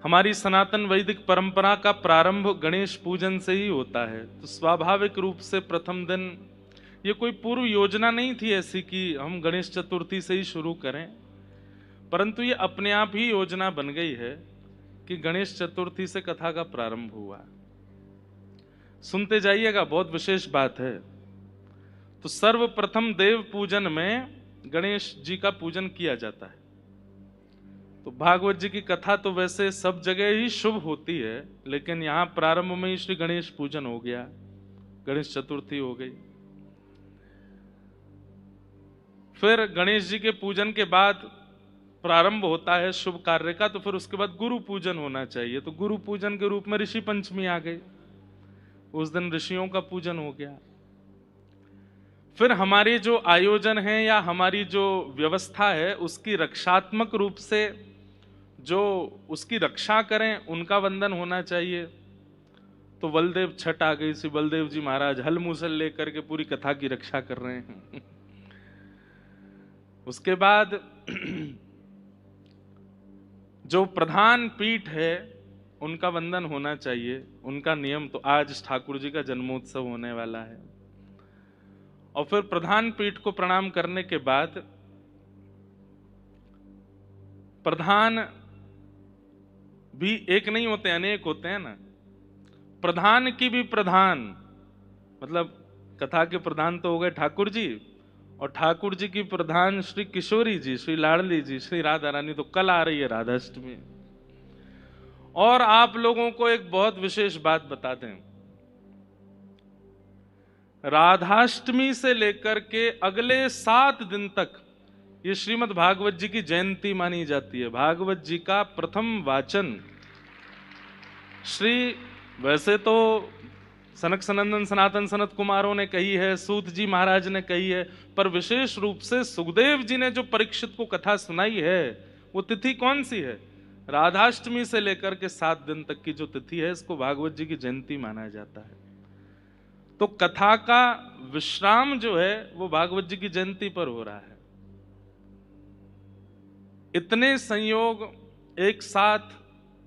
हमारी सनातन वैदिक परंपरा का प्रारंभ गणेश पूजन से ही होता है। तो स्वाभाविक रूप से प्रथम दिन, ये कोई पूर्व योजना नहीं थी ऐसी कि हम गणेश चतुर्थी से ही शुरू करें, परंतु ये अपने आप ही योजना बन गई है कि गणेश चतुर्थी से कथा का प्रारंभ हुआ। सुनते जाइएगा, बहुत विशेष बात है। तो सर्वप्रथम देव पूजन में गणेश जी का पूजन किया जाता है। तो भागवत जी की कथा तो वैसे सब जगह ही शुभ होती है, लेकिन यहां प्रारंभ में ही श्री गणेश पूजन हो गया, गणेश चतुर्थी हो गई। फिर गणेश जी के पूजन के बाद प्रारंभ होता है शुभ कार्य का, तो फिर उसके बाद गुरु पूजन होना चाहिए। तो गुरु पूजन के रूप में ऋषि पंचमी आ गई, उस दिन ऋषियों का पूजन हो गया। फिर हमारे जो आयोजन है या हमारी जो व्यवस्था है, उसकी रक्षात्मक रूप से जो उसकी रक्षा करें उनका वंदन होना चाहिए। तो बलदेव छठ आ गई, श्री बलदेव जी महाराज हल मूसल लेकर के पूरी कथा की रक्षा कर रहे हैं। उसके बाद जो प्रधान पीठ है उनका वंदन होना चाहिए, उनका नियम। तो आज ठाकुर जी का जन्मोत्सव होने वाला है, और फिर प्रधान पीठ को प्रणाम करने के बाद प्रधान भी एक नहीं होते, अनेक होते हैं ना। प्रधान की भी प्रधान, मतलब कथा के प्रधान तो हो गए ठाकुर जी, और ठाकुर जी की प्रधान श्री किशोरी जी, श्री लाडली जी, श्री राधा रानी। तो कल आ रही है राधाष्टमी। और आप लोगों को एक बहुत विशेष बात बता दें, राधाष्टमी से लेकर के अगले 7 दिन तक ये श्रीमद् भागवत जी की जयंती मानी जाती है। भागवत जी का प्रथम वाचन श्री, वैसे तो सनक सनंदन सनातन सनत कुमारों ने कही है, सूत जी महाराज ने कही है, पर विशेष रूप से सुखदेव जी ने जो परीक्षित को कथा सुनाई है, वो तिथि कौन सी है? राधाष्टमी से लेकर के 7 दिन तक की जो तिथि है, इसको भागवत जी की जयंती माना जाता है। तो कथा का विश्राम जो है वो भागवत जी की जयंती पर हो रहा है। इतने संयोग एक साथ,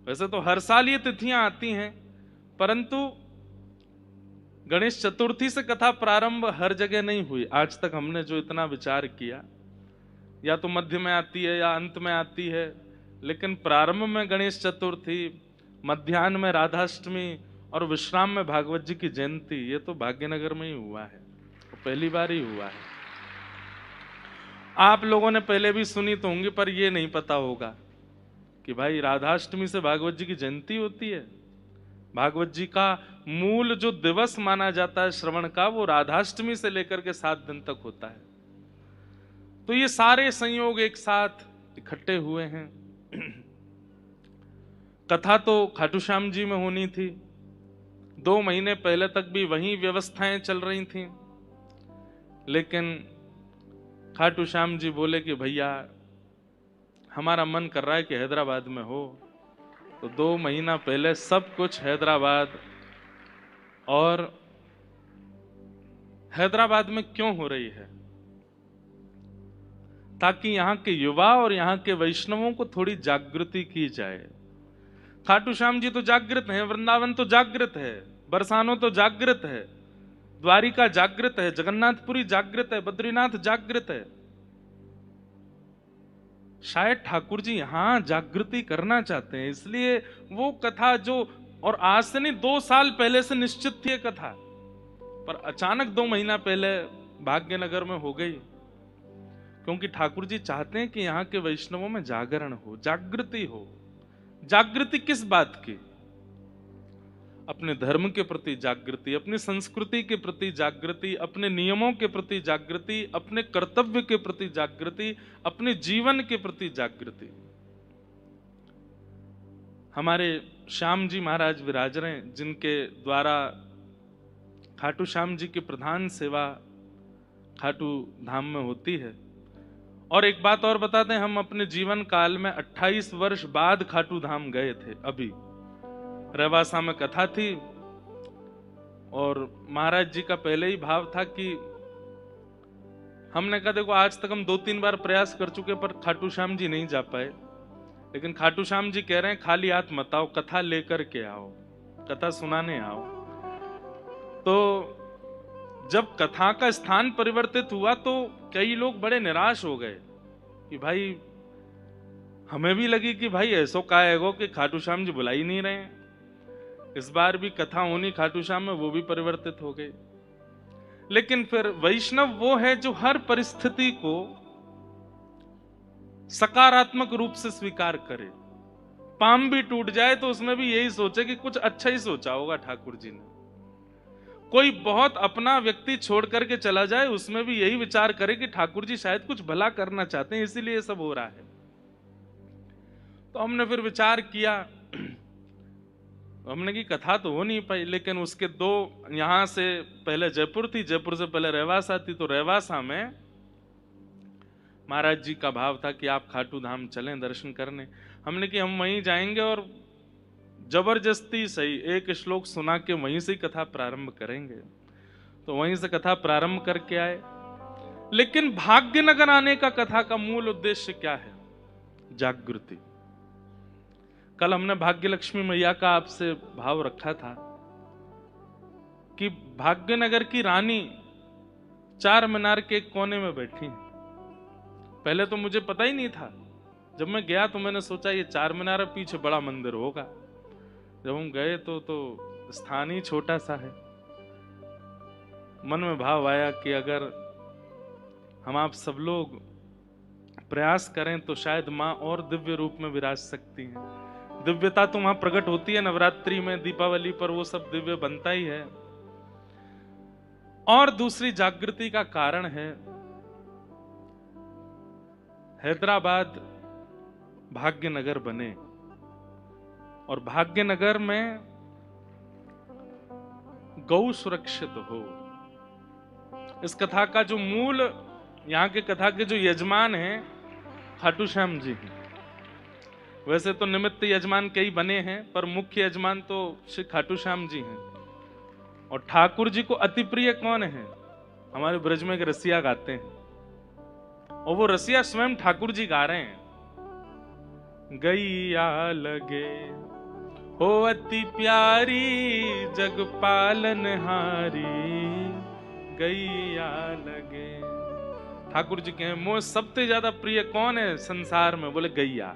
वैसे तो हर साल ये तिथियां आती हैं, परंतु गणेश चतुर्थी से कथा प्रारंभ हर जगह नहीं हुई। आज तक हमने जो इतना विचार किया, या तो मध्य में आती है या अंत में आती है, लेकिन प्रारंभ में गणेश चतुर्थी, मध्याह्न में राधाष्टमी और विश्राम में भागवत जी की जयंती, ये तो भाग्यनगर में ही हुआ है, तो पहली बार ही हुआ है। आप लोगों ने पहले भी सुनी तो होंगी, पर ये नहीं पता होगा कि भाई राधाष्टमी से भागवत जी की जयंती होती है। भागवत जी का मूल जो दिवस माना जाता है श्रवण का, वो राधाष्टमी से लेकर के 7 दिन तक होता है। तो ये सारे संयोग एक साथ इकट्ठे हुए हैं। कथा तो खाटू श्याम जी में होनी थी, 2 महीने पहले तक भी वही व्यवस्थाएं चल रही थी, लेकिन खाटू श्याम जी बोले कि भैया हमारा मन कर रहा है कि हैदराबाद में हो। तो 2 महीना पहले सब कुछ हैदराबाद, और हैदराबाद में क्यों हो रही है? ताकि यहाँ के युवा और यहाँ के वैष्णवों को थोड़ी जागृति की जाए। खाटू श्याम जी तो जागृत हैं, वृंदावन तो जागृत है, बरसानो तो जागृत है, द्वारिका जागृत है, जगन्नाथपुरी जागृत है, बद्रीनाथ जागृत है। शायद ठाकुर जी यहां जागृति करना चाहते हैं, इसलिए वो कथा जो, और आज से नहीं 2 साल पहले से निश्चित थी कथा, पर अचानक 2 महीना पहले भाग्यनगर में हो गई, क्योंकि ठाकुर जी चाहते हैं कि यहाँ के वैष्णवों में जागरण हो, जागृति हो। जागृति किस बात की? अपने धर्म के प्रति जागृति, अपनी संस्कृति के प्रति जागृति, अपने नियमों के प्रति जागृति, अपने कर्तव्य के प्रति जागृति, अपने जीवन के प्रति जागृति। हमारे श्याम जी महाराज विराज रहे हैं, जिनके द्वारा खाटू श्याम जी की प्रधान सेवा खाटू धाम में होती है। और एक बात और बता दें, हम अपने जीवन काल में 28 वर्ष बाद खाटू धाम गए थे। अभी रेवासा में कथा थी, और महाराज जी का पहले ही भाव था कि हमने कहा देखो आज तक हम 2-3 बार प्रयास कर चुके, पर खाटू श्याम जी नहीं जा पाए, लेकिन खाटू श्याम जी कह रहे हैं खाली हाथ मत आओ, कथा लेकर के आओ, कथा सुनाने आओ। तो जब कथा का स्थान परिवर्तित हुआ तो कई लोग बड़े निराश हो गए कि भाई, हमें भी लगी कि भाई ऐसो का है कि खाटू श्याम जी बुला ही नहीं रहे हैं। इस बार भी कथा होनी खाटू श्याम में, वो भी परिवर्तित हो गई। लेकिन फिर वैष्णव वो है जो हर परिस्थिति को सकारात्मक रूप से स्वीकार करे। पाम भी टूट जाए तो उसमें भी यही सोचे कि कुछ अच्छा ही सोचा होगा ठाकुर जी ने। कोई बहुत अपना व्यक्ति छोड़ करके चला जाए, उसमें भी यही विचार करे कि ठाकुर जी शायद कुछ भला करना चाहते हैं, इसीलिए सब हो रहा है। तो हमने फिर विचार किया, हमने की कथा तो हो नहीं पाई, लेकिन उसके दो, यहां से पहले जयपुर थी, जयपुर से पहले रहवासा थी। तो रहवासा में महाराज जी का भाव था कि आप खाटू धाम चलें दर्शन करने। हमने कि हम वहीं जाएंगे और जबरदस्ती सही एक श्लोक सुना के वहीं से कथा प्रारंभ करेंगे। तो वहीं से कथा प्रारंभ करके आए। लेकिन भाग्यनगर आने का कथा का मूल उद्देश्य क्या है? जागृति। कल हमने भाग्य लक्ष्मी मैया का आपसे भाव रखा था कि भाग्यनगर की रानी चार मीनार के कोने में बैठी है। पहले तो मुझे पता ही नहीं था। जब मैं गया तो मैंने सोचा ये चार मीनार पीछे बड़ा मंदिर होगा। जब हम गए तो स्थान ही छोटा सा है। मन में भाव आया कि अगर हम आप सब लोग प्रयास करें तो शायद मां और दिव्य रूप में विराज सकती हैं। दिव्यता तो वहां प्रकट होती है नवरात्रि में, दीपावली पर वो सब दिव्य बनता ही है। और दूसरी जागृति का कारण है हैदराबाद भाग्यनगर बने और भाग्यनगर में गौ सुरक्षित हो। इस कथा का जो मूल, यहाँ के कथा के जो यजमान हैं खाटू श्याम जी हैं। वैसे तो निमित्त यजमान कई बने हैं, पर मुख्य यजमान तो श्री खाटू श्याम जी हैं। और ठाकुर जी को अति प्रिय कौन है? हमारे ब्रज में एक रसिया गाते हैं और वो रसिया स्वयं ठाकुर जी गा रहे हैं। गैया लगे हो अति प्यारी जग पालनहारी, गैया लगे। ठाकुर जी के मोह सबसे ज्यादा प्रिय कौन है संसार में? बोले गैया।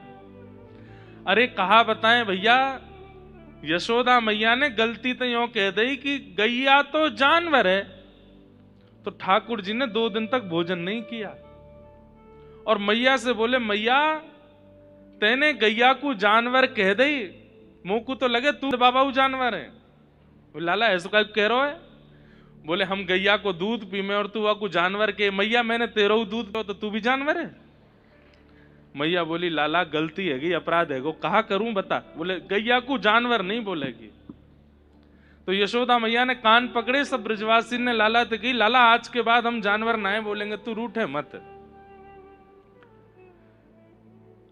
अरे कहा बताएं भैया, यशोदा मैया ने गलती तो यूं कह दी कि गैया तो जानवर है, तो ठाकुर जी ने 2 दिन तक भोजन नहीं किया। और मैया से बोले, मैया तेने गैया को जानवर कह दई, मुंह को तो लगे तू बाबा वो जानवर है। लाला ऐसा क्या कह रहा है? बोले हम गैया को दूध पी में और तू को जानवर के। मैया मैंने तेरो दूध पियो तो तू भी जानवर है? मैया बोली लाला गलती है, अपराध है, कहा करूं बता। बोले गैया को जानवर नहीं बोलेगी। तो यशोदा मैया ने कान पकड़े, सब ब्रजवासी ने लाला से कही, लाला आज के बाद हम जानवर ना बोलेंगे, तू रूठे मत।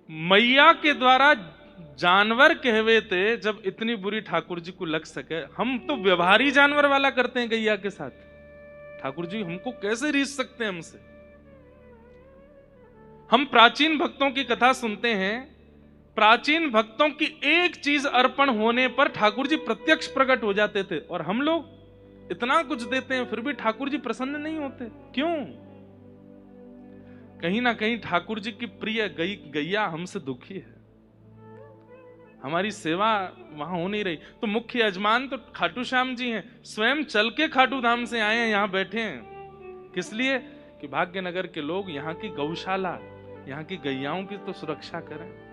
मैया के द्वारा जानवर कहवे थे जब इतनी बुरी ठाकुर जी को लग सके। हम तो व्यवहारी जानवर वाला करते हैं गैया के साथ। ठाकुर जी हमको कैसे रीझ सकते हैं हमसे? हम प्राचीन भक्तों की कथा सुनते हैं, प्राचीन भक्तों की एक चीज अर्पण होने पर ठाकुर जी प्रत्यक्ष प्रकट हो जाते थे। और हम लोग इतना कुछ देते हैं फिर भी ठाकुर जी प्रसन्न नहीं होते, क्यों? कहीं ना कहीं ठाकुर जी की प्रिय गैया हमसे दुखी है, हमारी सेवा वहां हो नहीं रही। तो मुख्य यजमान तो खाटू श्याम जी हैं, स्वयं चल के खाटू धाम से आए हैं, यहां बैठे हैं। किस लिए? कि भाग्यनगर के लोग यहाँ की गौशाला, यहाँ की गैयाओं की तो सुरक्षा करें।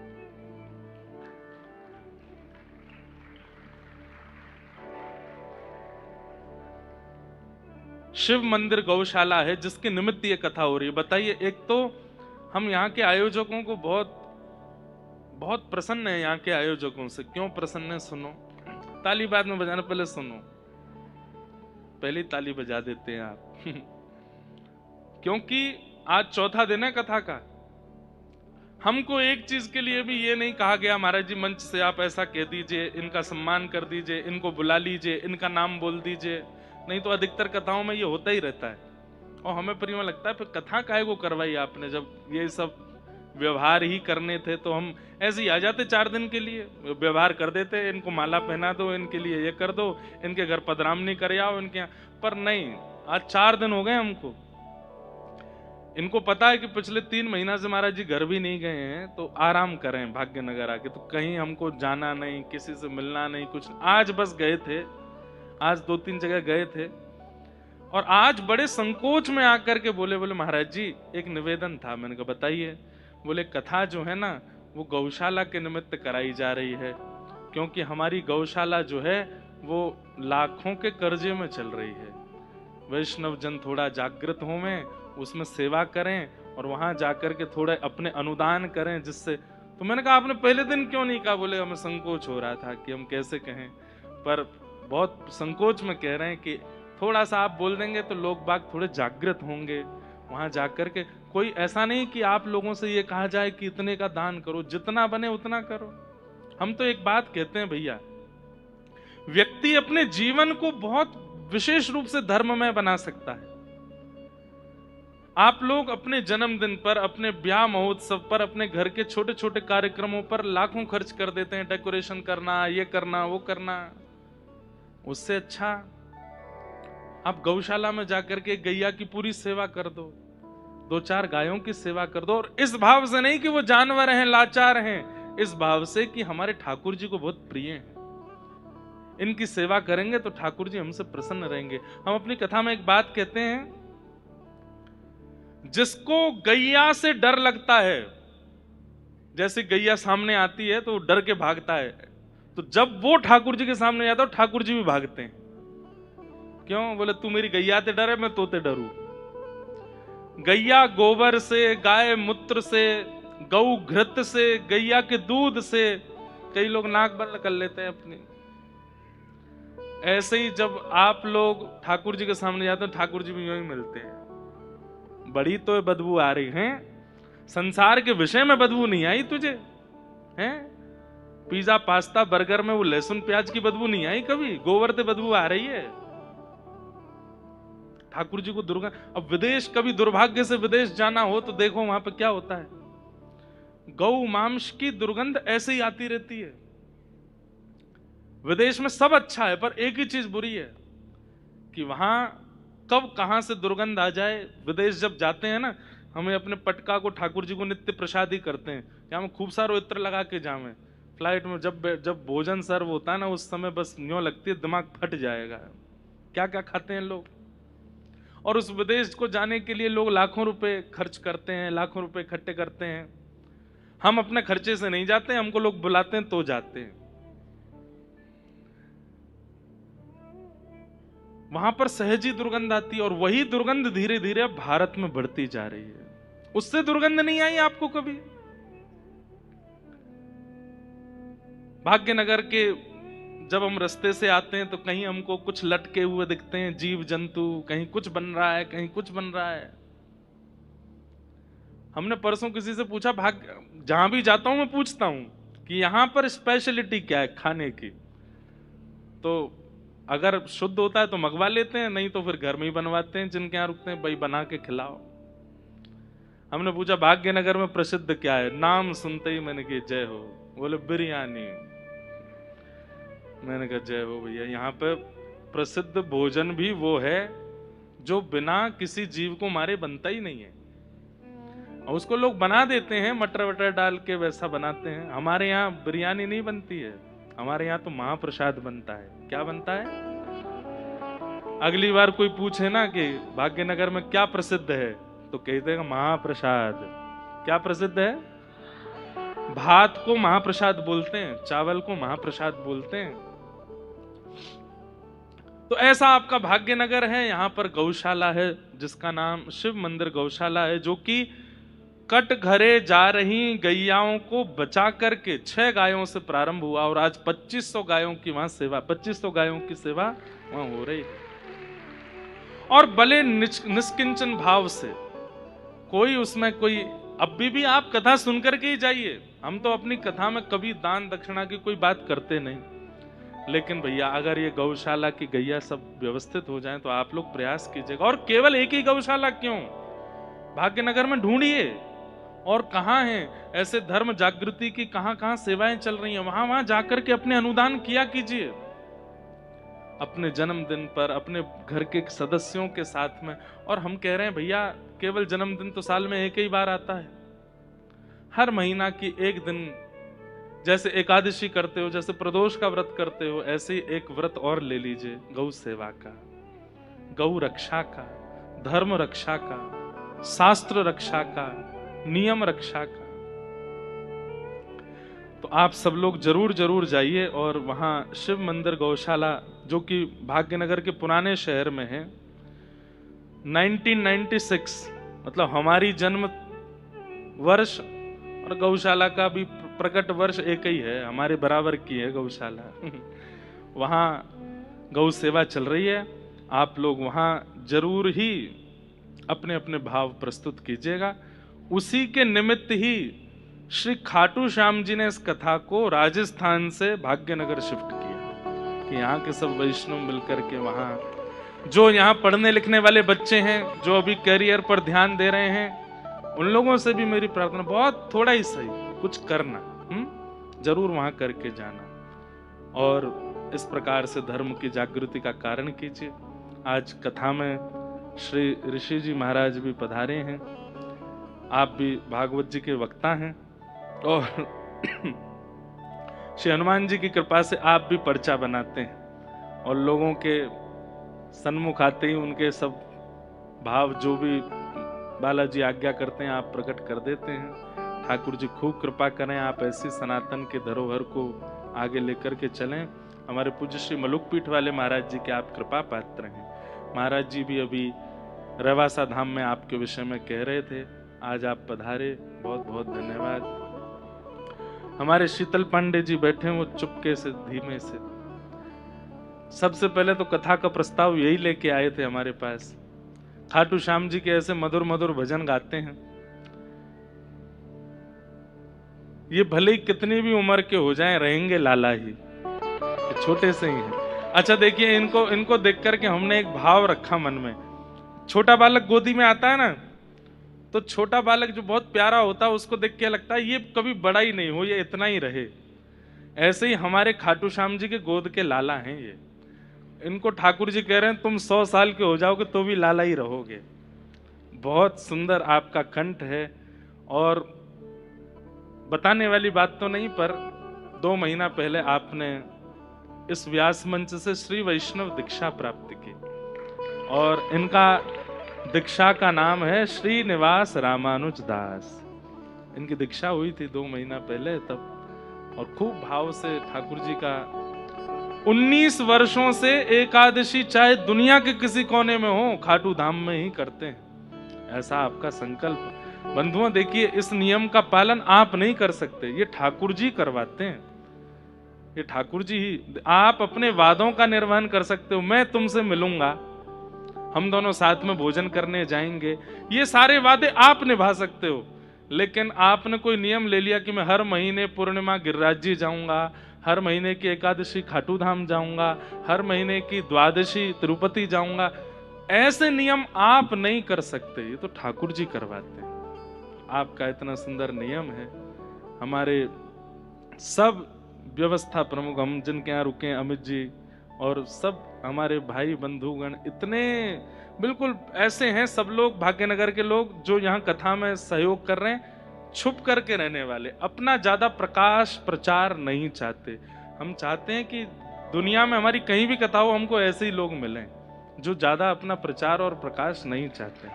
शिव मंदिर गौशाला है जिसके निमित्त ये कथा हो रही है। बताइए, एक तो हम यहाँ के आयोजकों को बहुत प्रसन्न है। यहाँ के आयोजकों से क्यों प्रसन्न है? सुनो, ताली बाद में बजाना, पहले सुनो, पहली ताली बजा देते हैं आप क्योंकि आज चौथा दिन है कथा का। हमको एक चीज के लिए भी ये नहीं कहा गया महाराज जी मंच से आप ऐसा कह दीजिए, इनका सम्मान कर दीजिए, इनको बुला लीजिए, इनका नाम बोल दीजिए। नहीं तो अधिकतर कथाओं में ये होता ही रहता है। और हमें प्रिय लगता है फिर कथा काहे को करवाई आपने, जब ये सब व्यवहार ही करने थे तो हम ऐसे ही आ जाते 4 दिन के लिए, व्यवहार कर देते, इनको माला पहना दो, इनके लिए ये कर दो, इनके घर पधरामनी कर आओ इनके यहाँ। पर नहीं, आज 4 दिन हो गए हमको। इनको पता है कि पिछले 3 महीना से महाराज जी घर भी नहीं गए हैं, तो आराम करें भाग्यनगर आके, तो कहीं हमको जाना नहीं, किसी से मिलना नहीं, कुछ। आज बस गए थे, आज 2-3 जगह गए थे, और आज बड़े संकोच में आकर के बोले महाराज जी एक निवेदन था। मैंने कहा बताइए। बोले कथा जो है ना वो गौशाला के निमित्त कराई जा रही है, क्योंकि हमारी गौशाला जो है वो लाखों के कर्जे में चल रही है। वैष्णव जन थोड़ा जागृत हो में, उसमें सेवा करें और वहां जाकर के थोड़े अपने अनुदान करें, जिससे। तो मैंने कहा आपने पहले दिन क्यों नहीं कहा? बोले हमें संकोच हो रहा था कि हम कैसे कहें, पर बहुत संकोच में कह रहे हैं कि थोड़ा सा आप बोल देंगे तो लोग बाग थोड़े जागृत होंगे। वहां जाकर के कोई ऐसा नहीं कि आप लोगों से ये कहा जाए कि इतने का दान करो, जितना बने उतना करो। हम तो एक बात कहते हैं भैया, व्यक्ति अपने जीवन को बहुत विशेष रूप से धर्ममय बना सकता है। आप लोग अपने जन्मदिन पर, अपने ब्याह महोत्सव पर, अपने घर के छोटे छोटे कार्यक्रमों पर लाखों खर्च कर देते हैं, डेकोरेशन करना, ये करना, वो करना। उससे अच्छा आप गौशाला में जाकर के गैया की पूरी सेवा कर दो, 2-4 गायों की सेवा कर दो, और इस भाव से नहीं कि वो जानवर हैं, लाचार हैं, इस भाव से कि हमारे ठाकुर जी को बहुत प्रिय हैं। इनकी सेवा करेंगे तो ठाकुर जी हमसे प्रसन्न रहेंगे। हम अपनी कथा में एक बात कहते हैं, जिसको गैया से डर लगता है, जैसे गैया सामने आती है तो डर के भागता है, तो जब वो ठाकुर जी के सामने आता है ठाकुर जी भी भागते हैं। क्यों? बोले तू मेरी गैया ते डरे, मैं तोते डरू। गैया गोबर से, गाय मूत्र से, गौ घृत से, गैया के दूध से कई लोग नाक बंद कर लेते हैं अपनी। ऐसे ही जब आप लोग ठाकुर जी के सामने जाते हैं, ठाकुर जी भी यूं ही मिलते हैं। बड़ी तो बदबू आ रही है, संसार के विषय में बदबू नहीं आई तुझे? हैं? पिज्जा पास्ता बर्गर में वो लहसुन प्याज की बदबू नहीं आई कभी? गोबर से बदबू आ रही है। ठाकुर जी को दुर्गंध। अब विदेश, कभी दुर्भाग्य से विदेश जाना हो तो देखो वहां पर क्या होता है, गौ मांस की दुर्गंध ऐसे ही आती रहती है। विदेश में सब अच्छा है, पर एक ही चीज बुरी है कि वहां कब कहां से दुर्गंध आ जाए। विदेश जब जाते हैं ना, हमें अपने पटका को ठाकुर जी को नित्य प्रसादी करते हैं कि हम खूब सारा इत्र लगा के जावे। फ्लाइट में जब भोजन सर्व होता है ना, उस समय बस यूं लगती है दिमाग फट जाएगा, क्या क्या खाते हैं लोग। और उस विदेश को जाने के लिए लोग लाखों रुपए खर्च करते हैं, लाखों रुपए इकट्ठे करते हैं। हम अपने खर्चे से नहीं जाते, हमको लोग बुलाते हैं तो जाते हैं। वहां पर सहजी दुर्गंध आती है, और वही दुर्गंध धीरे धीरे अब भारत में बढ़ती जा रही है। उससे दुर्गंध नहीं आई आपको कभी? भाग्यनगर के जब हम रास्ते से आते हैं तो कहीं हमको कुछ लटके हुए दिखते हैं, जीव जंतु, कहीं कुछ बन रहा है, कहीं कुछ बन रहा है। हमने परसों किसी से पूछा, जहां भी जाता हूं मैं पूछता हूं कि यहां पर स्पेशलिटी क्या है खाने की, तो अगर शुद्ध होता है तो मंगवा लेते हैं, नहीं तो फिर घर में ही बनवाते हैं, जिनके यहाँ रुकते हैं, भाई बना के खिलाओ। हमने पूछा भाग्यनगर में प्रसिद्ध क्या है? नाम सुनते ही मैंने कहा जय हो। बोले बिरयानी। मैंने कहा जय हो भैया, यहाँ पे प्रसिद्ध भोजन भी वो है जो बिना किसी जीव को मारे बनता ही नहीं है, और उसको लोग बना देते हैं मटर वटर डाल के, वैसा बनाते हैं। हमारे यहाँ बिरयानी नहीं बनती है, हमारे यहाँ तो महाप्रसाद बनता है। क्या बनता है? अगली बार कोई पूछे ना कि भाग्यनगर में क्या प्रसिद्ध है, तो कहते हैं महाप्रसाद। क्या प्रसिद्ध है? भात को महाप्रसाद बोलते हैं, चावल को महाप्रसाद बोलते हैं। तो ऐसा आपका भाग्यनगर है, यहां पर गौशाला है जिसका नाम शिव मंदिर गौशाला है, जो कि कट घरे जा रही गैयाओं को बचा करके 6 गायों से प्रारंभ हुआ, और आज 2500 गायों की वहां सेवा, 2500 गायों की सेवा वहां हो रही है। और बड़े निष्किंचन भाव से, कोई उसमें कोई, अभी भी आप कथा सुनकर के ही जाइए। हम तो अपनी कथा में कभी दान दक्षिणा की कोई बात करते नहीं, लेकिन भैया अगर ये गौशाला की गैया सब व्यवस्थित हो जाए तो आप लोग प्रयास कीजिएगा। और केवल एक ही गौशाला क्यों, भाग्यनगर में ढूंढिए, और कहाँ हैं ऐसे धर्म जागृति की, कहाँ कहाँ सेवाएं चल रही हैं, वहां वहां जाकर के अपने अनुदान किया कीजिए, अपने जन्मदिन पर अपने घर के सदस्यों के साथ में। और हम कह रहे हैं भैया केवल जन्मदिन तो साल में एक ही बार आता है, हर महीना की एक दिन, जैसे एकादशी करते हो, जैसे प्रदोष का व्रत करते हो, ऐसे ही एक व्रत और ले लीजिए, गौ सेवा का, गौ रक्षा का, धर्म रक्षा का, शास्त्र रक्षा का, नियम रक्षा का। तो आप सब लोग जरूर जरूर जाइए। और वहां शिव मंदिर गौशाला जो कि भाग्यनगर के पुराने शहर में है, 1996 मतलब हमारी जन्म वर्ष और गौशाला का भी प्रकट वर्ष एक ही है, हमारे बराबर की है गौशाला। वहां गौ सेवा चल रही है, आप लोग वहां जरूर ही अपने अपने भाव प्रस्तुत कीजिएगा। उसी के निमित्त ही श्री खाटू श्याम जी ने इस कथा को राजस्थान से भाग्यनगर शिफ्ट किया कि यहाँ के सब वैष्णव मिलकर के वहां, जो यहाँ पढ़ने लिखने वाले बच्चे हैं, जो अभी करियर पर ध्यान दे रहे हैं, उन लोगों से भी मेरी प्रार्थना, बहुत थोड़ा ही सही कुछ करना, जरूर वहां करके जाना और इस प्रकार से धर्म की जागृति का कारण कीजिए। आज कथा में श्री ऋषि जी महाराज भी पधारे हैं, आप भी भागवत जी के वक्ता हैं और श्री हनुमान जी की कृपा से आप भी पर्चा बनाते हैं और लोगों के सन्मुख आते ही उनके सब भाव जो भी बालाजी आज्ञा करते हैं आप प्रकट कर देते हैं। ठाकुर जी खूब कृपा करें, आप ऐसी सनातन के धरोहर को आगे लेकर के चलें। हमारे पूज्य श्री मलुकपीठ वाले महाराज जी के आप कृपा पात्र हैं। महाराज जी भी अभी रवासा धाम में आपके विषय में कह रहे थे, आज आप पधारे, बहुत बहुत धन्यवाद। हमारे शीतल पांडे जी बैठे हैं, वो चुपके से धीमे से, सबसे पहले तो कथा का प्रस्ताव यही लेके आए थे हमारे पास। खाटू श्याम जी के ऐसे मधुर मधुर भजन गाते हैं, ये भले ही कितनी भी उम्र के हो जाएं रहेंगे लाला ही, छोटे से ही हैं। अच्छा देखिए, इनको देख करके हमने एक भाव रखा मन में। छोटा बालक गोदी में आता है ना, तो छोटा बालक जो बहुत प्यारा होता है उसको देख के लगता है ये कभी बड़ा ही नहीं हो, ये इतना ही रहे। ऐसे ही हमारे खाटू श्याम जी के गोद के लाला हैं ये। इनको ठाकुर जी कह रहे हैं तुम 100 साल के हो जाओगे तो भी लाला ही रहोगे। बहुत सुंदर आपका कंठ है। और बताने वाली बात तो नहीं, पर 2 महीना पहले आपने इस व्यास मंच से श्री वैष्णव दीक्षा प्राप्त की और इनका दीक्षा का नाम है श्रीनिवास रामानुज दास। इनकी दीक्षा हुई थी 2 महीना पहले तब, और खूब भाव से ठाकुर जी का 19 वर्षों से एकादशी चाहे दुनिया के किसी कोने में हो, खाटू धाम में ही करते हैं, ऐसा आपका संकल्प। बंधुओं देखिए, इस नियम का पालन आप नहीं कर सकते, ये ठाकुर जी करवाते हैं, ये ठाकुर जी ही। आप अपने वादों का निर्वहन कर सकते हो, मैं तुमसे मिलूंगा, हम दोनों साथ में भोजन करने जाएंगे, ये सारे वादे आप निभा सकते हो। लेकिन आपने कोई नियम ले लिया कि मैं हर महीने पूर्णिमा गिरिराज जी जाऊंगा, हर महीने की एकादशी खाटू धाम जाऊंगा, हर महीने की द्वादशी तिरुपति जाऊंगा, ऐसे नियम आप नहीं कर सकते, ये तो ठाकुर जी करवाते हैं। आपका इतना सुंदर नियम है। हमारे सब व्यवस्था प्रमुख, हम जिनके यहाँ रुके, अमित जी और सब हमारे भाई बंधुगण इतने बिल्कुल ऐसे हैं, सब लोग भाग्यनगर के लोग जो यहाँ कथा में सहयोग कर रहे हैं, छुप करके रहने वाले, अपना ज्यादा प्रकाश प्रचार नहीं चाहते। हम चाहते हैं कि दुनिया में हमारी कहीं भी कथा हो, हमको ऐसे ही लोग मिलें जो ज्यादा अपना प्रचार और प्रकाश नहीं चाहते।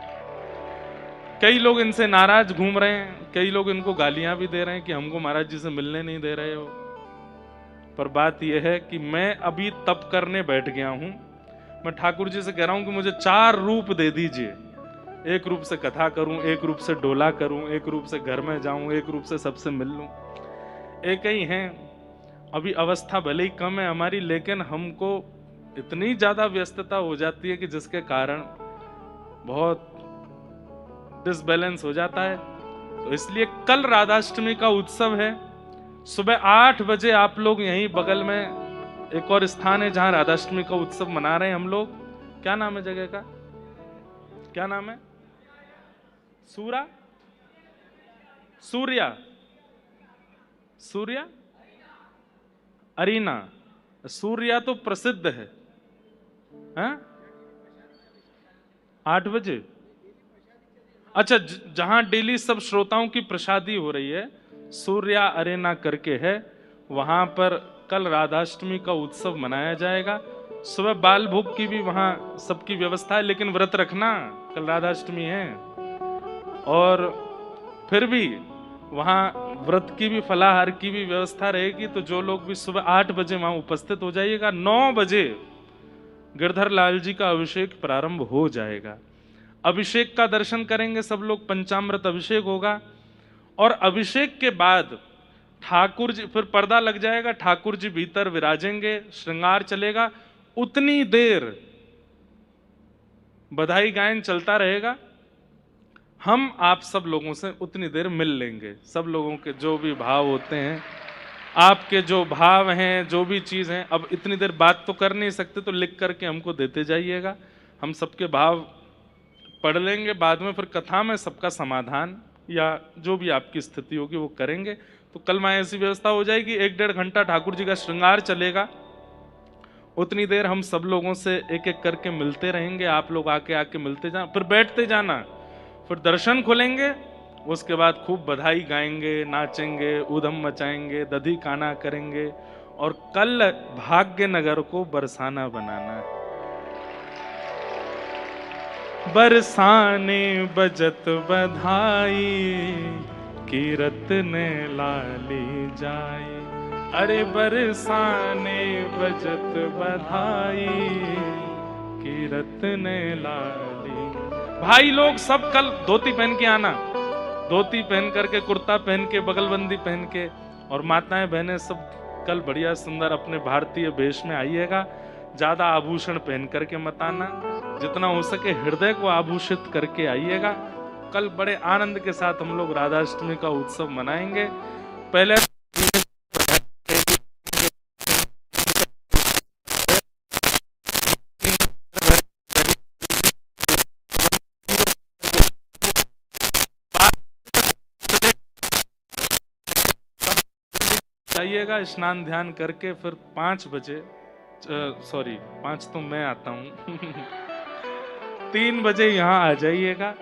कई लोग इनसे नाराज घूम रहे हैं, कई लोग इनको गालियां भी दे रहे हैं कि हमको महाराज जी से मिलने नहीं दे रहे हो। पर बात यह है कि मैं अभी तप करने बैठ गया हूं। मैं ठाकुर जी से कह रहा हूं कि मुझे 4 रूप दे दीजिए, एक रूप से कथा करूं, एक रूप से डोला करूं, एक रूप से घर में जाऊं, एक रूप से सबसे मिल लूं। एक ही हैं। अभी अवस्था भले ही कम है हमारी, लेकिन हमको इतनी ज्यादा व्यस्तता हो जाती है कि जिसके कारण बहुत डिसबैलेंस हो जाता है। तो इसलिए कल राधाष्टमी का उत्सव है, सुबह 8 बजे आप लोग यहीं बगल में एक और स्थान है जहां राधाष्टमी का उत्सव मना रहे हैं हम लोग। क्या नाम है जगह का? क्या नाम है? सूरा सूर्या, सूर्या अरीना, सूर्या तो प्रसिद्ध है, हैं? 8 बजे। अच्छा, जहां डेली सब श्रोताओं की प्रसादी हो रही है, सूर्या अरेना करके है, वहां पर कल राधाष्टमी का उत्सव मनाया जाएगा। सुबह बाल भोग की भी वहां सबकी व्यवस्था है, लेकिन व्रत रखना, कल राधाष्टमी है। और फिर भी वहां व्रत की भी, फलाहार की भी व्यवस्था रहेगी। तो जो लोग भी सुबह 8 बजे वहां उपस्थित हो जाइएगा। 9 बजे गिरधर लाल जी का अभिषेक प्रारंभ हो जाएगा। अभिषेक का दर्शन करेंगे सब लोग, पंचामृत अभिषेक होगा। और अभिषेक के बाद ठाकुर जी, फिर पर्दा लग जाएगा, ठाकुर जी भीतर विराजेंगे, श्रृंगार चलेगा। उतनी देर बधाई गायन चलता रहेगा। हम आप सब लोगों से उतनी देर मिल लेंगे। सब लोगों के जो भी भाव होते हैं, आपके जो भाव हैं, जो भी चीज हैं, अब इतनी देर बात तो कर नहीं सकते, तो लिख करके हमको देते जाइएगा। हम सबके भाव पढ़ लेंगे, बाद में फिर कथा में सबका समाधान या जो भी आपकी स्थिति होगी वो करेंगे। तो कल में ऐसी व्यवस्था हो जाएगी, 1-1.5 घंटा ठाकुर जी का श्रृंगार चलेगा। उतनी देर हम सब लोगों से एक एक करके मिलते रहेंगे। आप लोग आके आके मिलते जाना, फिर बैठते जाना, फिर दर्शन खोलेंगे। उसके बाद खूब बधाई गाएंगे, नाचेंगे, ऊधम मचाएंगे, दधी काना करेंगे। और कल भाग्यनगर को बरसाना बनाना है। बरसाने बजत बधाई, कीरत ने लाली जाए। अरे बरसाने बजत बधाई, कीरत ने लाली। भाई लोग सब कल धोती पहन के आना, धोती पहन करके, कुर्ता पहन के, बगलबंदी पहन के। और माताएं बहनें सब कल बढ़िया सुंदर अपने भारतीय वेश में आइएगा। ज्यादा आभूषण पहन करके मत आना, जितना हो सके हृदय को आभूषित करके आइएगा। कल बड़े आनंद के साथ हम लोग राधाष्टमी का उत्सव मनाएंगे। पहले जाइएगा, स्नान ध्यान करके फिर 5 बजे, सॉरी 5 तो मैं आता हूँ 3 बजे यहाँ आ जाइएगा।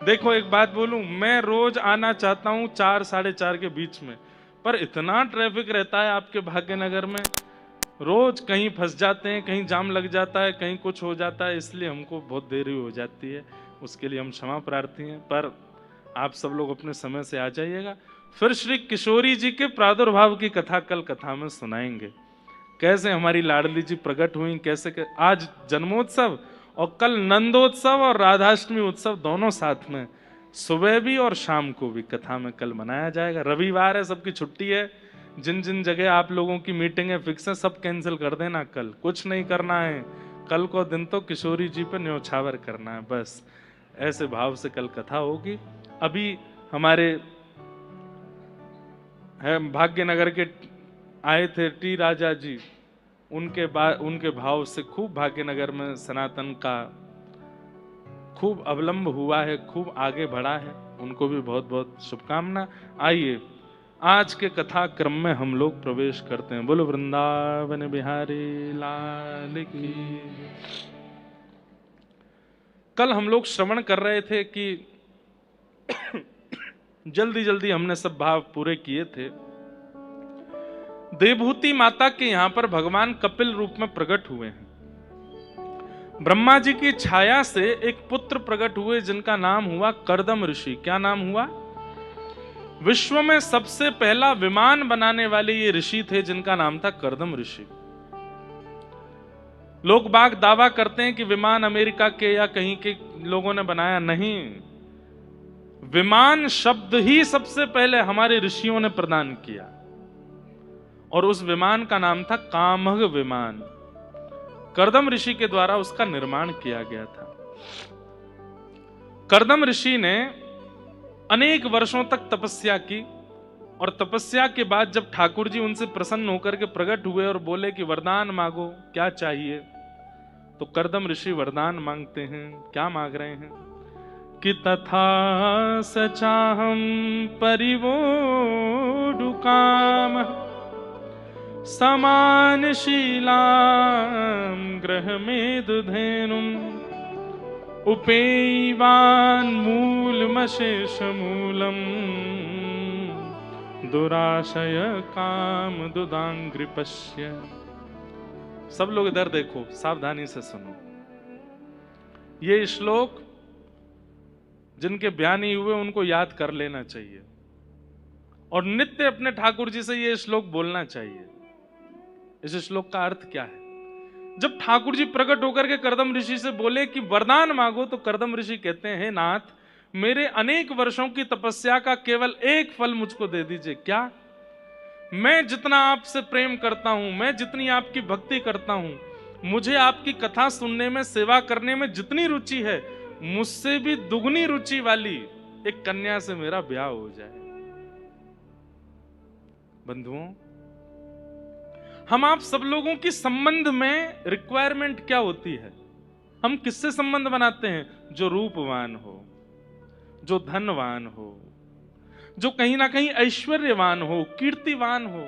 देखो एक बात बोलूं, मैं रोज आना चाहता हूँ 4-4:30 के बीच में, पर इतना ट्रैफिक रहता है आपके भाग्यनगर में, रोज कहीं फंस जाते हैं, कहीं जाम लग जाता है, कहीं कुछ हो जाता है, इसलिए हमको बहुत देरी हो जाती है। उसके लिए हम क्षमा प्रार्थी हैं, पर आप सब लोग अपने समय से आ जाइएगा। फिर श्री किशोरी जी के प्रादुर्भाव की कथा कल कथा में सुनाएंगे, कैसे हमारी लाडली जी प्रकट हुई, कैसे आज जन्मोत्सव और कल नंदोत्सव और राधाष्टमी उत्सव दोनों साथ में, सुबह भी और शाम को भी कथा में कल मनाया जाएगा। रविवार है, सबकी छुट्टी है। जिन जिन जगह आप लोगों की मीटिंग फिक्स है, सब कैंसिल कर देना, कल कुछ नहीं करना है। कल को दिन तो किशोरी जी पर न्यौछावर करना है, बस ऐसे भाव से कल कथा होगी। अभी हमारे भाग्यनगर के आए थे टी राजा जी, उनके भाव से खूब भाग्यनगर में सनातन का खूब अवलंब हुआ है, खूब आगे बढ़ा है। उनको भी बहुत बहुत शुभकामना। आइए आज के कथा क्रम में हम लोग प्रवेश करते हैं। बोलो वृंदावन बिहारी लाल की। कल हम लोग श्रवण कर रहे थे कि जल्दी जल्दी हमने सब भाव पूरे किए थे। देवभूति माता के यहां पर भगवान कपिल रूप में प्रकट हुए हैं। ब्रह्मा जी की छाया से एक पुत्र प्रकट हुए जिनका नाम हुआ कर्दम ऋषि। क्या नाम हुआ? विश्व में सबसे पहला विमान बनाने वाले ये ऋषि थे जिनका नाम था कर्दम ऋषि। लोग बाग दावा करते हैं कि विमान अमेरिका के या कहीं के लोगों ने बनाया, नहीं, विमान शब्द ही सबसे पहले हमारे ऋषियों ने प्रदान किया, और उस विमान का नाम था कामग विमान। कर्दम ऋषि के द्वारा उसका निर्माण किया गया था। कर्दम ऋषि ने अनेक वर्षों तक तपस्या की, और तपस्या के बाद जब ठाकुर जी उनसे प्रसन्न होकर के प्रकट हुए और बोले कि वरदान मांगो, क्या चाहिए, तो कर्दम ऋषि वरदान मांगते हैं। क्या मांग रहे हैं कि तथा सचाहम परिवोढुकाम समानशीलां ग्रहमेदुधेनुम् उपेयवान् मूलमशेषमूलम् दुराशय काम दुदांग्रिपश्य। सब लोग इधर देखो, सावधानी से सुनो। ये श्लोक जिनके बयान नहीं हुए उनको याद कर लेना चाहिए और नित्य अपने ठाकुर जी से ये श्लोक बोलना चाहिए। इस श्लोक का अर्थ क्या है? जब ठाकुर जी प्रकट होकर के करदम ऋषि से बोले कि वरदान मांगो, तो करदम ऋषि कहते हैं, नाथ मेरे अनेक वर्षों की तपस्या का केवल एक फल मुझको दे दीजिए। क्या? मैं जितना आपसे प्रेम करता हूं, मैं जितनी आपकी भक्ति करता हूं, मुझे आपकी कथा सुनने में, सेवा करने में जितनी रुचि है, मुझसे भी दुगनी रुचि वाली एक कन्या से मेरा ब्याह हो जाए। बंधुओं, हम आप सब लोगों की संबंध में रिक्वायरमेंट क्या होती है? हम किससे संबंध बनाते हैं? जो रूपवान हो, जो धनवान हो, जो कहीं ना कहीं ऐश्वर्यवान हो, कीर्तिवान हो।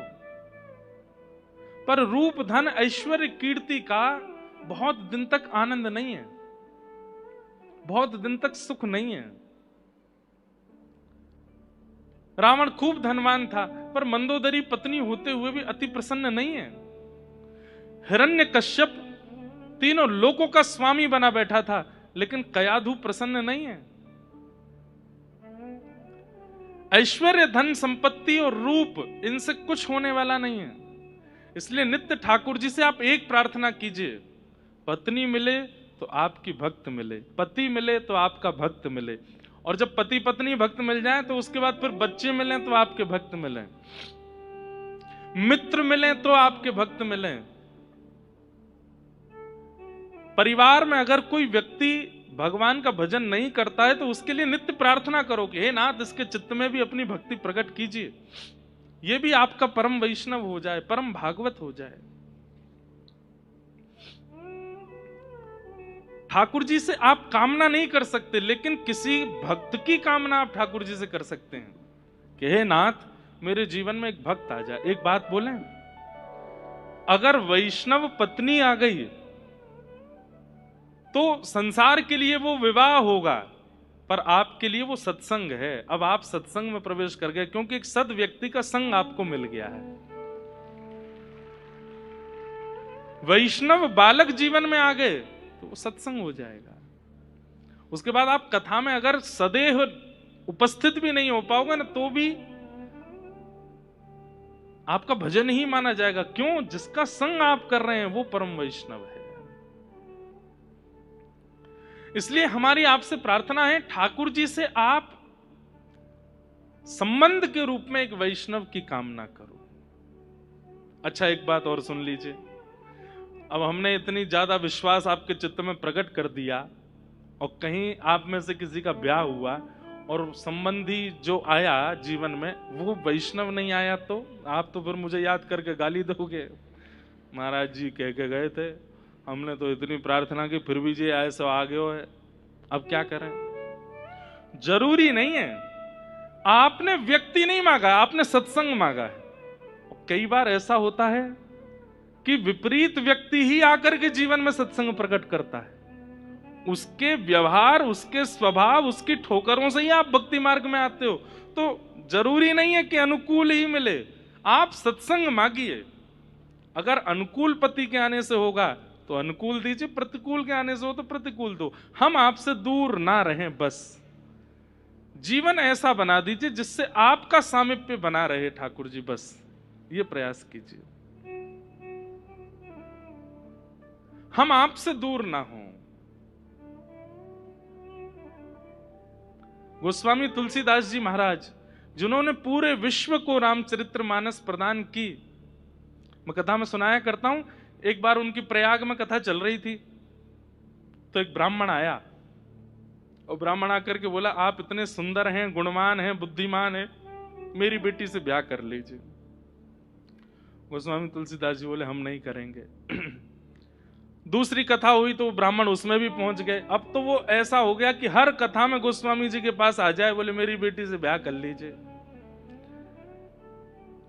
पर रूप, धन, ऐश्वर्य, कीर्ति का बहुत दिन तक आनंद नहीं है, बहुत दिन तक सुख नहीं है। रावण खूब धनवान था, पर मंदोदरी पत्नी होते हुए भी अति प्रसन्न नहीं है। हिरण्यकश्यप तीनों लोकों का स्वामी बना बैठा था, लेकिन कयाधु प्रसन्न नहीं है। ऐश्वर्य, धन, संपत्ति और रूप, इनसे कुछ होने वाला नहीं है। इसलिए नित्य ठाकुर जी से आप एक प्रार्थना कीजिए, पत्नी मिले तो आपकी भक्त मिले, पति मिले तो आपका भक्त मिले, और जब पति पत्नी भक्त मिल जाए तो उसके बाद फिर बच्चे मिले तो आपके भक्त मिले, मित्र मिले तो आपके भक्त मिले। परिवार में अगर कोई व्यक्ति भगवान का भजन नहीं करता है तो उसके लिए नित्य प्रार्थना करो कि हे नाथ, इसके चित्त में भी अपनी भक्ति प्रकट कीजिए, ये भी आपका परम वैष्णव हो जाए, परम भागवत हो जाए। ठाकुर जी से आप कामना नहीं कर सकते, लेकिन किसी भक्त की कामना आप ठाकुर जी से कर सकते हैं कि हे नाथ, मेरे जीवन में एक भक्त आ जाए। एक बात बोलें, अगर वैष्णव पत्नी आ गई तो संसार के लिए वो विवाह होगा, पर आपके लिए वो सत्संग है। अब आप सत्संग में प्रवेश कर गए, क्योंकि एक सद व्यक्ति का संग आपको मिल गया है। वैष्णव बालक जीवन में आ गए तो सत्संग हो जाएगा। उसके बाद आप कथा में अगर सदैव उपस्थित भी नहीं हो पाओगे ना, तो भी आपका भजन ही माना जाएगा। क्यों? जिसका संग आप कर रहे हैं वो परम वैष्णव है। इसलिए हमारी आपसे प्रार्थना है, ठाकुर जी से आप संबंध के रूप में एक वैष्णव की कामना करो। अच्छा, एक बात और सुन लीजिए। अब हमने इतनी ज्यादा विश्वास आपके चित्त में प्रकट कर दिया, और कहीं आप में से किसी का ब्याह हुआ और संबंधी जो आया जीवन में वो वैष्णव नहीं आया, तो आप तो फिर मुझे याद करके गाली दोगे, महाराज जी कह के गए थे, हमने तो इतनी प्रार्थना की फिर भी जी ऐसे आगे हो है, अब क्या करें? जरूरी नहीं है, आपने व्यक्ति नहीं मांगा, आपने सत्संग मांगा है। कई बार ऐसा होता है कि विपरीत व्यक्ति ही आकर के जीवन में सत्संग प्रकट करता है। उसके व्यवहार, उसके स्वभाव, उसकी ठोकरों से ही आप भक्ति मार्ग में आते हो। तो जरूरी नहीं है कि अनुकूल ही मिले, आप सत्संग मांगिए। अगर अनुकूल पति के आने से होगा तो अनुकूल दीजिए, प्रतिकूल के आने से हो तो प्रतिकूल दो। हम आपसे दूर ना रहें, बस जीवन ऐसा बना दीजिए जिससे आपका सामीप्य बना रहे ठाकुर जी, बस ये प्रयास कीजिए, हम आपसे दूर ना हों। गोस्वामी तुलसीदास जी महाराज, जिन्होंने पूरे विश्व को रामचरितमानस प्रदान की, मैं कथा में सुनाया करता हूं। एक बार उनकी प्रयाग में कथा चल रही थी, तो एक ब्राह्मण आया, और ब्राह्मण आकर के बोला, आप इतने सुंदर हैं, गुणवान हैं, बुद्धिमान हैं, मेरी बेटी से ब्याह कर लीजिए। गोस्वामी तुलसीदास जी बोले, हम नहीं करेंगे। दूसरी कथा हुई तो ब्राह्मण उसमें भी पहुंच गए। अब तो वो ऐसा हो गया कि हर कथा में गोस्वामी जी के पास आ जाए, बोले मेरी बेटी से ब्याह कर लीजिए।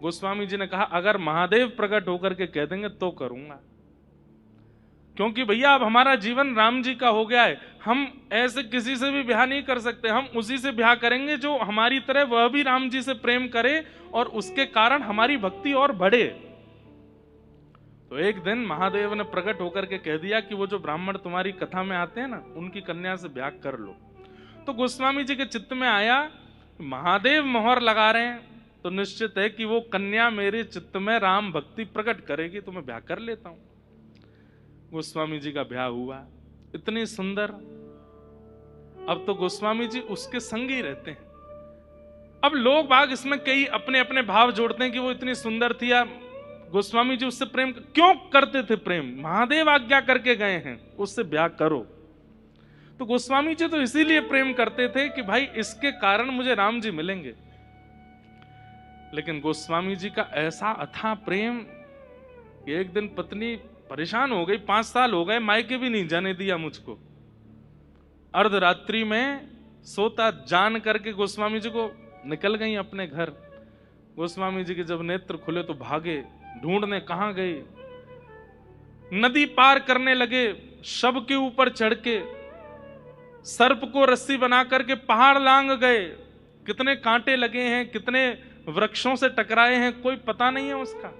गोस्वामी जी ने कहा अगर महादेव प्रकट होकर के कह देंगे तो करूंगा, क्योंकि भैया अब हमारा जीवन राम जी का हो गया है। हम ऐसे किसी से भी ब्याह नहीं कर सकते, हम उसी से ब्याह करेंगे जो हमारी तरह वह भी राम जी से प्रेम करे और उसके कारण हमारी भक्ति और बढ़े। तो एक दिन महादेव ने प्रकट होकर के कह दिया कि वो जो ब्राह्मण तुम्हारी कथा में आते हैं ना, उनकी कन्या से ब्याह कर लो। तो गोस्वामी जी के चित्त में आया महादेव मोहर लगा रहे हैं तो निश्चित है कि वो कन्या मेरे चित्त में राम भक्ति प्रकट करेगी, तो मैं ब्याह कर लेता हूं। गोस्वामी जी का ब्याह हुआ, इतनी सुंदर। अब तो गोस्वामी जी उसके संग ही रहते हैं। अब लोग बाग इसमें कई अपने अपने भाव जोड़ते हैं कि वो इतनी सुंदर थी या गोस्वामी जी उससे प्रेम क्यों करते थे। प्रेम महादेव आज्ञा करके गए हैं उससे ब्याह करो। तो गोस्वामी जी तो इसीलिए प्रेम करते थे कि भाई इसके कारण मुझे राम जी मिलेंगे। लेकिन गोस्वामी जी का ऐसा अथाह प्रेम कि एक दिन पत्नी परेशान हो गई, 5 साल हो गए मायके भी नहीं जाने दिया मुझको। अर्धरात्रि में सोता जान करके गोस्वामी जी को निकल गई अपने घर। गोस्वामी जी के जब नेत्र खुले तो भागे, ढूंढने कहां गए। नदी पार करने लगे, शव के ऊपर चढ़ के सर्प को रस्सी बना करके पहाड़ लांग गए। कितने कांटे लगे हैं, कितने वृक्षों से टकराए हैं, कोई पता नहीं है उसका।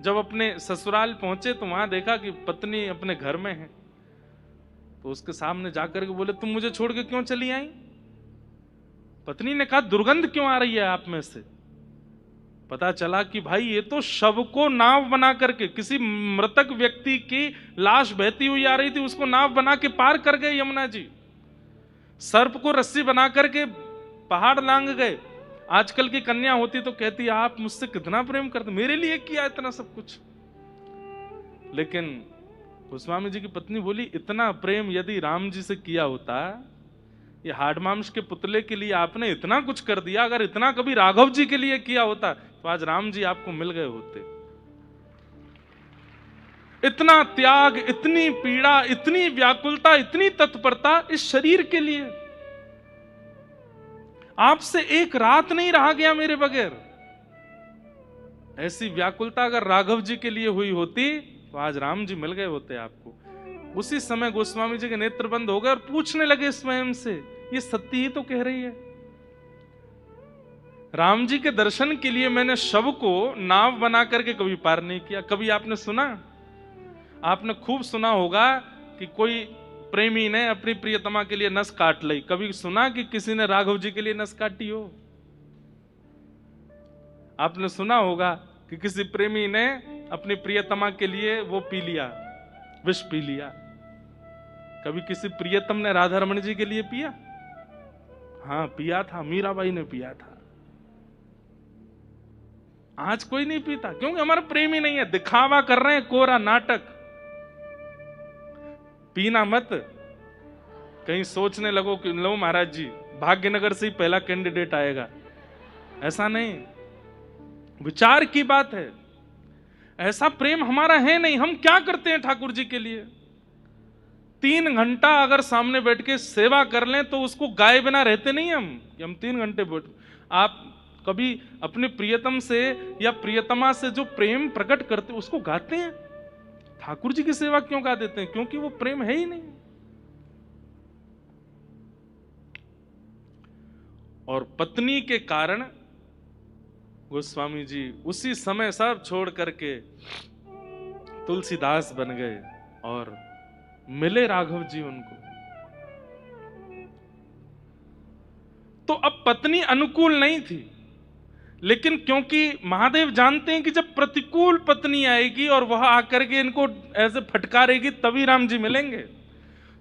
जब अपने ससुराल पहुंचे तो वहां देखा कि पत्नी अपने घर में है। तो उसके सामने जाकर के बोले तुम मुझे छोड़ के क्यों चली आई। पत्नी ने कहा दुर्गंध क्यों आ रही है आप में से। पता चला कि भाई ये तो शव को नाव बना करके, किसी मृतक व्यक्ति की लाश बहती हुई आ रही थी, उसको नाव बना के पार कर गए यमुना जी। सर्प को रस्सी बना करके पहाड़ लांग गए। आजकल की कन्या होती तो कहती आप मुझसे कितना प्रेम करते, मेरे लिए किया इतना सब कुछ। लेकिन गोस्वामी जी की पत्नी बोली इतना प्रेम यदि राम जी से किया होता, ये हाड़ मांस के पुतले के लिए आपने इतना कुछ कर दिया, अगर इतना कभी राघव जी के लिए किया होता तो आज राम जी आपको मिल गए होते। इतना त्याग, इतनी पीड़ा, इतनी व्याकुलता, इतनी तत्परता इस शरीर के लिए। आपसे एक रात नहीं रहा गया मेरे बगैर। ऐसी व्याकुलता अगर राघव जी के लिए हुई होती तो आज राम जी मिल गए होते आपको। उसी समय गोस्वामी जी के नेत्र बंद हो गए और पूछने लगे स्वयं से ये सत्य ही तो कह रही है। राम जी के दर्शन के लिए मैंने शव को नाव बना करके कभी पार नहीं किया। कभी आपने सुना, आपने खूब सुना होगा कि कोई प्रेमी ने अपनी प्रियतमा के लिए नस काट ली। कभी सुना कि किसी ने राघव जी के लिए नस काटी हो। आपने सुना होगा कि किसी प्रेमी ने अपनी प्रियतमा के लिए वो पी लिया, विष पी लिया। कभी किसी प्रियतम ने राधा रमण जी के लिए पिया? हाँ पिया था, मीराबाई ने पिया था। आज कोई नहीं पीता क्योंकि हमारा प्रेम ही नहीं है। दिखावा कर रहे हैं, कोरा नाटक। पीना मत, कहीं सोचने लगो कि लो महाराज जी भाग्यनगर से ही पहला कैंडिडेट आएगा। ऐसा नहीं, विचार की बात है। ऐसा प्रेम हमारा है नहीं। हम क्या करते हैं ठाकुर जी के लिए? 3 घंटा अगर सामने बैठ के सेवा कर लें तो उसको गाए बिना रहते नहीं हम 3 घंटे बैठ। आप कभी अपने प्रियतम से या प्रियतमा से जो प्रेम प्रकट करते उसको गाते हैं? ठाकुर जी की सेवा क्यों गा देते हैं? क्योंकि वो प्रेम है ही नहीं। और पत्नी के कारण गोस्वामी जी उसी समय सब छोड़ करके तुलसीदास बन गए और मिले राघव जी उनको। तो अब पत्नी अनुकूल नहीं थी, लेकिन क्योंकि महादेव जानते हैं कि जब प्रतिकूल पत्नी आएगी और वह आकर के इनको ऐसे फटकारेगी तभी राम जी मिलेंगे।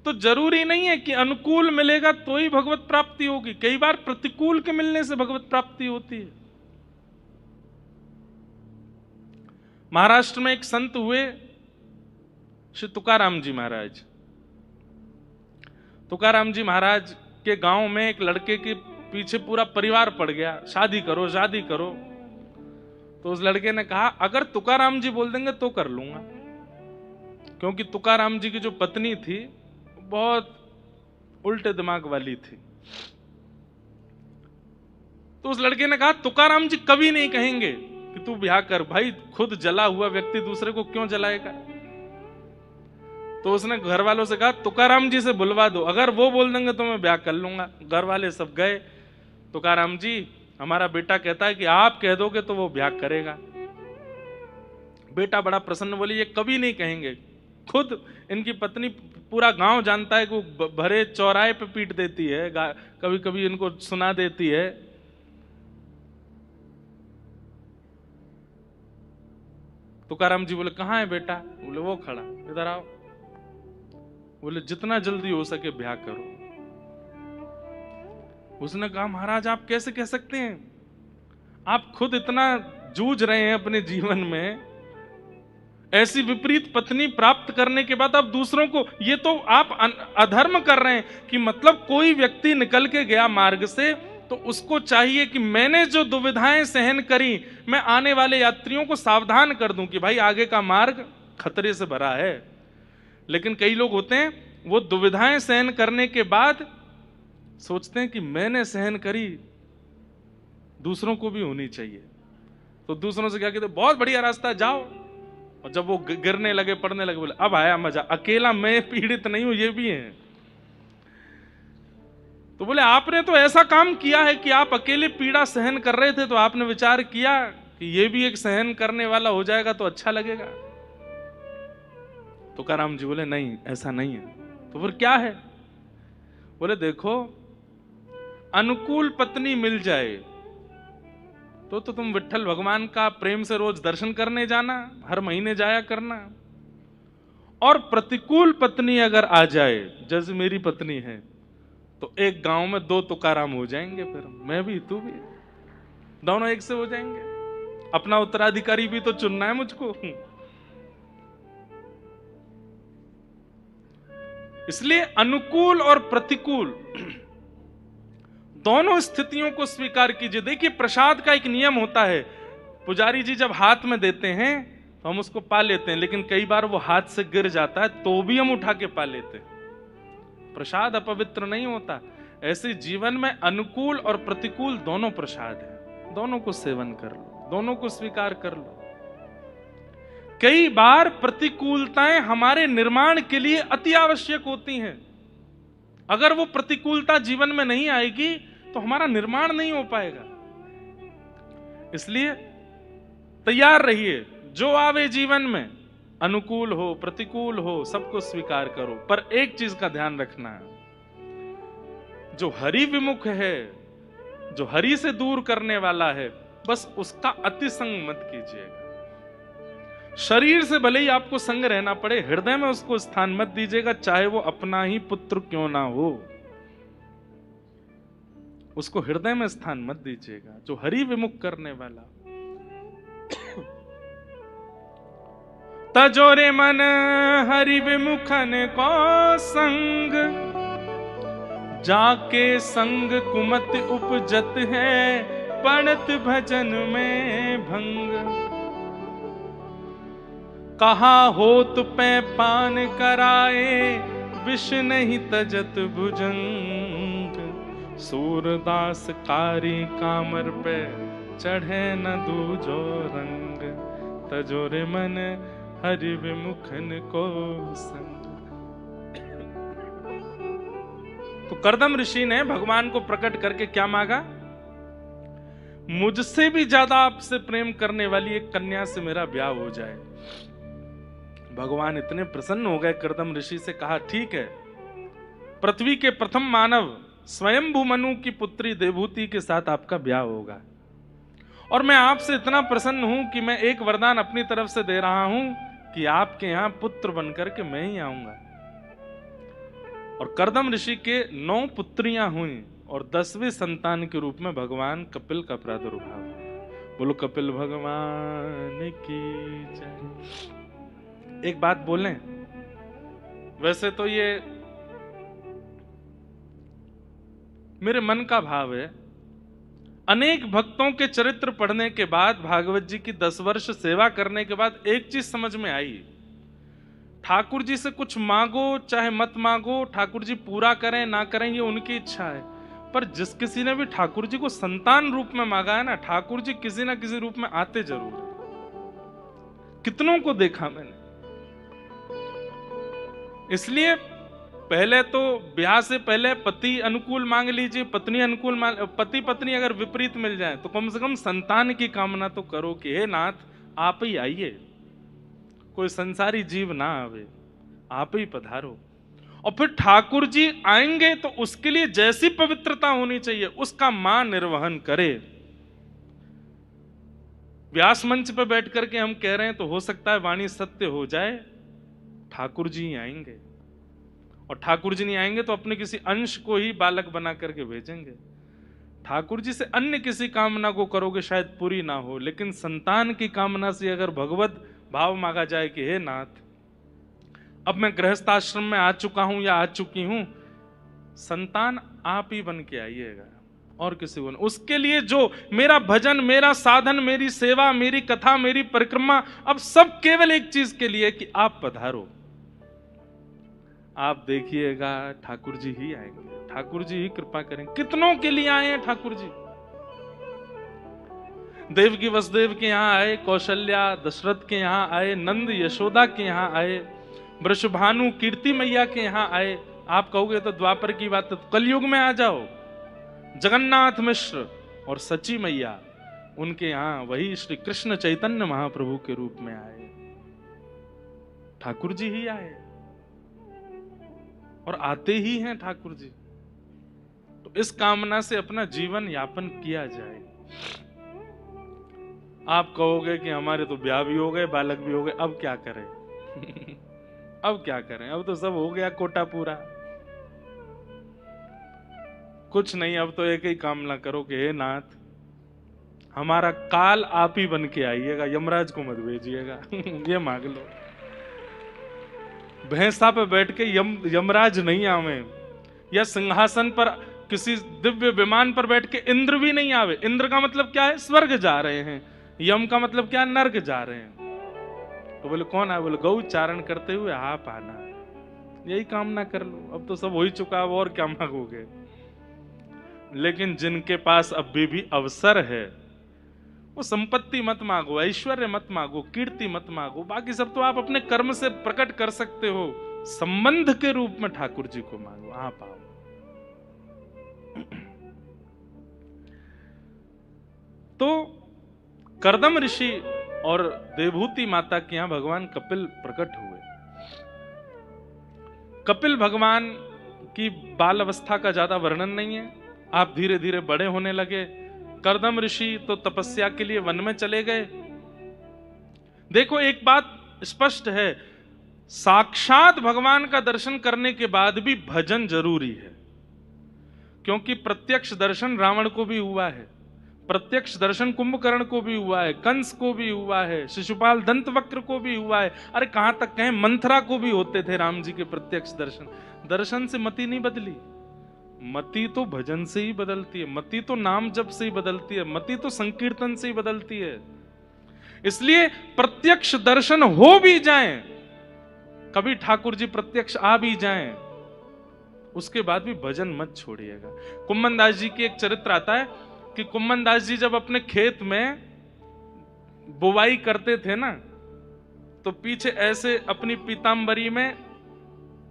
तो जरूरी नहीं है कि अनुकूल मिलेगा तो ही भगवत प्राप्ति होगी। कई बार प्रतिकूल के मिलने से भगवत प्राप्ति होती है। महाराष्ट्र में एक संत हुए श्री तुकाराम जी महाराज। तुकाराम जी महाराज के गांव में एक लड़के के पीछे पूरा परिवार पड़ गया, शादी करो शादी करो। तो उस लड़के ने कहा अगर तुकाराम जी बोल देंगे तो कर लूंगा। क्योंकि तुकाराम जी की जो पत्नी थी बहुत उल्टे दिमाग वाली थी। तो उस लड़के ने कहा तुकाराम जी कभी नहीं कहेंगे कि तू ब्याह कर, भाई खुद जला हुआ व्यक्ति दूसरे को क्यों जलाएगा। तो उसने घर वालों से कहा तुकाराम जी से बुलवा दो, अगर वो बोल देंगे तो मैं ब्याह कर लूंगा। घर वाले सब गए, तुकाराम जी हमारा बेटा कहता है कि आप कह दोगे तो वो ब्याह करेगा। बेटा बड़ा प्रसन्न, बोले ये कभी नहीं कहेंगे। खुद इनकी पत्नी, पूरा गांव जानता है कि वो भरे चौराहे पे पीट देती है, कभी कभी इनको सुना देती है। तुकाराम जी बोले कहाँ है बेटा? बोले वो खड़ा, इधर आओ। बोले जितना जल्दी हो सके ब्याह करो। उसने कहा महाराज आप कैसे कह सकते हैं, आप खुद इतना जूझ रहे हैं अपने जीवन में, ऐसी विपरीत पत्नी प्राप्त करने के बाद आप दूसरों को, ये तो आप अधर्म कर रहे हैं। कि मतलब कोई व्यक्ति निकल के गया मार्ग से तो उसको चाहिए कि मैंने जो दुविधाएं सहन करी मैं आने वाले यात्रियों को सावधान कर दूं कि भाई आगे का मार्ग खतरे से भरा है। लेकिन कई लोग होते हैं वो दुविधाएं सहन करने के बाद सोचते हैं कि मैंने सहन करी, दूसरों को भी होनी चाहिए। तो दूसरों से क्या कहते, बहुत बढ़िया रास्ता जाओ। और जब वो गिरने लगे पड़ने लगे, बोले अब आया मजा, अकेला मैं पीड़ित नहीं हूं, ये भी है। तो बोले आपने तो ऐसा काम किया है कि आप अकेले पीड़ा सहन कर रहे थे, तो आपने विचार किया कि ये भी एक सहन करने वाला हो जाएगा तो अच्छा लगेगा। तुकाराम जी बोले नहीं ऐसा नहीं है। तो फिर क्या है? बोले देखो अनुकूल पत्नी मिल जाए तो तुम विट्ठल भगवान का प्रेम से रोज दर्शन करने जाना, हर महीने जाया करना। और प्रतिकूल पत्नी अगर आ जाए, जैसे मेरी पत्नी है, तो एक गांव में 2 तुकाराम हो जाएंगे, फिर मैं भी तू भी, दोनों एक से हो जाएंगे। अपना उत्तराधिकारी भी तो चुनना है मुझको। इसलिए अनुकूल और प्रतिकूल दोनों स्थितियों को स्वीकार कीजिए। देखिए प्रसाद का एक नियम होता है, पुजारी जी जब हाथ में देते हैं तो हम उसको पा लेते हैं, लेकिन कई बार वो हाथ से गिर जाता है तो भी हम उठा के पा लेते हैं। प्रसाद अपवित्र नहीं होता। ऐसे जीवन में अनुकूल और प्रतिकूल दोनों प्रसाद है, दोनों को सेवन कर लो, दोनों को स्वीकार कर लो। कई बार प्रतिकूलताएं हमारे निर्माण के लिए अति आवश्यक होती हैं। अगर वो प्रतिकूलता जीवन में नहीं आएगी तो हमारा निर्माण नहीं हो पाएगा। इसलिए तैयार रहिए, जो आवे जीवन में, अनुकूल हो प्रतिकूल हो, सबको स्वीकार करो। पर एक चीज का ध्यान रखना है, जो हरि विमुख है, जो हरि से दूर करने वाला है, बस उसका अति संग मत कीजिएगा। शरीर से भले ही आपको संग रहना पड़े, हृदय में उसको स्थान मत दीजिएगा, चाहे वो अपना ही पुत्र क्यों ना हो, उसको हृदय में स्थान मत दीजिएगा। जो हरि विमुख करने वाला, तजोरे मन हरि विमुखन को संग, जाके संग कुमत उपजत है, पड़त भजन में भंग। कहा होत पै पान कराए, विष नहीं तजत भुजंग। सूरदास कारी कामर पे, चढ़े न दूजो रंग। तजोरे मन हरि विमुखन को संग। तो कर्दम ऋषि ने भगवान को प्रकट करके क्या मांगा? मुझसे भी ज्यादा आपसे प्रेम करने वाली एक कन्या से मेरा ब्याह हो जाए। भगवान इतने प्रसन्न हो गए, कर्दम ऋषि से कहा ठीक है, पृथ्वी के प्रथम मानव स्वयंभू मनु की पुत्री देवहूति के साथ आपका ब्याह होगा। और मैं आपसे इतना प्रसन्न हूं कि मैं एक वरदान अपनी तरफ से दे रहा हूं कि आपके यहां पुत्र बनकर के मैं ही आऊंगा। और कर्दम ऋषि के 9 पुत्रियां हुई और 10वें संतान के रूप में भगवान कपिल का प्रादुर्भाव। बोलो कपिल भगवान की जय। एक बात बोलें, वैसे तो ये मेरे मन का भाव है, अनेक भक्तों के चरित्र पढ़ने के बाद, भागवत जी की 10 वर्ष सेवा करने के बाद एक चीज समझ में आई, ठाकुर जी से कुछ मांगो चाहे मत मांगो, ठाकुर जी पूरा करें ना करें ये उनकी इच्छा है। पर जिस किसी ने भी ठाकुर जी को संतान रूप में मांगा है ना, ठाकुर जी किसी ना किसी रूप में आते जरूर है। कितनों को देखा मैंने। इसलिए पहले तो ब्याह से पहले पति अनुकूल मांग लीजिए, पत्नी अनुकूल मांग, पति पत्नी अगर विपरीत मिल जाए तो कम से कम संतान की कामना तो करो कि हे नाथ आप ही आइए, कोई संसारी जीव ना आवे, आप ही पधारो। और फिर ठाकुर जी आएंगे तो उसके लिए जैसी पवित्रता होनी चाहिए उसका मां निर्वहन करे। व्यास मंच पर बैठ करके हम कह रहे हैं तो हो सकता है वाणी सत्य हो जाए, ठाकुर जी आएंगे। और ठाकुर जी नहीं आएंगे तो अपने किसी अंश को ही बालक बना करके भेजेंगे। ठाकुर जी से अन्य किसी कामना को करोगे शायद पूरी ना हो, लेकिन संतान की कामना से अगर भगवत भाव मांगा जाए कि हे नाथ अब मैं गृहस्थ आश्रम में आ चुका हूं या आ चुकी हूं, संतान आप ही बन के आइएगा और किसी को नहीं। उसके लिए जो मेरा भजन, मेरा साधन, मेरी सेवा, मेरी कथा, मेरी परिक्रमा, अब सब केवल एक चीज के लिए कि आप पधारो। आप देखिएगा ठाकुर जी ही आएंगे, ठाकुर जी ही कृपा करेंगे। कितनों के लिए आए हैं ठाकुर जी। देवकी वसुदेव के यहां आए, कौशल्या दशरथ के यहां आए, नंद यशोदा के यहां आए, वृषभानु कीर्ति मैया के यहां आए। आप कहोगे तो द्वापर की बात, तो कलयुग में आ जाओ, जगन्नाथ मिश्र और सची मैया उनके यहां वही श्री कृष्ण चैतन्य महाप्रभु के रूप में आए। ठाकुर जी ही आए और आते ही हैं ठाकुर जी। तो इस कामना से अपना जीवन यापन किया जाए। आप कहोगे कि हमारे तो ब्याह भी हो गए, बालक भी हो गए, अब क्या करें? अब क्या करें? अब तो सब हो गया कोटा पूरा। कुछ नहीं, अब तो एक ही कामना करो कि हे नाथ हमारा काल आप ही बन के आइएगा, यमराज को मत भेजिएगा। ये मांग लो। भैंसा पे बैठ के यमराज नहीं आवे, या सिंहासन पर किसी दिव्य विमान पर बैठ के इंद्र भी नहीं आवे। इंद्र का मतलब क्या है? स्वर्ग जा रहे हैं। यम का मतलब क्या है? नर्क जा रहे हैं। तो बोले कौन आए? बोले गौ चारण करते हुए आप आना। यही कामना कर लो, अब तो सब हो ही चुका है, और क्या मांगोगे? लेकिन जिनके पास अभी भी अवसर है वो संपत्ति मत मांगो, ऐश्वर्य मत मांगो, कीर्ति मत मांगो, बाकी सब तो आप अपने कर्म से प्रकट कर सकते हो। संबंध के रूप में ठाकुर जी को मांगो, आप आओ। तो कर्दम ऋषि और देवहूति माता के यहां भगवान कपिल प्रकट हुए। कपिल भगवान की बाल अवस्था का ज्यादा वर्णन नहीं है, आप धीरे धीरे बड़े होने लगे। कर्दम ऋषि तो तपस्या के लिए वन में चले गए। देखो एक बात स्पष्ट है, साक्षात भगवान का दर्शन करने के बाद भी भजन जरूरी है, क्योंकि प्रत्यक्ष दर्शन रावण को भी हुआ है, प्रत्यक्ष दर्शन कुंभकर्ण को भी हुआ है, कंस को भी हुआ है, शिशुपाल दंतवक्र को भी हुआ है। अरे कहां तक कहें, मंथरा को भी होते थे राम जी के प्रत्यक्ष दर्शन। दर्शन से मति नहीं बदली, मति तो भजन से ही बदलती है, मति तो नाम जप से ही बदलती है, मति तो संकीर्तन से ही बदलती है। इसलिए प्रत्यक्ष दर्शन हो भी जाए, कभी ठाकुर जी प्रत्यक्ष आ भी जाएं, उसके बाद भी भजन मत छोड़िएगा। कुम्मन दास जी की एक चरित्र आता है कि कुम्मन दास जी जब अपने खेत में बुवाई करते थे ना, तो पीछे ऐसे अपनी पीतांबरी में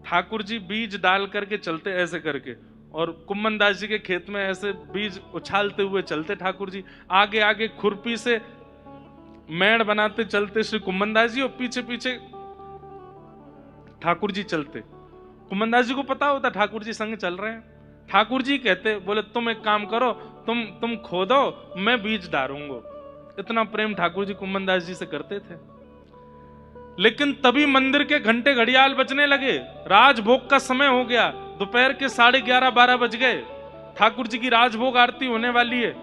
ठाकुर जी बीज डाल करके चलते ऐसे करके, और कुम्मन दास जी के खेत में ऐसे बीज उछालते हुए चलते ठाकुर जी। आगे आगे खुरपी से मेड़ बनाते चलते श्री कुम्मन दास जी, और पीछे पीछे ठाकुर जी चलते। कुम्मन दास जी को पता होता ठाकुर जी संग चल रहे हैं। ठाकुर जी कहते, बोले तुम एक काम करो, तुम खोदो, मैं बीज डालूंगा। इतना प्रेम ठाकुर जी कुम्मन दास जी से करते थे। लेकिन तभी मंदिर के घंटे घड़ियाल बजने लगे, राजभोग का समय हो गया, दोपहर के 11:30-12 बज गए, ठाकुर जी की राजभोग आरती होने वाली है।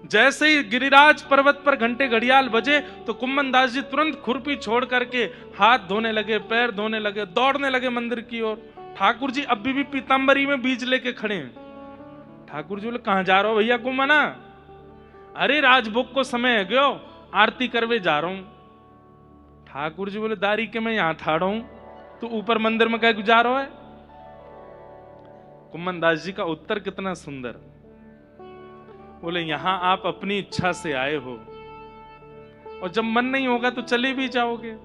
जैसे ही गिरिराज पर्वत पर घंटे घड़ियाल बजे तो कुम्मन दास जी तुरंत खुरपी छोड़ करके हाथ धोने लगे, पैर धोने लगे, दौड़ने लगे मंदिर की ओर। ठाकुर जी अभी भी पीतांबरी में बीज लेके खड़े हैं। ठाकुर जी बोले कहां जा रहे हो भैया कुम्मना? अरे राजभोग को समय है गयो, आरती करवे जा रहा हूं। ठाकुर जी बोले दारी के मैं यहां ठाड़ा हूं, तो ऊपर मंदिर में क्या गुजारो है? कुम्मन दास जी का उत्तर कितना सुंदर। बोले यहां आप अपनी इच्छा से आए हो, और जब मन नहीं होगा तो चले भी जाओगे।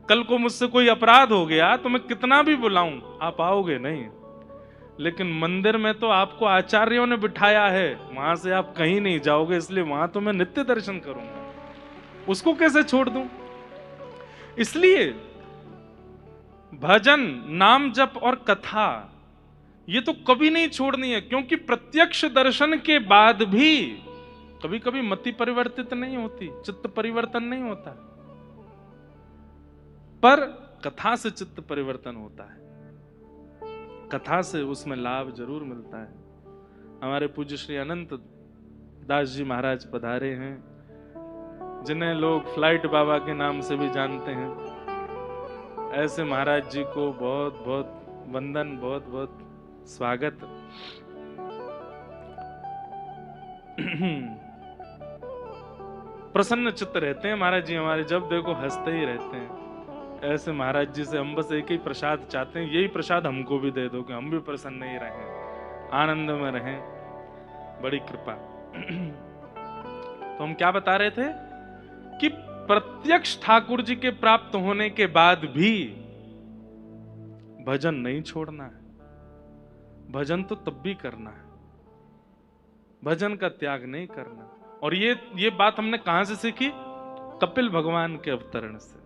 कल को मुझसे कोई अपराध हो गया तो मैं कितना भी बुलाऊं आप आओगे नहीं। लेकिन मंदिर में तो आपको आचार्यों ने बिठाया है, वहां से आप कहीं नहीं जाओगे, इसलिए वहां तो मैं नित्य दर्शन करूंगा, उसको कैसे छोड़ दूं? इसलिए भजन, नाम जप और कथा ये तो कभी नहीं छोड़नी है, क्योंकि प्रत्यक्ष दर्शन के बाद भी कभी कभी मति परिवर्तित नहीं होती, चित्त परिवर्तन नहीं होता, पर कथा से चित्त परिवर्तन होता है, कथा से उसमें लाभ जरूर मिलता है। हमारे पूज्य श्री अनंत दास जी महाराज पधारे हैं, जिन्हें लोग फ्लाइट बाबा के नाम से भी जानते हैं। ऐसे महाराज जी को बहुत बहुत वंदन, बहुत बहुत स्वागत। प्रसन्न चित्त रहते हैं महाराज जी हमारे, जब देखो हंसते ही रहते हैं। ऐसे महाराज जी से हम बस एक ही प्रसाद चाहते हैं, यही प्रसाद हमको भी दे दो कि हम भी प्रसन्न ही रहें, आनंद में रहें, बड़ी कृपा। तो हम क्या बता रहे थे कि प्रत्यक्ष ठाकुर जी के प्राप्त होने के बाद भी भजन नहीं छोड़ना है। भजन तो तब भी करना है, भजन का त्याग नहीं करना। और ये बात हमने कहां से सीखी? कपिल भगवान के अवतरण से।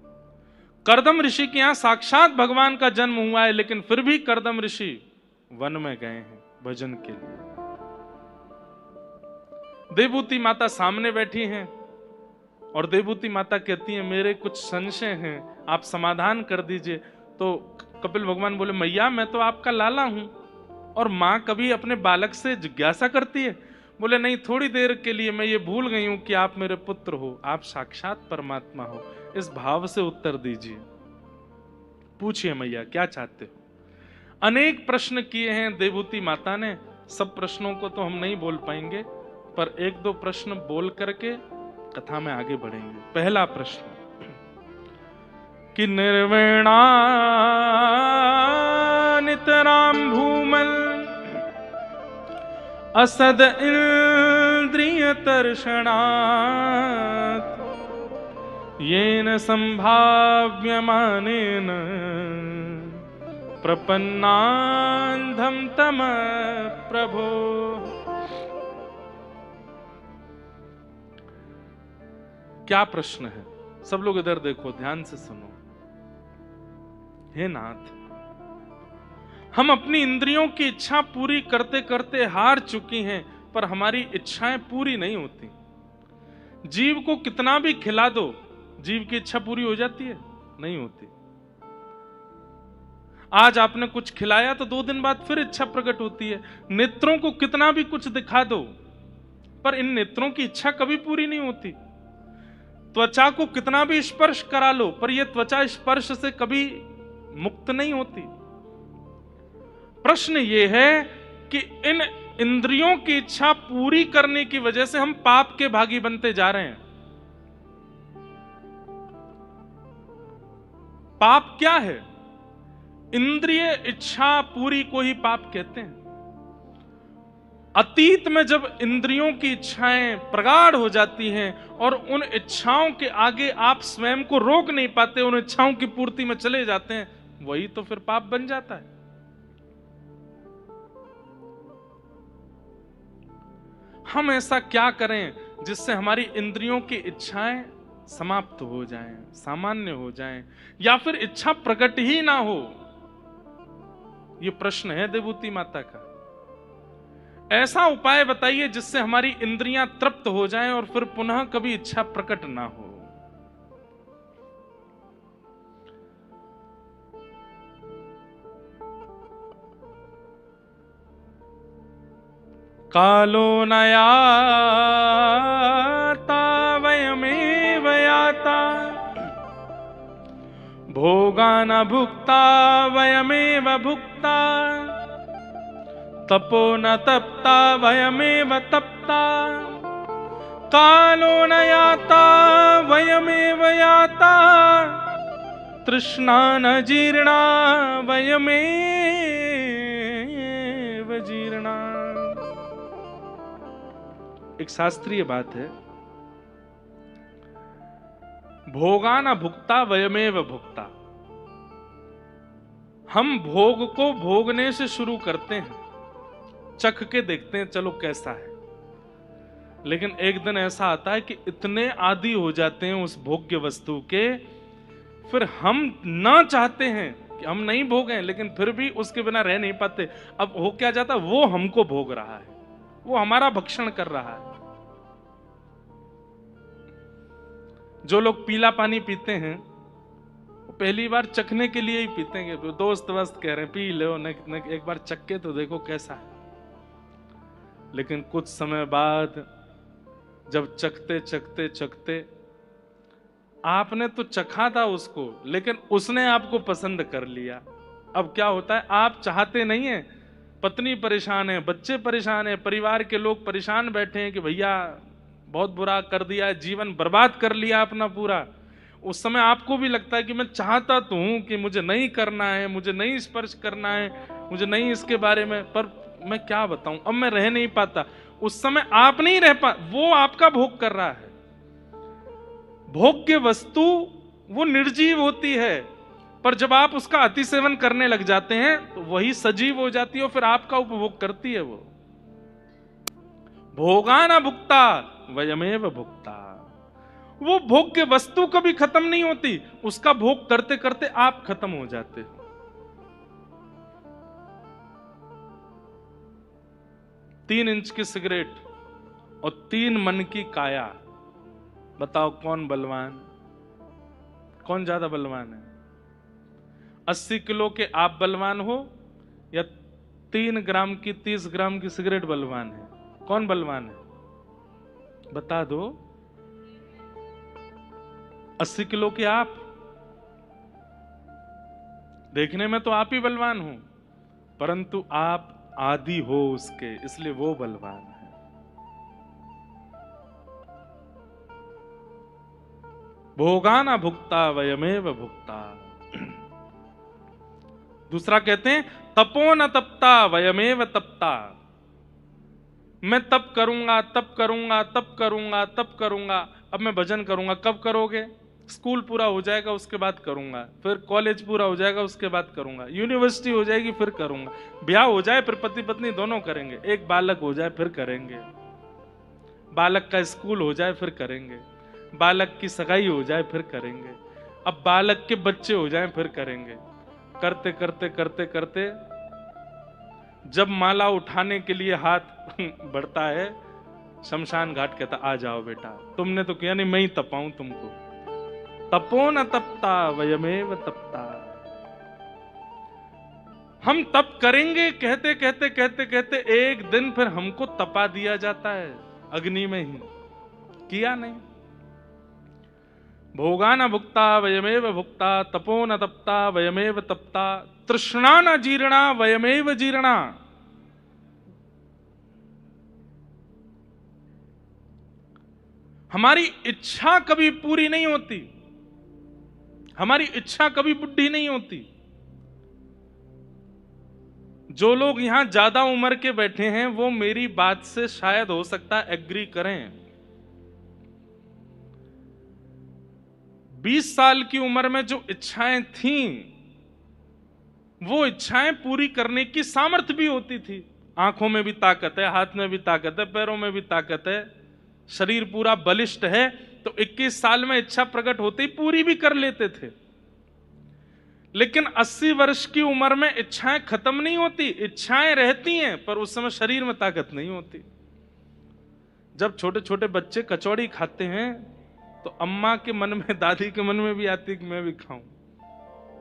करदम ऋषि के यहां साक्षात भगवान का जन्म हुआ है, लेकिन फिर भी करदम ऋषि वन में गए हैं भजन के लिए। देवभूति माता सामने बैठी हैं और देवभूति माता कहती है मेरे कुछ संशय हैं, आप समाधान कर दीजिए। तो कपिल भगवान बोले मैया मैं तो आपका लाला हूं, और मां कभी अपने बालक से जिज्ञासा करती है? बोले नहीं, थोड़ी देर के लिए मैं ये भूल गई हूं कि आप मेरे पुत्र हो, आप साक्षात परमात्मा हो, इस भाव से उत्तर दीजिए। पूछिए मैया क्या चाहते हो। अनेक प्रश्न किए हैं देवभूति माता ने, सब प्रश्नों को तो हम नहीं बोल पाएंगे, पर एक दो प्रश्न बोल करके कथा में आगे बढ़ेंगे। पहला प्रश्न कि निर्वेणा नितराम भूमल असद इंद्रिय तर्षणात् येन संभाव्यमानेन प्रपन्नान्धं तम प्रभो। क्या प्रश्न है? सब लोग इधर देखो, ध्यान से सुनो। हे नाथ, हम अपनी इंद्रियों की इच्छा पूरी करते करते हार चुकी हैं, पर हमारी इच्छाएं पूरी नहीं होती। जीव को कितना भी खिला दो, जीव की इच्छा पूरी हो जाती है? नहीं होती। आज आपने कुछ खिलाया तो 2 दिन बाद फिर इच्छा प्रकट होती है। नेत्रों को कितना भी कुछ दिखा दो, पर इन नेत्रों की इच्छा कभी पूरी नहीं होती। त्वचा को कितना भी स्पर्श करा लो, पर यह त्वचा स्पर्श से कभी मुक्त नहीं होती। प्रश्न यह है कि इन इंद्रियों की इच्छा पूरी करने की वजह से हम पाप के भागी बनते जा रहे हैं। पाप क्या है? इंद्रिय इच्छा पूरी को ही पाप कहते हैं। अतीत में जब इंद्रियों की इच्छाएं प्रगाढ़ हो जाती हैं और उन इच्छाओं के आगे आप स्वयं को रोक नहीं पाते, उन इच्छाओं की पूर्ति में चले जाते हैं, वही तो फिर पाप बन जाता है। हम ऐसा क्या करें जिससे हमारी इंद्रियों की इच्छाएं समाप्त हो जाएं, सामान्य हो जाएं, या फिर इच्छा प्रकट ही ना हो? यह प्रश्न है देवभूति माता का। ऐसा उपाय बताइए जिससे हमारी इंद्रियां तृप्त हो जाएं और फिर पुनः कभी इच्छा प्रकट ना हो। कालो न याता वयमेव याता, भोगा न भुक्ता वयमेव भुक्ता, तपो न तप्ता वयमेव तप्ता। कालो न याता वयमेव याता, तृष्णा न जीर्णा वयमेव जीर्णा। एक शास्त्रीय बात है, भोगा न भुक्ता वयमेव भुक्ता। हम भोग को भोगने से शुरू करते हैं, चख के देखते हैं चलो कैसा है, लेकिन एक दिन ऐसा आता है कि इतने आदी हो जाते हैं उस भोग्य वस्तु के, फिर हम ना चाहते हैं कि हम नहीं भोगें, लेकिन फिर भी उसके बिना रह नहीं पाते। अब हो क्या जाता, वो हमको भोग रहा है, वो हमारा भक्षण कर रहा है। जो लोग पीला पानी पीते हैं वो पहली बार चखने के लिए ही पीते हैं, दोस्त वस्त कह रहे हैं पी लो, एक बार चख के तो देखो कैसा है। लेकिन कुछ समय बाद जब चखते चखते चखते, आपने तो चखा था उसको, लेकिन उसने आपको पसंद कर लिया। अब क्या होता है, आप चाहते नहीं है, पत्नी परेशान है, बच्चे परेशान है, परिवार के लोग परेशान बैठे हैं कि भैया बहुत बुरा कर दिया, जीवन बर्बाद कर लिया अपना पूरा। उस समय आपको भी लगता है कि मैं चाहता तो हूं कि मुझे नहीं करना है, मुझे नहीं स्पर्श करना है, मुझे नहीं इसके बारे में, पर मैं क्या बताऊं, अब मैं रह नहीं पाता। उस समय आप नहीं रह पा, वो आपका भोग कर रहा है। भोग्य वस्तु वो निर्जीव होती है, पर जब आप उसका अति सेवन करने लग जाते हैं तो वही सजीव हो जाती है और फिर आपका उपभोग करती है वो। भोगा न भुक्ता वयमेव भुक्ता। वो भोग्य वस्तु कभी खत्म नहीं होती, उसका भोग करते करते आप खत्म हो जाते हो। तीन इंच की सिगरेट और 3 मन की काया, बताओ कौन बलवान, कौन ज्यादा बलवान है? 80 किलो के आप बलवान हो या 3 ग्राम की 30 ग्राम की सिगरेट बलवान है? कौन बलवान है? बता दो। 80 किलो के आप, देखने में तो आप ही बलवान हो, परंतु आप आदी हो उसके, इसलिए वो बलवान है। भोगा न भुक्ता वयमेव भुक्ता। दूसरा कहते हैं तपो न तपता वयमेव तपता। मैं तप करूंगा, तप करूंगा, तप करूंगा, तप करूंगा। अब मैं भजन करूंगा, कब करोगे? स्कूल पूरा हो जाएगा उसके बाद करूंगा, फिर कॉलेज पूरा हो जाएगा उसके बाद करूंगा, यूनिवर्सिटी हो जाएगी फिर करूंगा, ब्याह हो जाए फिर पति पत्नी दोनों करेंगे, एक बालक हो जाए फिर करेंगे, बालक का स्कूल हो जाए फिर करेंगे, बालक की सगाई हो जाए फिर करेंगे, अब बालक के बच्चे हो जाए फिर करेंगे। करते करते करते करते जब माला उठाने के लिए हाथ बढ़ता है, शमशान घाट कहता आ जाओ बेटा, तुमने तो किया नहीं, मैं ही तपाऊं तुमको। तपो न तपता वयमेव तपता। हम तप करेंगे कहते कहते कहते कहते एक दिन फिर हमको तपा दिया जाता है अग्नि में ही, किया नहीं। भोगा न भुक्ता वयमेव भुक्ता, तपो न तपता वयमेव तपता, तृष्णा न जीर्णा वयमेव जीर्णा। हमारी इच्छा कभी पूरी नहीं होती, हमारी इच्छा कभी बुढ़ी नहीं होती। जो लोग यहां ज्यादा उम्र के बैठे हैं वो मेरी बात से शायद हो सकता है एग्री करें। 20 साल की उम्र में जो इच्छाएं थीं, वो इच्छाएं पूरी करने की सामर्थ्य भी होती थी। आंखों में भी ताकत है, हाथ में भी ताकत है, पैरों में भी ताकत है, शरीर पूरा बलिष्ठ है, तो 21 साल में इच्छा प्रकट होते ही पूरी भी कर लेते थे। लेकिन 80 वर्ष की उम्र में इच्छाएं खत्म नहीं होती, इच्छाएं रहती हैं, पर उस समय शरीर में ताकत नहीं होती। जब छोटे छोटे बच्चे कचौड़ी खाते हैं तो अम्मा के मन में, दादी के मन में भी आती है कि मैं भी खाऊं,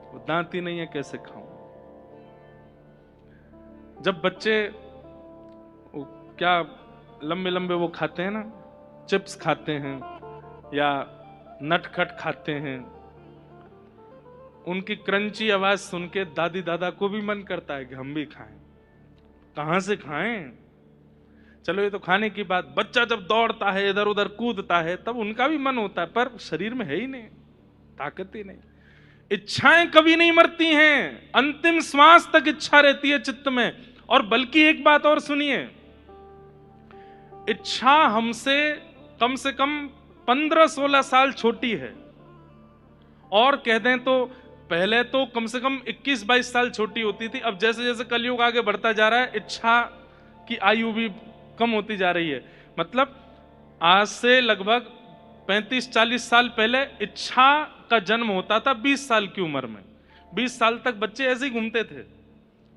वो दांत ही नहीं है कैसे खाऊं। जब बच्चे क्या लंबे लंबे वो खाते हैं ना, चिप्स खाते हैं या नटखट खाते हैं, उनकी क्रंची आवाज सुन के दादी दादा को भी मन करता है कि हम भी खाएं। कहां से खाएं? चलो ये तो खाने की बात, बच्चा जब दौड़ता है इधर उधर कूदता है तब उनका भी मन होता है, पर शरीर में है ही नहीं, ताकत ही नहीं। इच्छाएं कभी नहीं मरती हैं, अंतिम श्वास तक इच्छा रहती है चित्त में। और बल्कि एक बात और सुनिए, इच्छा हमसे कम से कम 15-16 साल छोटी है, और कह दें तो पहले तो कम से कम 21-22 साल छोटी होती थी। अब जैसे जैसे कलयुग आगे बढ़ता जा रहा है, इच्छा की आयु भी कम होती जा रही है। मतलब आज से लगभग 35-40 साल पहले इच्छा का जन्म होता था 20 साल की उम्र में। 20 साल तक बच्चे ऐसे ही घूमते थे,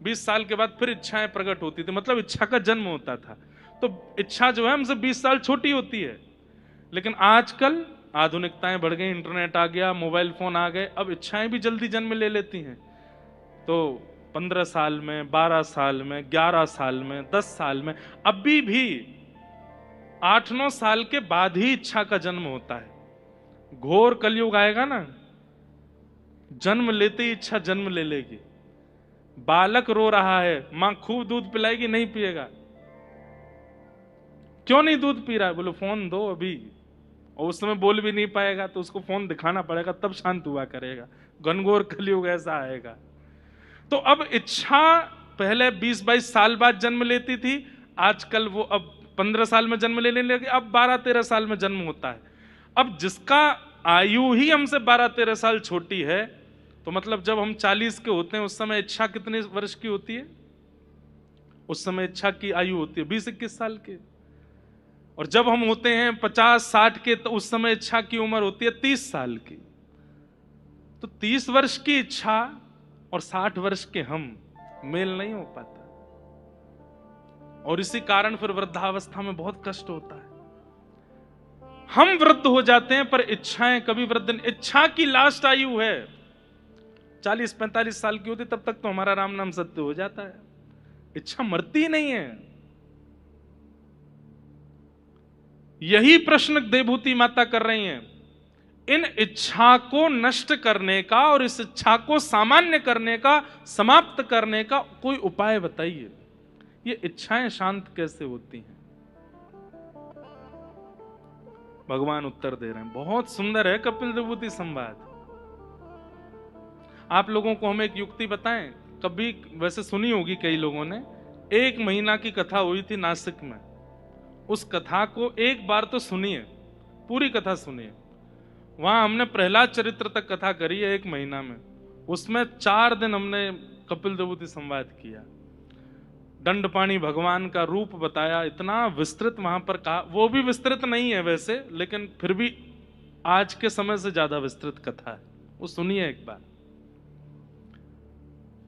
20 साल के बाद फिर इच्छाएं प्रकट होती थी, मतलब इच्छा का जन्म होता था। तो इच्छा जो है हमसे 20 साल छोटी होती है। लेकिन आजकल आधुनिकताएं बढ़ गई, इंटरनेट आ गया, मोबाइल फोन आ गए, अब इच्छाएं भी जल्दी जन्म ले लेती हैं। तो 15 साल में, 12 साल में, 11 साल में, 10 साल में, अभी भी 8-9 साल के बाद ही इच्छा का जन्म होता है। घोर कलयुग आएगा ना, जन्म लेते ही इच्छा जन्म ले लेगी। बालक रो रहा है, मां खूब दूध पिलाएगी, नहीं पिएगा। क्यों नहीं दूध पी रहा है? बोलो फोन दो अभी। और उस समय बोल भी नहीं पाएगा तो उसको फोन दिखाना पड़ेगा, तब शांत हुआ करेगा। घनघोर कलयुग ऐसा आएगा। तो अब इच्छा पहले 20-22 साल बाद जन्म लेती थी, आजकल वो अब 15 साल में जन्म लेने लगी, अब 12-13 साल में जन्म होता है। अब जिसका आयु ही हमसे 12-13 साल छोटी है, तो मतलब जब हम 40 के होते हैं उस समय इच्छा कितने वर्ष की होती है? उस समय इच्छा की आयु होती है 20-21 साल की। और जब हम होते हैं 50-60 के, तो उस समय इच्छा की उम्र होती है 30 साल की। तो 30 वर्ष की इच्छा और 60 वर्ष के हम, मेल नहीं हो पाता। और इसी कारण फिर वृद्धावस्था में बहुत कष्ट होता है। हम वृद्ध हो जाते हैं पर इच्छाएं कभी वृद्ध नहीं। इच्छा की लास्ट आयु है 40-45 साल की होती, तब तक तो हमारा राम नाम सत्य हो जाता है। इच्छा मरती नहीं है। यही प्रश्न देवभूति माता कर रही हैं। इन इच्छा को नष्ट करने का और इस इच्छा को सामान्य करने का, समाप्त करने का कोई उपाय बताइए। ये इच्छाएं शांत कैसे होती हैं? भगवान उत्तर दे रहे हैं। बहुत सुंदर है कपिल देवभूति संवाद। आप लोगों को हम एक युक्ति बताएं, कभी वैसे सुनी होगी कई लोगों ने। 1 महीना की कथा हुई थी नासिक में। उस कथा को एक बार तो सुनिए, पूरी कथा सुनिए। वहां हमने प्रहलाद चरित्र तक कथा करी है 1 महीना में। उसमें 4 दिन हमने कपिल देवभूति संवाद किया। दंडपाणी भगवान का रूप बताया, इतना विस्तृत वहां पर कहा। वो भी विस्तृत नहीं है वैसे, लेकिन फिर भी आज के समय से ज्यादा विस्तृत कथा है। वो सुनिए एक बार।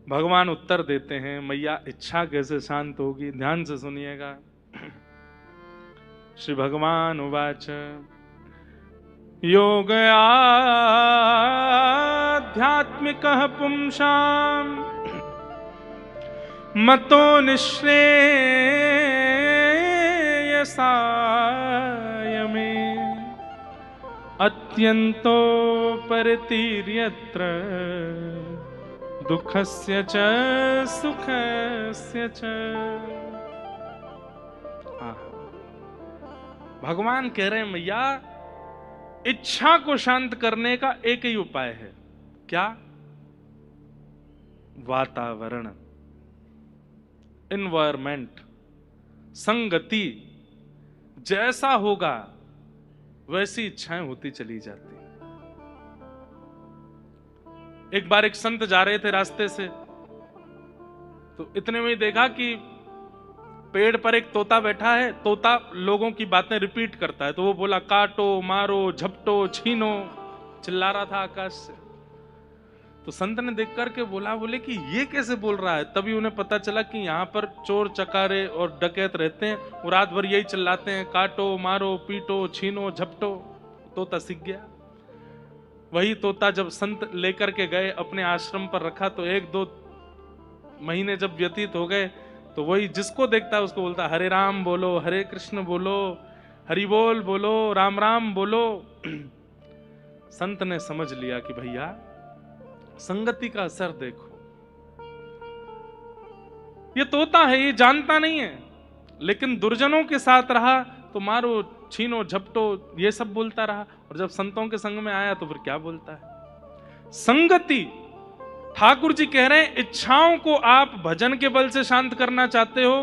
भगवान उत्तर देते हैं, मैया इच्छा कैसे शांत होगी, ध्यान से सुनिएगा। श्री भगवान उवाच योग आध्यात्मिकः पुंसां मतो निःश्रेयसाय मे अत्यन्तो परितीर्यत्र दुःखस्य च सुखस्य च। भगवान कह रहे हैं मैया, इच्छा को शांत करने का एक ही उपाय है। क्या? वातावरण, एनवायरमेंट, संगति जैसा होगा वैसी इच्छाएं होती चली जाती। एक बार एक संत जा रहे थे रास्ते से, तो इतने में ही देखा कि पेड़ पर एक तोता बैठा है। तोता लोगों की बातें रिपीट करता है, तो वो बोला काटो, मारो, झपटो, छीनो, चिल्ला रहा था आकाश से। तो संत ने देख करके बोले कि ये कैसे बोल रहा है। तभी उन्हें पता चला कि यहाँ पर चोर चकारे और डकैत रहते हैं, वो रात भर यही चिल्लाते हैं, काटो, मारो, पीटो, छीनो, झपटो। तोता सीख गया। वही तोता जब संत लेकर के गए, अपने आश्रम पर रखा, तो 1-2 महीने जब व्यतीत हो गए, तो वही जिसको देखता है उसको बोलता, हरे राम बोलो, हरे कृष्ण बोलो, हरि बोल बोलो, राम राम बोलो। संत ने समझ लिया कि भैया संगति का असर देखो। ये तोता है, ये जानता नहीं है, लेकिन दुर्जनों के साथ रहा तो मारो, छीनो, झपटो, ये सब बोलता रहा। और जब संतों के संग में आया तो फिर क्या बोलता है। संगति। ठाकुर जी कह रहे हैं इच्छाओं को आप भजन के बल से शांत करना चाहते हो।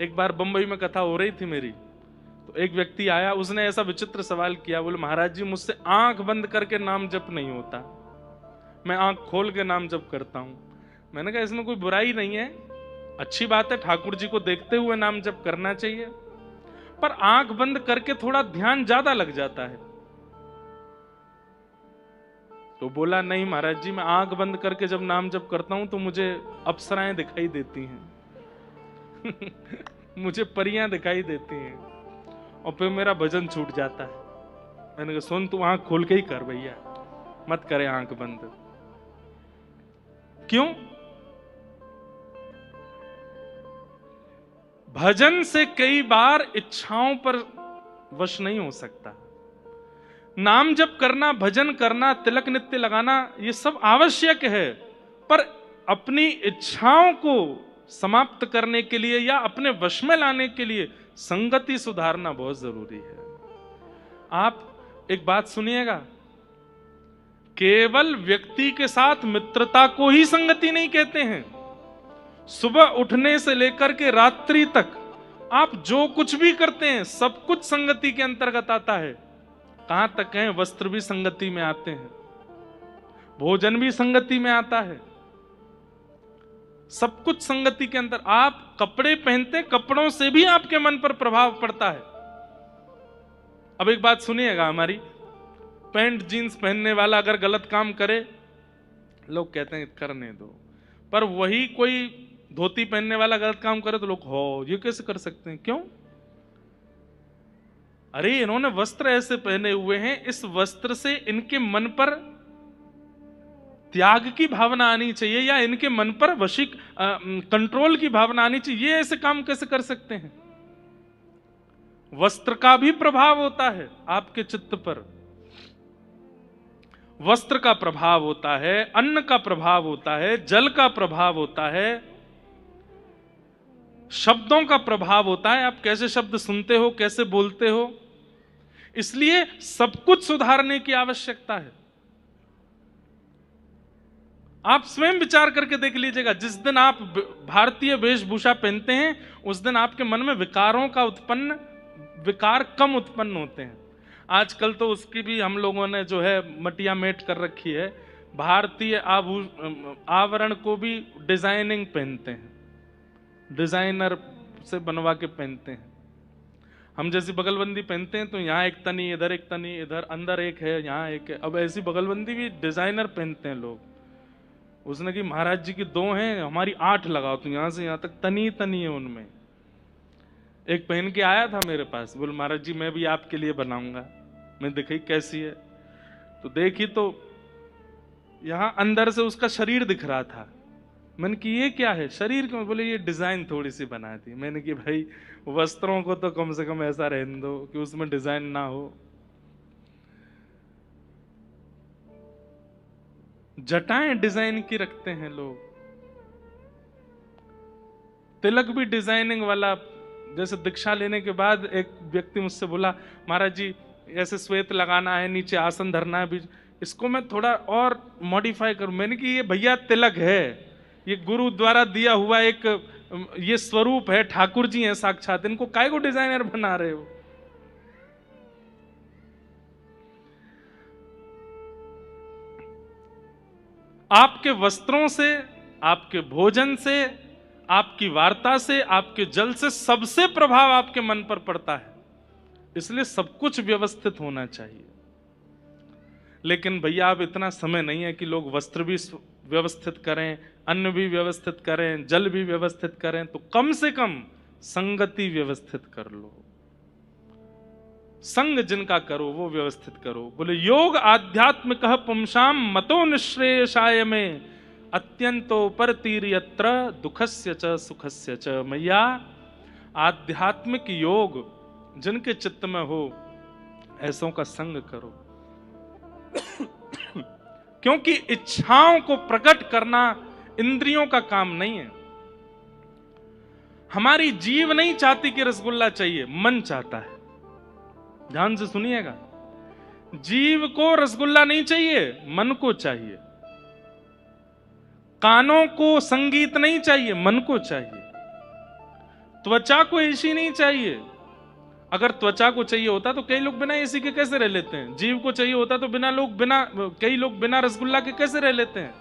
एक बार बंबई में कथा हो रही थी मेरी, तो एक व्यक्ति आया, उसने ऐसा विचित्र सवाल किया, बोले महाराज जी मुझसे आंख बंद करके नाम जप नहीं होता, मैं आंख खोल के नाम जप करता हूं। मैंने कहा इसमें कोई बुराई नहीं है, अच्छी बात है, ठाकुर जी को देखते हुए नाम जप करना चाहिए, पर आंख बंद करके थोड़ा ध्यान ज्यादा लग जाता है। तो बोला नहीं महाराज जी, मैं आंख बंद करके जब नाम जप करता हूं तो मुझे अप्सराएं दिखाई देती हैं मुझे परियां दिखाई देती हैं और फिर मेरा भजन छूट जाता है। मैंने कहा सुन, तू आंख खोल के ही कर भैया, मत करे आंख बंद। क्यों? भजन से कई बार इच्छाओं पर वश नहीं हो सकता। नाम जप करना, भजन करना, तिलक नित्य लगाना, ये सब आवश्यक है, पर अपनी इच्छाओं को समाप्त करने के लिए या अपने वश में लाने के लिए संगति सुधारना बहुत जरूरी है। आप एक बात सुनिएगा, केवल व्यक्ति के साथ मित्रता को ही संगति नहीं कहते हैं। सुबह उठने से लेकर के रात्रि तक आप जो कुछ भी करते हैं सब कुछ संगति के अंतर्गत आता है। कहां तक है? वस्त्र भी संगति में आते हैं, भोजन भी संगति में आता है, सब कुछ संगति के अंदर। आप कपड़े पहनते, कपड़ों से भी आपके मन पर प्रभाव पड़ता है। अब एक बात सुनिएगा हमारी, पैंट जीन्स पहनने वाला अगर गलत काम करे, लोग कहते हैं करने दो, पर वही कोई धोती पहनने वाला गलत काम करे तो लोग हो ये कैसे कर सकते हैं? क्यों? अरे इन्होंने वस्त्र ऐसे पहने हुए हैं, इस वस्त्र से इनके मन पर त्याग की भावना आनी चाहिए या इनके मन पर कंट्रोल की भावना आनी चाहिए। ये ऐसे काम कैसे कर सकते हैं? वस्त्र का भी प्रभाव होता है आपके चित्त पर, वस्त्र का प्रभाव होता है, अन्न का प्रभाव होता है, जल का प्रभाव होता है, शब्दों का प्रभाव होता है। आप कैसे शब्द सुनते हो, कैसे बोलते हो, इसलिए सब कुछ सुधारने की आवश्यकता है। आप स्वयं विचार करके देख लीजिएगा, जिस दिन आप भारतीय वेशभूषा पहनते हैं उस दिन आपके मन में विकार कम उत्पन्न होते हैं। आजकल तो उसकी भी हम लोगों ने जो है मटिया मेट कर रखी है, भारतीय आवरण को भी डिजाइनिंग पहनते हैं, डिजाइनर से बनवा के पहनते हैं। हम जैसी बगलबंदी पहनते हैं तो यहाँ एक तनी, इधर एक तनी, इधर अंदर एक है, यहाँ एक है। अब ऐसी बगलबंदी भी डिजाइनर पहनते हैं लोग। उसने कि महाराज जी की 2 हैं, हमारी 8 लगाओ, तो यहाँ से यहाँ तक तनी तनी है उनमें। एक पहन के आया था मेरे पास, बोल महाराज जी मैं भी आपके लिए बनाऊंगा। मैं दिखाई कैसी है, तो देखी तो यहाँ अंदर से उसका शरीर दिख रहा था। मैंने कि ये क्या है, शरीर क्यों? बोले ये डिजाइन थोड़ी सी बना दी। मैंने कि भाई वस्त्रों को तो कम से कम ऐसा रहने दो कि उसमें डिजाइन ना हो। जटाएं डिजाइन की रखते हैं लोग, तिलक भी डिजाइनिंग वाला। जैसे दीक्षा लेने के बाद एक व्यक्ति मुझसे बोला महाराज जी ऐसे श्वेत लगाना है, नीचे आसन धरना है, इसको मैं थोड़ा और मॉडिफाई करूं। मैंने कि ये भैया तिलक है, ये गुरु द्वारा दिया हुआ एक ये स्वरूप है, ठाकुर जी हैं साक्षात, इनको काय को डिजाइनर बना रहे हो? आपके वस्त्रों से, आपके भोजन से, आपकी वार्ता से, आपके जल से सबसे प्रभाव आपके मन पर पड़ता है। इसलिए सब कुछ व्यवस्थित होना चाहिए। लेकिन भैया अब इतना समय नहीं है कि लोग वस्त्र भी व्यवस्थित करें, अन्न भी व्यवस्थित करें, जल भी व्यवस्थित करें। तो कम से कम संगति व्यवस्थित कर लो, संग जिनका करो वो व्यवस्थित करो। बोले योग आध्यात्मिक पुंसाम मतो निश्रेयसाय में अत्यंतो परतीर यत्र दुखस्य च सुखस्य च। मैया आध्यात्मिक योग जिनके चित्त में हो ऐसों का संग करो, क्योंकि इच्छाओं को प्रकट करना इंद्रियों का काम नहीं है। हमारी जीव नहीं चाहती कि रसगुल्ला चाहिए, मन चाहता है। ध्यान से सुनिएगा, जीव को रसगुल्ला नहीं चाहिए, मन को चाहिए। कानों को संगीत नहीं चाहिए, मन को चाहिए। त्वचा को एसी नहीं चाहिए। अगर त्वचा को चाहिए होता तो कई लोग बिना एसी के कैसे रह लेते हैं? जीव को चाहिए होता तो कई लोग बिना रसगुल्ला के कैसे रह लेते हैं?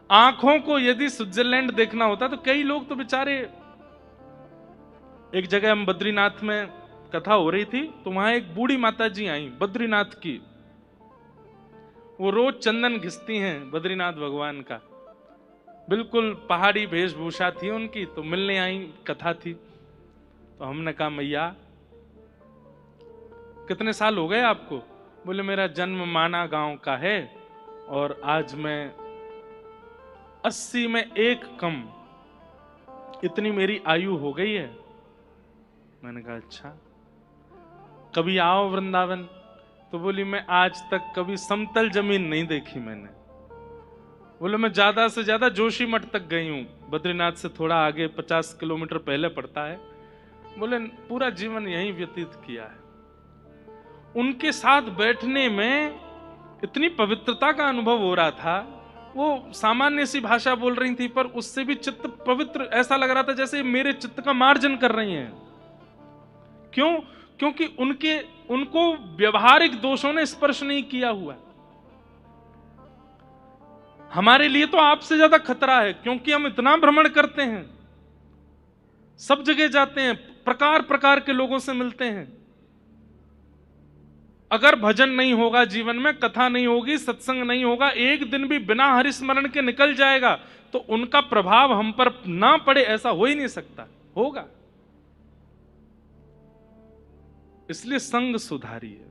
आंखों को यदि स्विट्जरलैंड देखना होता तो कई लोग तो बेचारे, एक जगह हम बद्रीनाथ में कथा हो रही थी तो वहां एक बूढ़ी माता जी आई बद्रीनाथ की। वो रोज चंदन घिसती हैं बद्रीनाथ भगवान का, बिल्कुल पहाड़ी वेशभूषा थी उनकी। तो मिलने आई, कथा थी। तो हमने कहा मैया कितने साल हो गए आपको? बोले मेरा जन्म माना गांव का है और आज मैं 80 में एक कम, इतनी मेरी आयु हो गई है। मैंने कहा अच्छा, कभी आओ वृंदावन? तो बोली मैं आज तक कभी समतल जमीन नहीं देखी मैंने। बोले मैं ज्यादा से ज्यादा जोशी मठ तक गई हूं, बद्रीनाथ से थोड़ा आगे 50 किलोमीटर पहले पड़ता है। बोले पूरा जीवन यहीं व्यतीत किया है। उनके साथ बैठने में इतनी पवित्रता का अनुभव हो रहा था। वो सामान्य सी भाषा बोल रही थी पर उससे भी चित्त पवित्र, ऐसा लग रहा था जैसे मेरे चित्त का मार्जन कर रही हैं। क्यों? क्योंकि उनको व्यवहारिक दोषों ने स्पर्श नहीं किया हुआ। हमारे लिए तो आपसे ज्यादा खतरा है, क्योंकि हम इतना भ्रमण करते हैं, सब जगह जाते हैं, प्रकार प्रकार के लोगों से मिलते हैं। अगर भजन नहीं होगा जीवन में, कथा नहीं होगी, सत्संग नहीं होगा, एक दिन भी बिना हरिस्मरण के निकल जाएगा तो उनका प्रभाव हम पर ना पड़े ऐसा हो ही नहीं सकता। होगा। इसलिए संग सुधारिए,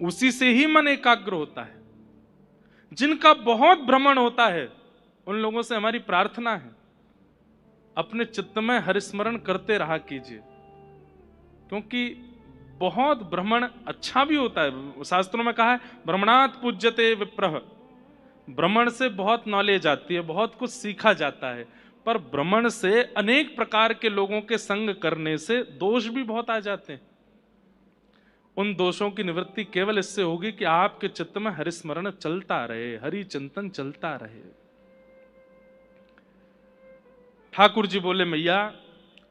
उसी से ही मन एकाग्र होता है। जिनका बहुत भ्रमण होता है उन लोगों से हमारी प्रार्थना है अपने चित्त में हरिस्मरण करते रहा कीजिए, क्योंकि बहुत भ्रमण अच्छा भी होता है। शास्त्रों में कहा है भ्रमणात् पूज्यते विप्रः, भ्रमण से बहुत नॉलेज आती है, बहुत कुछ सीखा जाता है। पर भ्रमण से अनेक प्रकार के लोगों के संग करने से दोष भी बहुत आ जाते हैं। उन दोषों की निवृत्ति केवल इससे होगी कि आपके चित्त में हरिस्मरण चलता रहे, हरि चिंतन चलता रहे। ठाकुर जी बोले मैया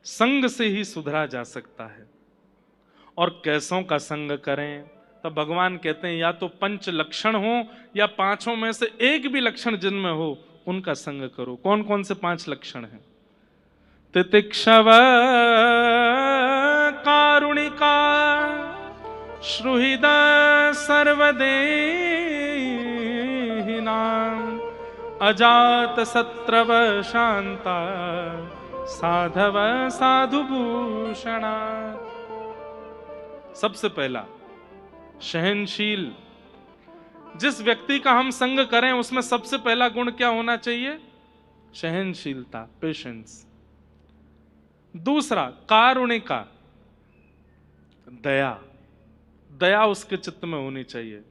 संग से ही सुधरा जा सकता है। और कैसों का संग करें? तब भगवान कहते हैं या तो पंच लक्षण हो या पांचों में से एक भी लक्षण जिनमें हो उनका संग करो। कौन कौन से 5 लक्षण हैं? तितिक्षव कारुणिका श्रुहृद सर्वदेहिनां अजात शत्रव शांता साधव साधुभूषणा। सबसे पहला सहनशील। जिस व्यक्ति का हम संग करें उसमें सबसे पहला गुण क्या होना चाहिए? सहनशीलता, पेशेंस। दूसरा कारुणिका, दया। दया उसके चित्त में होनी चाहिए।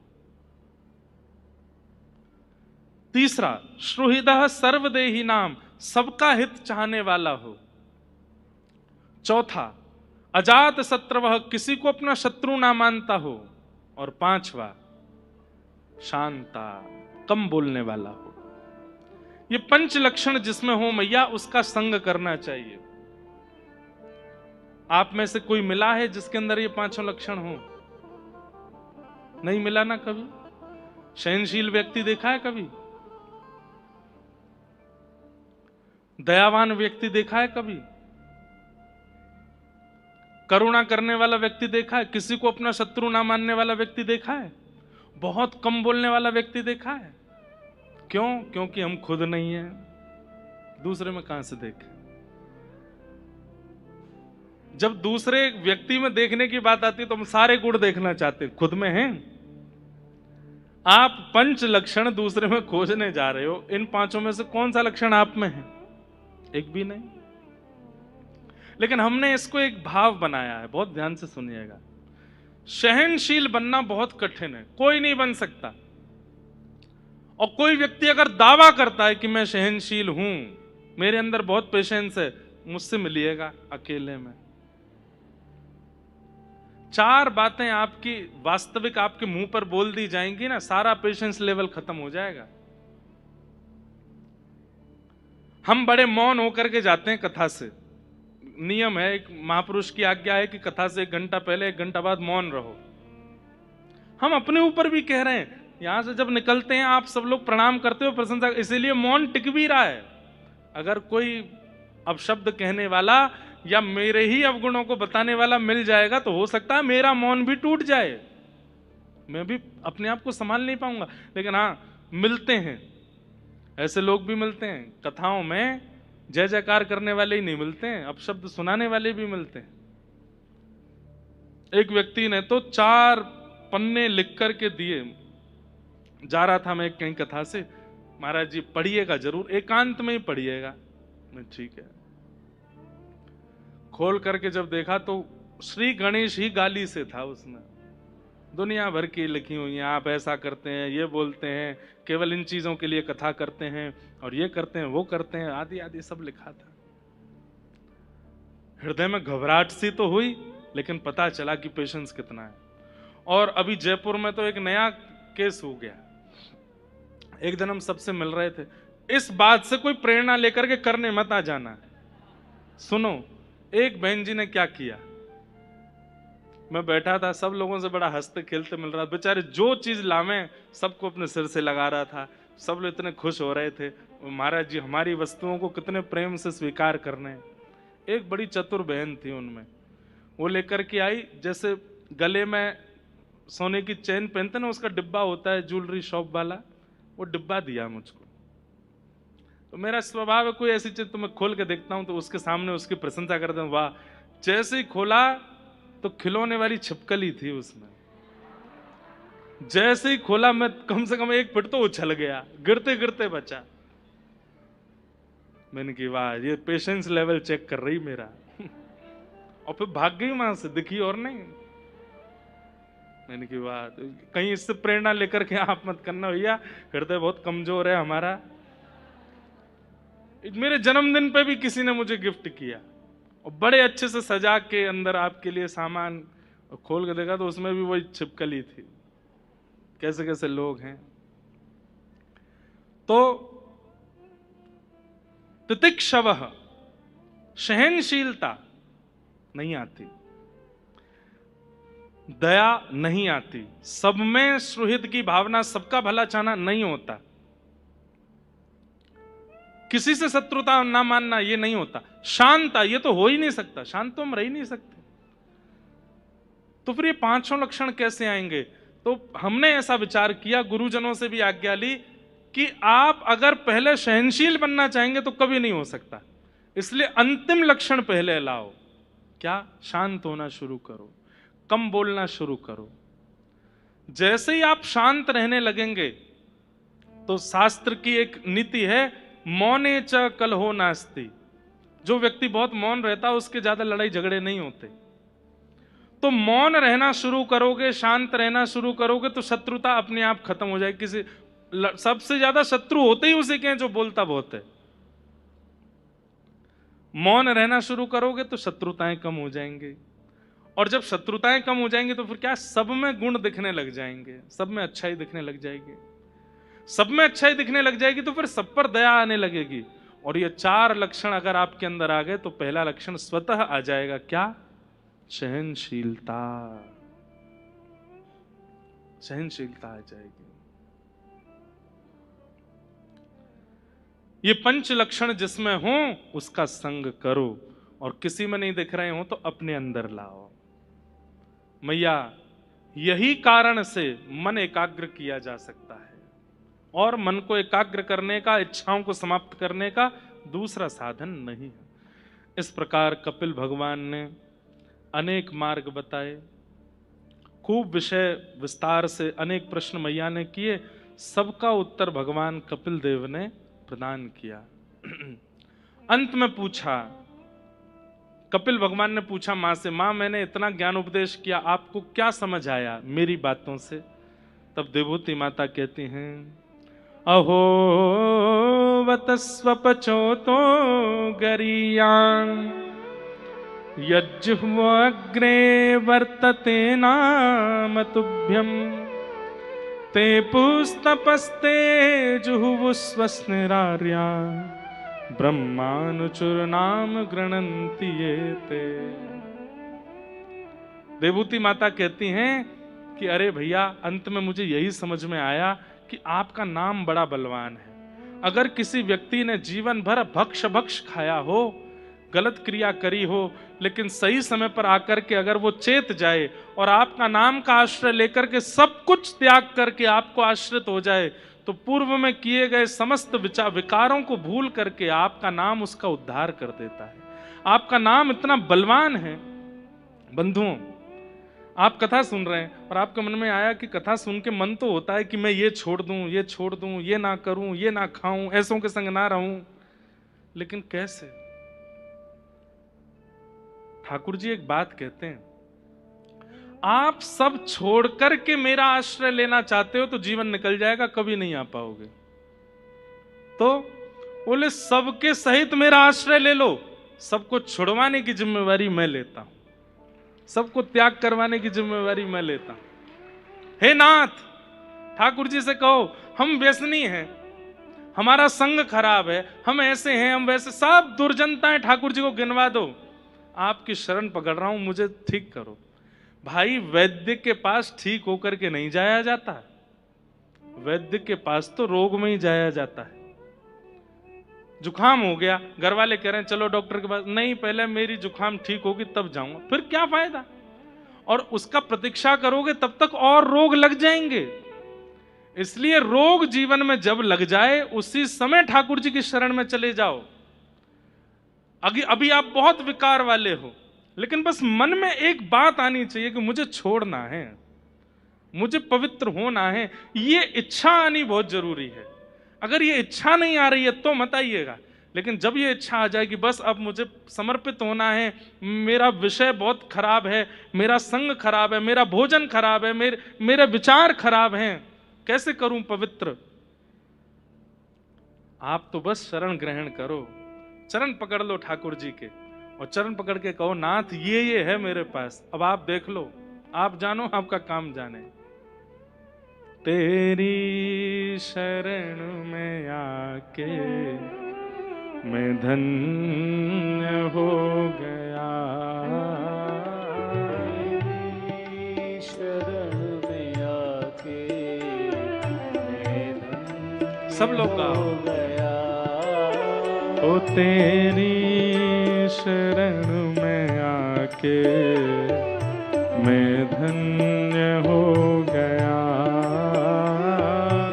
तीसरा श्रुहृदः सर्वदेही नाम, सबका हित चाहने वाला हो। चौथा अजात शत्रवः, किसी को अपना शत्रु ना मानता हो। और पांचवा शांता, कम बोलने वाला हो। ये 5 लक्षण जिसमें हो मैया उसका संग करना चाहिए। आप में से कोई मिला है जिसके अंदर ये 5 लक्षण हो? नहीं मिला ना कभी? सहनशील व्यक्ति देखा है कभी? दयावान व्यक्ति देखा है कभी? करुणा करने वाला व्यक्ति देखा है? किसी को अपना शत्रु ना मानने वाला व्यक्ति देखा है? बहुत कम बोलने वाला व्यक्ति देखा है? क्यों? क्योंकि हम खुद नहीं हैं, दूसरे में कहां से देखें? जब दूसरे व्यक्ति में देखने की बात आती है तो हम सारे गुण देखना चाहते हैं, खुद में हैं। आप 5 लक्षण दूसरे में खोजने जा रहे हो, इन 5 में से कौन सा लक्षण आप में है? एक भी नहीं। लेकिन हमने इसको एक भाव बनाया है, बहुत ध्यान से सुनिएगा। सहनशील बनना बहुत कठिन है, कोई नहीं बन सकता। और कोई व्यक्ति अगर दावा करता है कि मैं सहनशील हूं, मेरे अंदर बहुत पेशेंस है, मुझसे मिलिएगा अकेले में, 4 बातें आपकी वास्तविक आपके मुंह पर बोल दी जाएंगी ना, सारा पेशेंस लेवल खत्म हो जाएगा। हम बड़े मौन होकर के जाते हैं कथा से। नियम है, एक महापुरुष की आज्ञा है कि कथा से 1 घंटा पहले 1 घंटा बाद मौन रहो। हम अपने ऊपर भी कह रहे हैं, यहां से जब निकलते हैं आप सब लोग प्रणाम करते हो, प्रशंसा, इसीलिए मौन टिक भी रहा है। अगर कोई अपशब्द कहने वाला या मेरे ही अवगुणों को बताने वाला मिल जाएगा तो हो सकता है मेरा मौन भी टूट जाए, मैं भी अपने आप को संभाल नहीं पाऊंगा। लेकिन हाँ, मिलते हैं, ऐसे लोग भी मिलते हैं कथाओं में, जय जयकार करने वाले ही नहीं मिलते हैं, अपशब्द सुनाने वाले भी मिलते हैं। एक व्यक्ति ने तो 4 पन्ने लिख करके दिए। जा रहा था मैं कहीं कथा से, महाराज जी पढ़िएगा जरूर, एकांत में ही पढ़िएगा। ठीक है। खोल करके जब देखा तो श्री गणेश ही गाली से था उसमें, दुनिया भर की लिखी हुई हैं, आप ऐसा करते हैं, ये बोलते हैं, केवल इन चीजों के लिए कथा करते हैं, और ये करते हैं, वो करते हैं, आदि आदि सब लिखा था। हृदय में घबराहट सी तो हुई, लेकिन पता चला कि पेशेंस कितना है। और अभी जयपुर में तो एक नया केस हो गया। एक दिन हम सबसे मिल रहे थे, इस बात से कोई प्रेरणा लेकर के करने मत आ जाना। सुनो, एक बहन जी ने क्या किया, मैं बैठा था, सब लोगों से बड़ा हंसते खेलते मिल रहा था, बेचारे जो चीज लावे सबको अपने सिर से लगा रहा था, सब लोग इतने खुश हो रहे थे, महाराज जी हमारी वस्तुओं को कितने प्रेम से स्वीकार करने। एक बड़ी चतुर बहन थी उनमें, वो लेकर के आई, जैसे गले में सोने की चेन पहनते ना, उसका डिब्बा होता है ज्वेलरी शॉप वाला, वो डिब्बा दिया मुझको। तो मेरा स्वभाव है, कोई ऐसी चीज तो मैं खोल के देखता हूं तो उसके सामने उसकी प्रशंसा करता हूं, वाह। जैसे ही खोला तो खिलौने वाली छिपकली थी उसमें, जैसे ही खोला मैं कम से कम 1 फुट तो उछल गया, गिरते गिरते बचा। मैंने कहा वाह, ये पेशेंस लेवल चेक कर रही मेरा। और फिर भाग गई वहां से, दिखी और नहीं। मैंने कहा वाह, कहीं इससे प्रेरणा लेकर के आप मत करना भैया, हृदय बहुत कमजोर है हमारा। मेरे जन्मदिन पे भी किसी ने मुझे गिफ्ट किया, और बड़े अच्छे से सजा के अंदर आपके लिए सामान, और खोल के देखा तो उसमें भी वही छिपकली थी। कैसे कैसे लोग हैं। तो तितिक्षवः, सहनशीलता नहीं आती, दया नहीं आती, सब में सुहृद की भावना, सबका भला चाहना नहीं होता, किसी से शत्रुता ना मानना ये नहीं होता, शांता ये तो हो ही नहीं सकता, शांत तो हम रह ही नहीं सकते। तो फिर ये 5 लक्षण कैसे आएंगे? तो हमने ऐसा विचार किया, गुरुजनों से भी आज्ञा ली कि आप अगर पहले सहनशील बनना चाहेंगे तो कभी नहीं हो सकता, इसलिए अंतिम लक्षण पहले लाओ। क्या? शांत होना शुरू करो, कम बोलना शुरू करो। जैसे ही आप शांत रहने लगेंगे तो शास्त्र की एक नीति है, मौने च कलहो नास्ति। जो व्यक्ति बहुत मौन रहता है उसके ज्यादा लड़ाई झगड़े नहीं होते। तो मौन रहना शुरू करोगे, शांत रहना शुरू करोगे तो शत्रुता अपने आप खत्म हो जाएगी। किसी सबसे ज्यादा शत्रु होते ही उसे के हैं जो बोलता बहुत है। मौन रहना शुरू करोगे तो शत्रुताएं कम हो जाएंगे, और जब शत्रुताएं कम हो जाएंगी तो फिर क्या, सब में गुण दिखने लग जाएंगे, सब में अच्छाई दिखने लग जाएगी। सब में अच्छाई दिखने लग जाएगी तो फिर सब पर दया आने लगेगी। और ये 4 लक्षण अगर आपके अंदर आ गए तो पहला लक्षण स्वतः आ जाएगा। क्या? सहनशीलता। सहनशीलता आ जाएगी। ये 5 लक्षण जिसमें हो उसका संग करो, और किसी में नहीं दिख रहे हो तो अपने अंदर लाओ। मैया, यही कारण से मन एकाग्र किया जा सकता है, और मन को एकाग्र करने का, इच्छाओं को समाप्त करने का दूसरा साधन नहीं है। इस प्रकार कपिल भगवान ने अनेक मार्ग बताए, खूब विषय विस्तार से अनेक प्रश्न मैया ने किए, सबका उत्तर भगवान कपिल देव ने प्रदान किया। अंत में पूछा, कपिल भगवान ने पूछा मां से, मां मैंने इतना ज्ञान उपदेश किया, आपको क्या समझ आया मेरी बातों से? तब देवहूति माता कहती हैं, अहो वतस्वपचो तो गरीयां यज्जुह्वग्रे वर्तते नाम तुभ्यं ते पुस्तपस्ते जुहुवुस्वस्निरार्या ब्रह्मानुचुर्नाम गृणन्ति ये ते। देवूति माता कहती हैं कि अरे भैया, अंत में मुझे यही समझ में आया कि आपका नाम बड़ा बलवान है। अगर किसी व्यक्ति ने जीवन भर भक्ष भक्ष खाया हो, गलत क्रिया करी हो, लेकिन सही समय पर आकर के अगर वो चेत जाए और आपका नाम का आश्रय लेकर के सब कुछ त्याग करके आपको आश्रित हो जाए, तो पूर्व में किए गए समस्त विकारों को भूल करके आपका नाम उसका उद्धार कर देता है। आपका नाम इतना बलवान है। बंधुओं, आप कथा सुन रहे हैं और आपके मन में आया कि कथा सुन के मन तो होता है कि मैं ये छोड़ दूं, ये छोड़ दूं, ये ना करूं, ये ना खाऊं, ऐसों के संग ना रहूं, लेकिन कैसे? ठाकुर जी एक बात कहते हैं, आप सब छोड़ करके मेरा आश्रय लेना चाहते हो तो जीवन निकल जाएगा, कभी नहीं आ पाओगे। तो बोले सबके सहित मेरा आश्रय ले लो, सबको छुड़वाने की जिम्मेवारी मैं लेता हूं, सबको त्याग करवाने की जिम्मेवारी मैं लेता हूं। हे नाथ, ठाकुर जी से कहो हम व्यसनी हैं, हमारा संग खराब है, हम ऐसे हैं, हम वैसे, सब दुर्जनताएं ठाकुर जी को गिनवा दो, आपकी शरण पकड़ रहा हूं, मुझे ठीक करो। भाई, वैद्य के पास ठीक होकर के नहीं जाया जाता, वैद्य के पास तो रोग में ही जाया जाता है। जुकाम हो गया, घर वाले कह रहे हैं चलो डॉक्टर के पास, नहीं पहले मेरी जुकाम ठीक होगी तब जाऊंगा, फिर क्या फायदा? और उसका प्रतीक्षा करोगे तब तक और रोग लग जाएंगे। इसलिए रोग जीवन में जब लग जाए उसी समय ठाकुर जी की शरण में चले जाओ। अभी आप बहुत विकार वाले हो, लेकिन बस मन में एक बात आनी चाहिए कि मुझे छोड़ना है, मुझे पवित्र होना है, ये इच्छा आनी बहुत जरूरी है। अगर ये इच्छा नहीं आ रही है तो मत आइएगा, लेकिन जब ये इच्छा आ जाएगी बस अब मुझे समर्पित होना है, मेरा विषय बहुत खराब है, मेरा संग खराब है, मेरा भोजन खराब है, मेरे विचार खराब हैं, कैसे करूं पवित्र? आप तो बस शरण ग्रहण करो, चरण पकड़ लो ठाकुर जी के और चरण पकड़ के कहो नाथ ये है मेरे पास, अब आप देख लो, आप जानो, आपका काम जाने। तेरी शरण में आके मैं धन्य हो गया, तेरी शरण में आके मैं धन्य सब लोग हो गया, ओ तेरी शरण में आके मैं धन्य हो गया,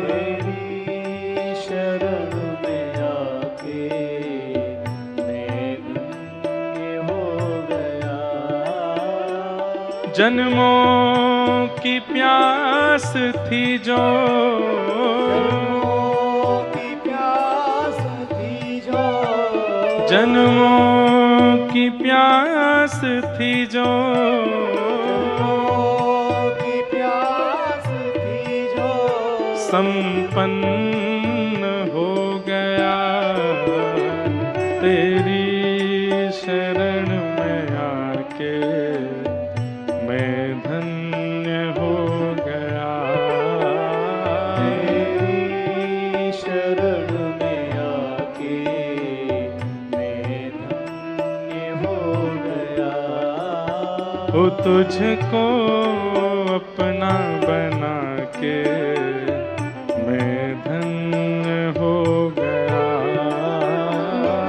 तेरी शरण में आके मैं धन्य हो गया। जन्मों की प्यास थी जो, जन्मों की प्यास थी जो, की प्यास थी जो, संपन्न हो गया, तेरी शरण में आके मैं धन्य हो गया, तेरी शरण में आके ओ तुझको अपना बना के मैं धन्य हो गया,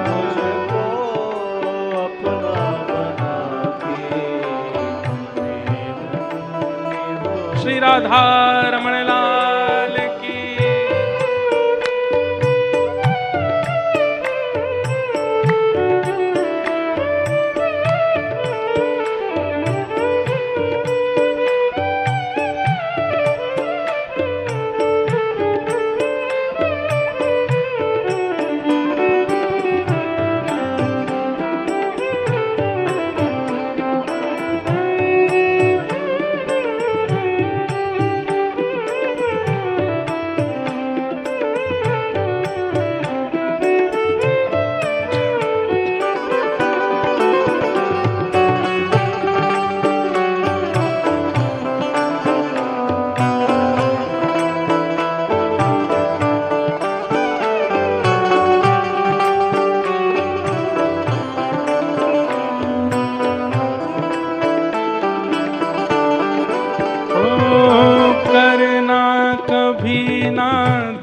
तुझको अपना बना के मैं धन्य हो। श्री राधा रमण लाल की।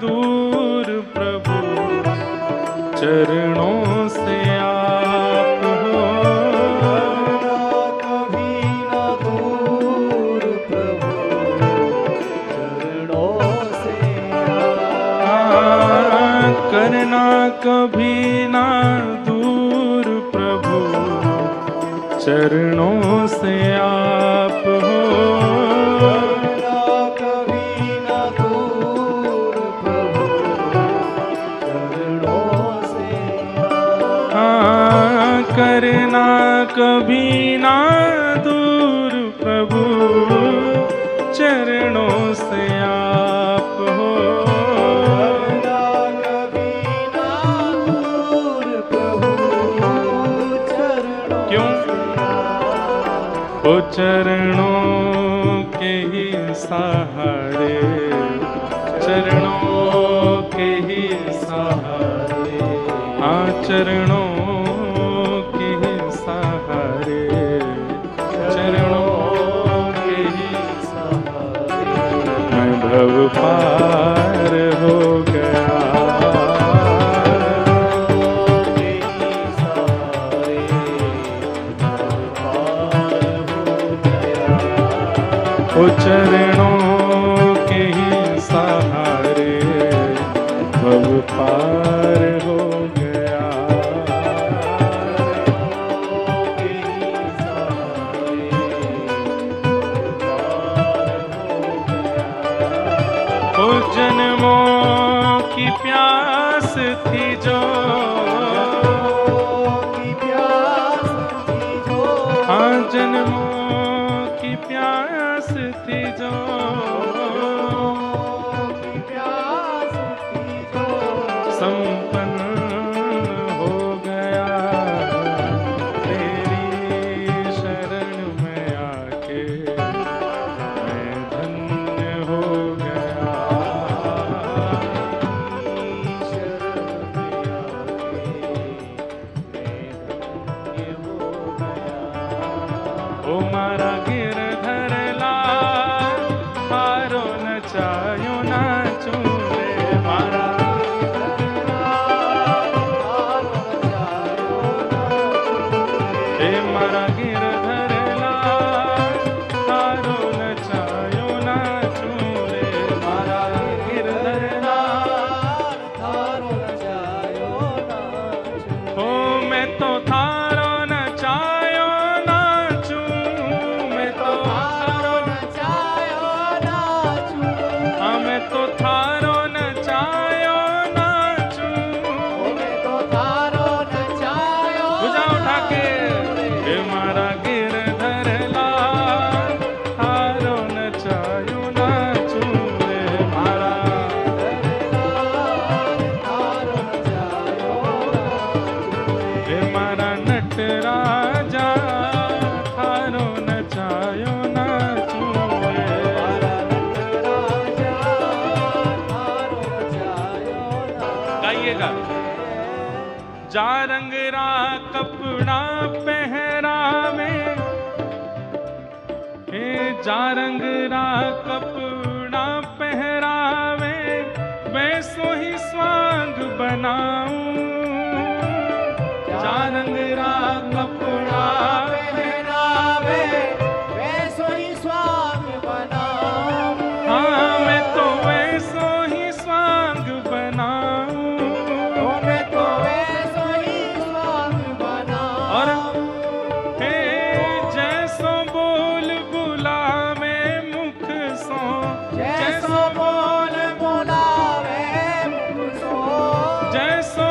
दूर प्रभु चरणों से आप हो। करना कभी ना दूर प्रभु चरणों से आप हो। करना कभी ना दूर प्रभु चरणों से आप हो। क्यों? ओ चरणों के ही सहारे, चरणों के ही सहारे, हाँ चरणों भव पार हो गया। ओ चरणों के ही सहारे भव पार हो गया। ओ जन्मों की प्यास थी जो, हाँ जन्मों की प्यास थी जो, संपन्न हो गया तेरी शरण में आके मैं धन्य हो गया। ओ मारा गिरधर लाल हारो नचायो नाचू रे, मारा हे मारा गिरधर लाल हारो नचायो नाचू रे, मारा गिरधर लाल हारो नचायो नाचू। ओ मैं तो थारो नचायो नाचू, मैं तो थारो नचायो नाचू, हाँ मैं तो थारो नचायो नाचू, मैं तो थारो नचायो। भुजा उठा के हे मारा गिरधर लाल थारो नचायो नाचू रे, मारा हे मारा नटराजा थारो नचायो नाचू रे। गाइएगा। जा रंग रा कपड़ा पहरावे, हे जा रंग रा कपड़ा पहरावे, वैसो ही स्वांग बनाऊं। जा रंग रा कपड़ा पहरावे, वैसो ही स्वांग बनाऊं। हाँ मैं तो वैसो ही स्वांग बनाऊं, मैं तो वैसो ही स्वांग बनाऊं। और हे जैसो बोल बुलावे मुख सो, जैसो बोल बुलावे मुख सो, जैसो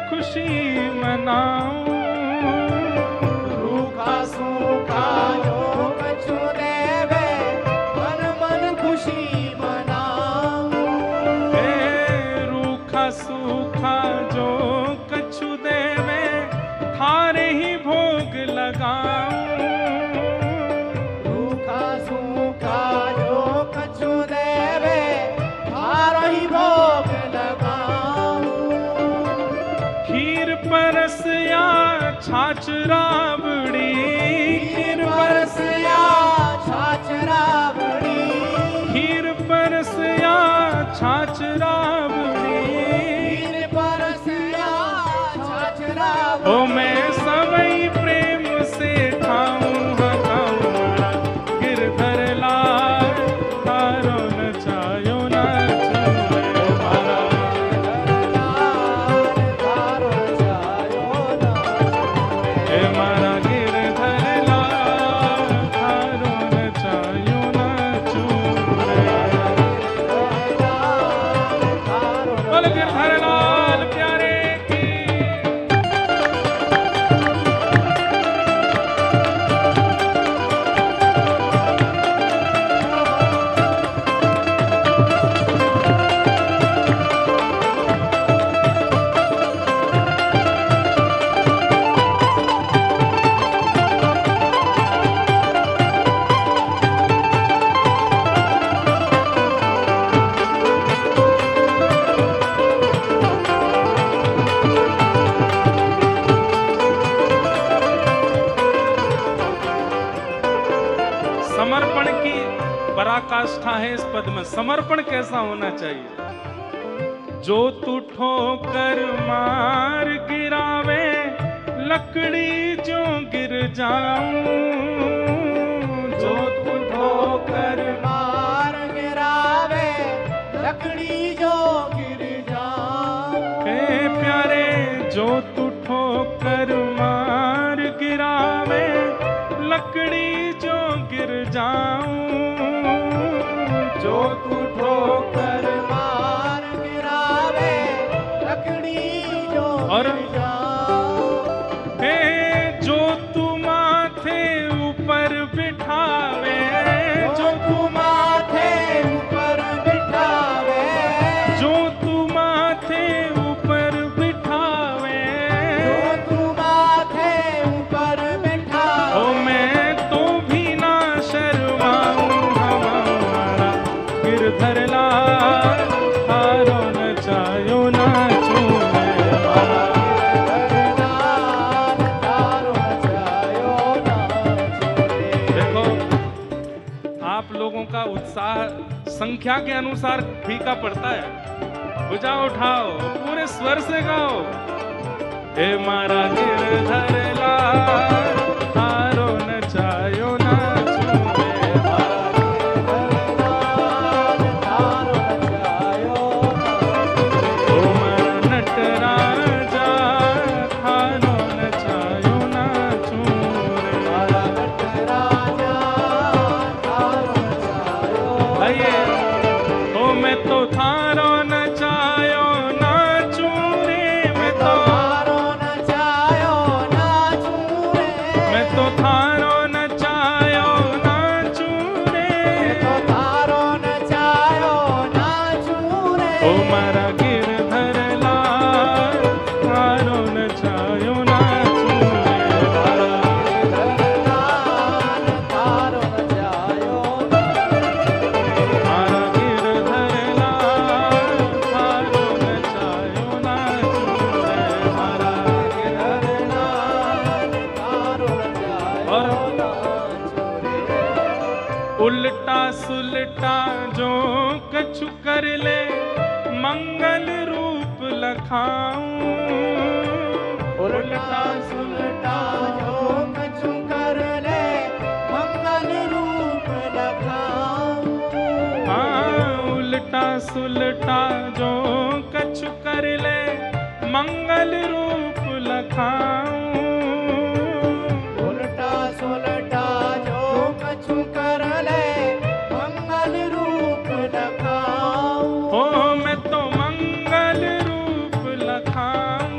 खुशी मनाऊं, रूखा सूखा जो कछु देवे मन मन खुशी मनाऊं। रूखा सूखा जो कछु देवे थारे ही भोग लगाऊं, रूखा सूखा जो कछु देवे थारे ही भोग लगाऊं। खीर परस या छाछ राबड़ी, खीर परस या छाछ राबड़ी, खीर परस या छाछ राबड़ी, खीर परस या छाछ राबड़ी। ओ मैं सबई प्रेम से खाऊं हकाऊं, गिरधर लाल तारो नचायो नाचूं, मारा थारो नचायो नाचूं। ए मारा गिरधर लाल तारो नचायो नाचूं, बोल गिरधर लाल प्यारे की। समर्पण की पराकाष्ठा है इस पद में। समर्पण कैसा होना चाहिए? जो तू ठोकर मार गिरावे लकड़ी जो गिर जाऊं, जो तू ठोकर मार गिरावे लकड़ी जो गिर जाऊं। हे प्यारे जो तू ठोकर मार गिरावे लकड़ी जो गिर जाऊं, जो तू ठोकर मार गिरावे लकड़ी जो और गिर जाऊं। हे जो तू माथे ऊपर बिठावे, जो तू माथे ऊपर बिठावे, जो तू माथे ऊपर बिठावे, जो तू माथे ऊपर बिठावे। ओ मैं तो भी ना शर्माऊं, हमारा गिरधर लाल थारो नचायो नाचूं, थारो नचायो नाचूं। देखो आप लोगों का उत्साह संख्या के अनुसार फीका पड़ता है। भुजा उठाओ, पूरे स्वर से गाओ, हे मारा गिरधर लाल थारो नचायो नाचूं, थारो नचायो नाचूं। ओ मारा नटराजा थारो नचायो नाचूं, मारा नटराजा थारो नचायो। आइए ओ मैं तो थारो नचायो नाचूं रे, मैं तो थारो नचायो नाचूं रे, मैं तो थारो नचायो नाचूं रे, तो थारो नचायो नाचूं रे। ओ मारा गिरधर लाल थारो नचायो नाचूं रे, थारो नचायो मारा गिरधर लाल थारो नचायो नाचूं रे, मारा और उल्टा सुलटा जो कछु कर ले मंगल रूप लखाऊं, उल्टा सुलटा जो कछु कर ले मंगल रूप लखाऊं। हाँ उल्टा सुलटा जो कछु कर ले मंगल रूप लखाऊं, उल्टा सुलटा जो कछु कर ले मंगल रूप लखाऊं। हो मैं तो मंगल रूप लखाऊं,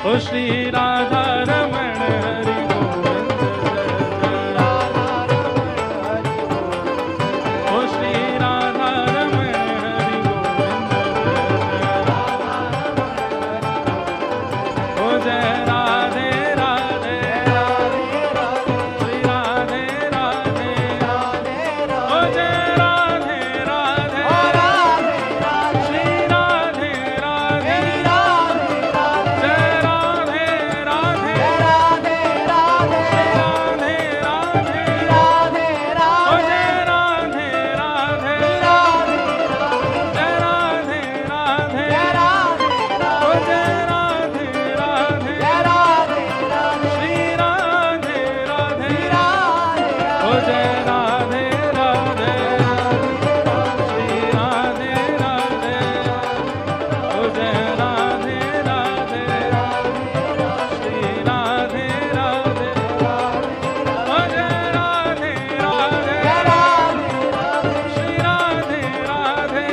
ओ श्री राधा रमण हरि गोविंद ओ श्री राधा रमण हरि गोविंद ओ जय राधे राधे श्री राधे राधे ओ जय राधे राधे श्री राधे राधे जय राधे राधे श्री राधे राधे ओ जय राधे राधे जय राधे राधे ओ जय राधे राधे श्री राधे राधे ओ जय राधे राधे श्री राधे राधे ओ जय राधे राधे श्री राधे राधे ओ जय राधे राधे श्री राधे राधे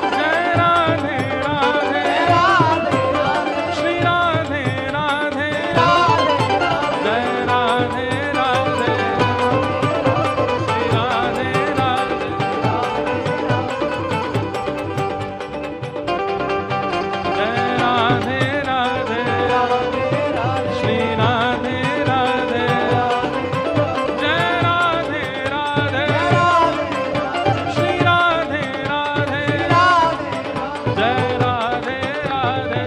जय राधे राधे श्री राधे राधे जय राधे राधे श्री राधे राधे जय राधे राधे श्री राधे राधे जय राधे राधे श्री राधे राधे जय राधे राधे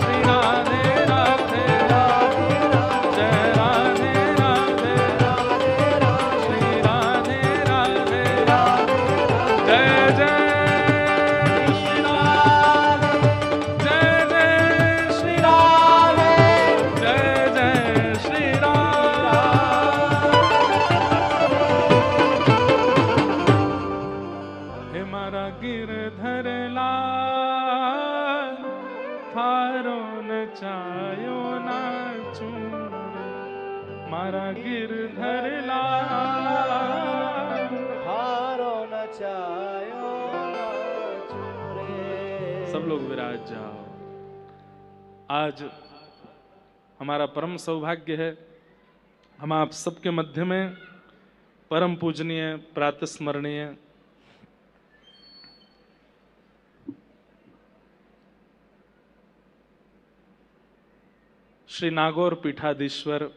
श्री राधे राधे जय राधे राधे श्री राधे राधे जय जय श्री राम जय जय श्री राम जय जय श्री राम हे मारा गिरधर लाल थारो न चायो ना चूरे मारा गिरधर लाल सब लोग विराज जाओ। आज हमारा परम सौभाग्य है हम आप सबके मध्य में परम पूजनीय प्रातस्मरणीय श्री नागौर पीठाधीश्वर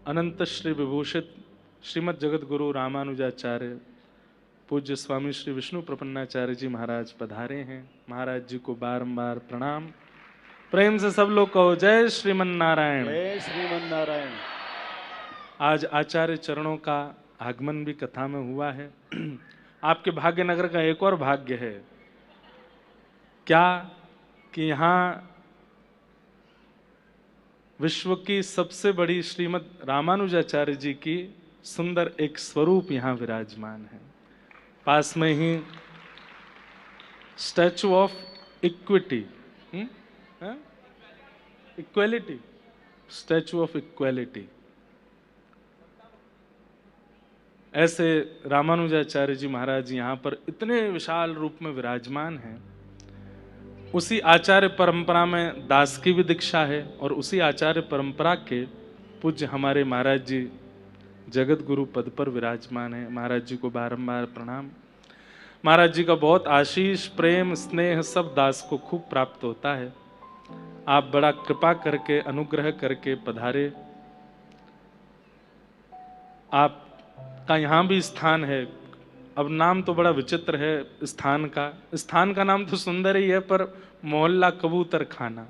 अनंत श्री विभूषित श्रीमद जगत गुरु रामानुजाचार्य पूज्य स्वामी श्री विष्णु प्रपन्नाचार्य जी महाराज पधारे हैं। महाराज जी को बारंबार प्रणाम। प्रेम से सब लोग कहो जय श्रीमन नारायण। जय श्रीमन नारायण। आज आचार्य चरणों का आगमन भी कथा में हुआ है। आपके भाग्यनगर का एक और भाग्य है क्या कि यहाँ विश्व की सबसे बड़ी श्रीमद रामानुजाचार्य जी की सुंदर एक स्वरूप यहाँ विराजमान है। पास में ही statue of equity equality statue of equality ऐसे रामानुजाचार्य जी महाराज यहाँ पर इतने विशाल रूप में विराजमान हैं। उसी आचार्य परंपरा में दास की भी दीक्षा है और उसी आचार्य परंपरा के पूज्य हमारे महाराज जी जगत गुरु पद पर विराजमान है। महाराज जी को बारंबार प्रणाम। महाराज जी का बहुत आशीष प्रेम स्नेह सब दास को खूब प्राप्त होता है। आप बड़ा कृपा करके अनुग्रह करके पधारे। आपका यहाँ भी स्थान है। अब नाम तो बड़ा विचित्र है स्थान का नाम तो सुंदर ही है पर मोहल्ला कबूतर खाना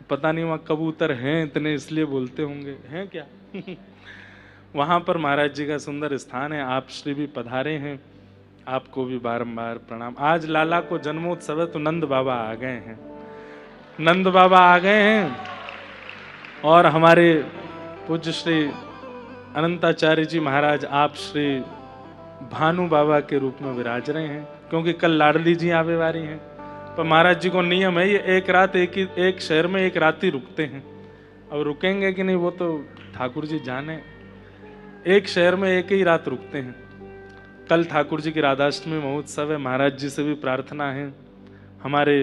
पता नहीं वहाँ कबूतर हैं इतने इसलिए बोलते होंगे, हैं क्या वहाँ पर महाराज जी का सुंदर स्थान है। आप श्री भी पधारे हैं, आपको भी बारंबार प्रणाम। आज लाला को जन्मोत्सव है तो नंद बाबा आ गए हैं, नंद बाबा आ गए हैं और हमारे पूज्य श्री अनंताचार्य जी महाराज आप श्री भानु बाबा के रूप में विराज रहे हैं, क्योंकि कल लाडली जी आवे वाली हैं। पर महाराज जी को नियम है ये एक रात एक शहर में एक रात ही रुकते हैं। अब रुकेंगे कि नहीं वो तो ठाकुर जी जाने। एक शहर में एक ही रात रुकते हैं। कल ठाकुर जी की राधाष्टमी महोत्सव है। महाराज जी से भी प्रार्थना है हमारे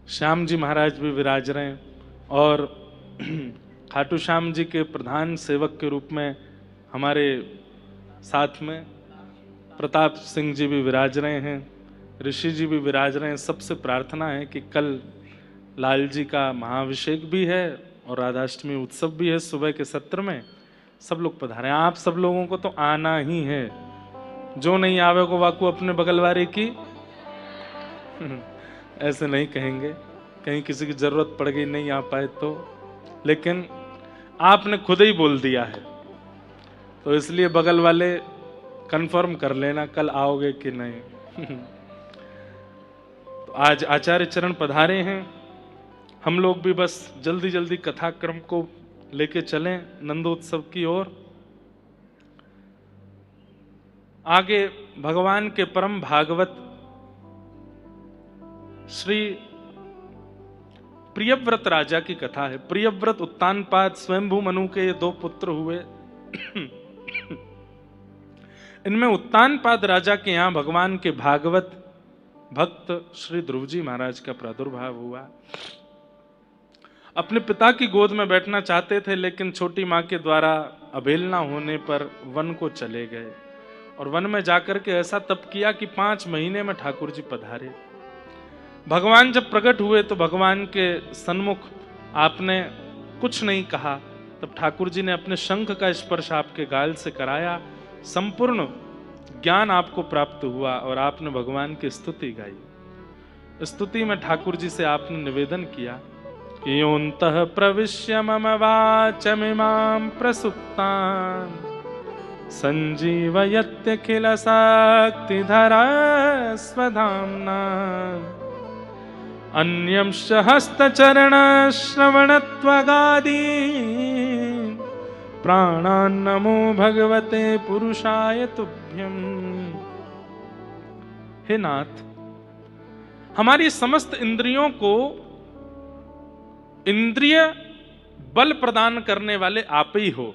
श्याम जी महाराज भी विराज रहे हैं और खाटू श्याम जी के प्रधान सेवक के रूप में हमारे साथ में प्रताप सिंह जी भी विराज रहे हैं, ऋषि जी भी विराज रहे हैं। सबसे प्रार्थना है कि कल लाल जी का महाअभिषेक भी है और राधाष्टमी उत्सव भी है सुबह के सत्र में। सब लोग पधारें। आप सब लोगों को तो आना ही है, जो नहीं आवे को वाकू अपने बगल वाले की ऐसे नहीं कहेंगे, कहीं किसी की जरूरत पड़ गई नहीं आ पाए तो, लेकिन आपने खुद ही बोल दिया है तो इसलिए बगल वाले कंफर्म कर लेना कल आओगे कि नहीं। तो आज आचार्य चरण पधारे हैं, हम लोग भी बस जल्दी जल्दी कथाक्रम को लेके चलें नंदोत्सव की ओर। आगे भगवान के परम भागवत श्री प्रियव्रत राजा की कथा है। प्रियव्रत उत्तानपाद स्वयंभू मनु के ये दो पुत्र हुए। इनमें उत्तानपाद राजा के यहां भगवान के भागवत भक्त श्री ध्रुव जी महाराज का प्रादुर्भाव हुआ। अपने पिता की गोद में बैठना चाहते थे, लेकिन छोटी मां के द्वारा अवहेलना होने पर वन को चले गए और वन में जाकर के ऐसा तप किया कि 5 महीने में ठाकुर जी पधारे। भगवान जब प्रकट हुए तो भगवान के सन्मुख आपने कुछ नहीं कहा, तब ठाकुर जी ने अपने शंख का स्पर्श आपके गाल से कराया, संपूर्ण ज्ञान आपको प्राप्त हुआ और आपने भगवान की स्तुति गाई। स्तुति में ठाकुर जी से आपने निवेदन किया कि योऽन्तः प्रविश्य मम वाचमिमां प्रसुप्तां संजीवयत्यखिल शक्तिधरा स्वधाम्ना अन्यंश हस्तचरण श्रवणत्वगादि प्राणान्नमो भगवते पुरुषाय तुभ्यम्। हे नाथ, हमारी समस्त इंद्रियों को इंद्रिय बल प्रदान करने वाले आप ही हो।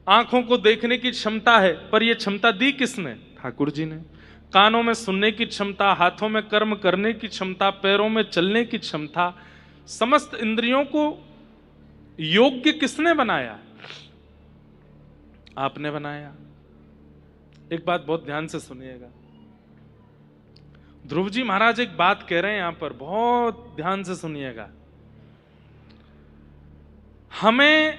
आंखों को देखने की क्षमता है, पर यह क्षमता दी किसने? ठाकुर जी ने। कानों में सुनने की क्षमता, हाथों में कर्म करने की क्षमता, पैरों में चलने की क्षमता, समस्त इंद्रियों को योग्य किसने बनाया? आपने बनाया। एक बात बहुत ध्यान से सुनिएगा। ध्रुव जी महाराज एक बात कह रहे हैं यहां पर, बहुत ध्यान से सुनिएगा। हमें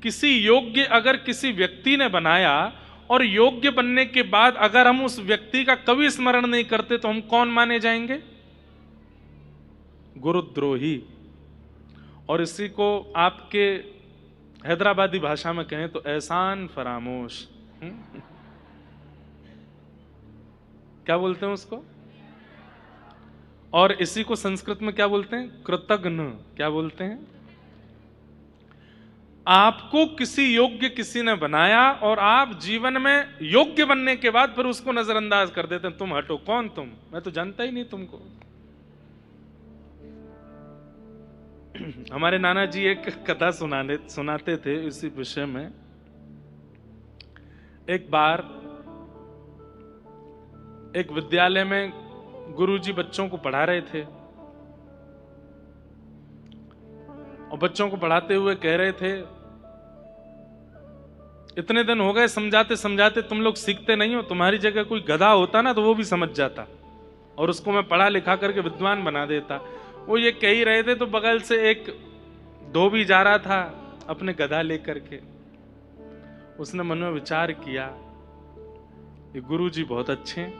किसी योग्य अगर किसी व्यक्ति ने बनाया और योग्य बनने के बाद अगर हम उस व्यक्ति का कभी स्मरण नहीं करते तो हम कौन माने जाएंगे? गुरुद्रोही। और इसी को आपके हैदराबादी भाषा में कहें तो एहसान फरामोश। क्या बोलते हैं उसको? और इसी को संस्कृत में क्या बोलते हैं? कृतघ्न। क्या बोलते हैं? आपको किसी योग्य किसी ने बनाया और आप जीवन में योग्य बनने के बाद फिर उसको नजरअंदाज कर देते हैं। तुम हटो, कौन तुम? मैं तो जानता ही नहीं तुमको। हमारे नाना जी एक कथा सुनाते थे इसी विषय में। एक बार एक विद्यालय में गुरुजी बच्चों को पढ़ा रहे थे और बच्चों को पढ़ाते हुए कह रहे थे, इतने दिन हो गए समझाते समझाते तुम लोग सीखते नहीं हो। तुम्हारी जगह कोई गधा होता ना तो वो भी समझ जाता और उसको मैं पढ़ा लिखा करके विद्वान बना देता। वो ये कह ही रहे थे तो बगल से एक धोबी जा रहा था अपने गधा लेकर के। उसने मन में विचार किया, ये गुरुजी बहुत अच्छे हैं,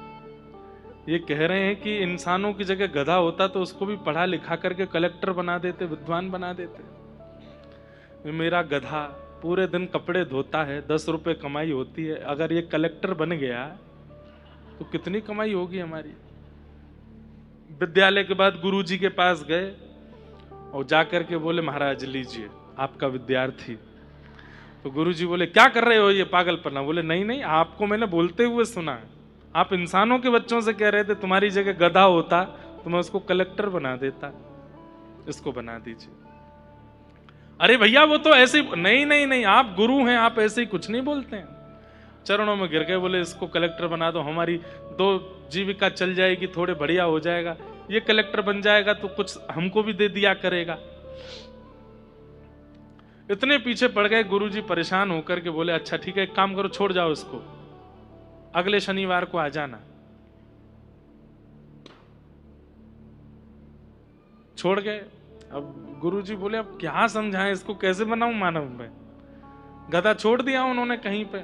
ये कह रहे हैं कि इंसानों की जगह गधा होता तो उसको भी पढ़ा लिखा करके कलेक्टर बना देते, विद्वान बना देते। मेरा गधा पूरे दिन कपड़े धोता है, 10 रुपए कमाई होती है, अगर ये कलेक्टर बन गया तो कितनी कमाई होगी हमारी। विद्यालय के बाद गुरुजी के पास गए और जाकर के बोले, महाराज लीजिए आपका विद्यार्थी। तो गुरुजी बोले, क्या कर रहे हो ये पागलपना? बोले, नहीं नहीं, आपको मैंने बोलते हुए सुना है। आप इंसानों के बच्चों से कह रहे थे तुम्हारी जगह गधा होता तो मैं उसको कलेक्टर बना देता, इसको बना दीजिए। अरे भैया वो तो ऐसे ही। नहीं नहीं नहीं, आप गुरु हैं, आप ऐसे ही कुछ नहीं बोलते हैं। चरणों में गिर गए, बोले इसको कलेक्टर बना दो, हमारी 2 जीविका चल जाएगी, थोड़े बढ़िया हो जाएगा। ये कलेक्टर बन जाएगा तो कुछ हमको भी दे दिया करेगा। इतने पीछे पड़ गए, गुरुजी परेशान होकर के बोले अच्छा ठीक है, एक काम करो, छोड़ जाओ इसको, अगले शनिवार को आ जाना। छोड़ गए। अब गुरुजी बोले अब क्या समझाएं इसको, कैसे बनाऊं मानव में। गधा छोड़ दिया उन्होंने कहीं पे,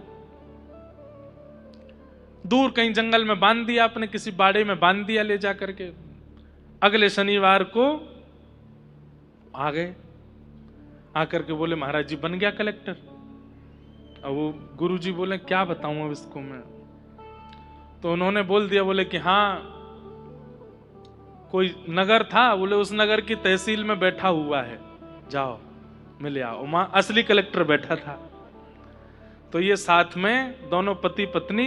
दूर कहीं जंगल में बांध दिया, अपने किसी बाड़े में बांध दिया ले जा करके। अगले शनिवार को आ गए, आकर के बोले महाराज जी बन गया कलेक्टर। अब वो गुरुजी बोले क्या बताऊं अब इसको मैं। तो उन्होंने बोल दिया, बोले कि हाँ कोई नगर था, बोले उस नगर की तहसील में बैठा हुआ है, जाओ मिले आओ। वहां असली कलेक्टर बैठा था। तो ये साथ में दोनों पति पत्नी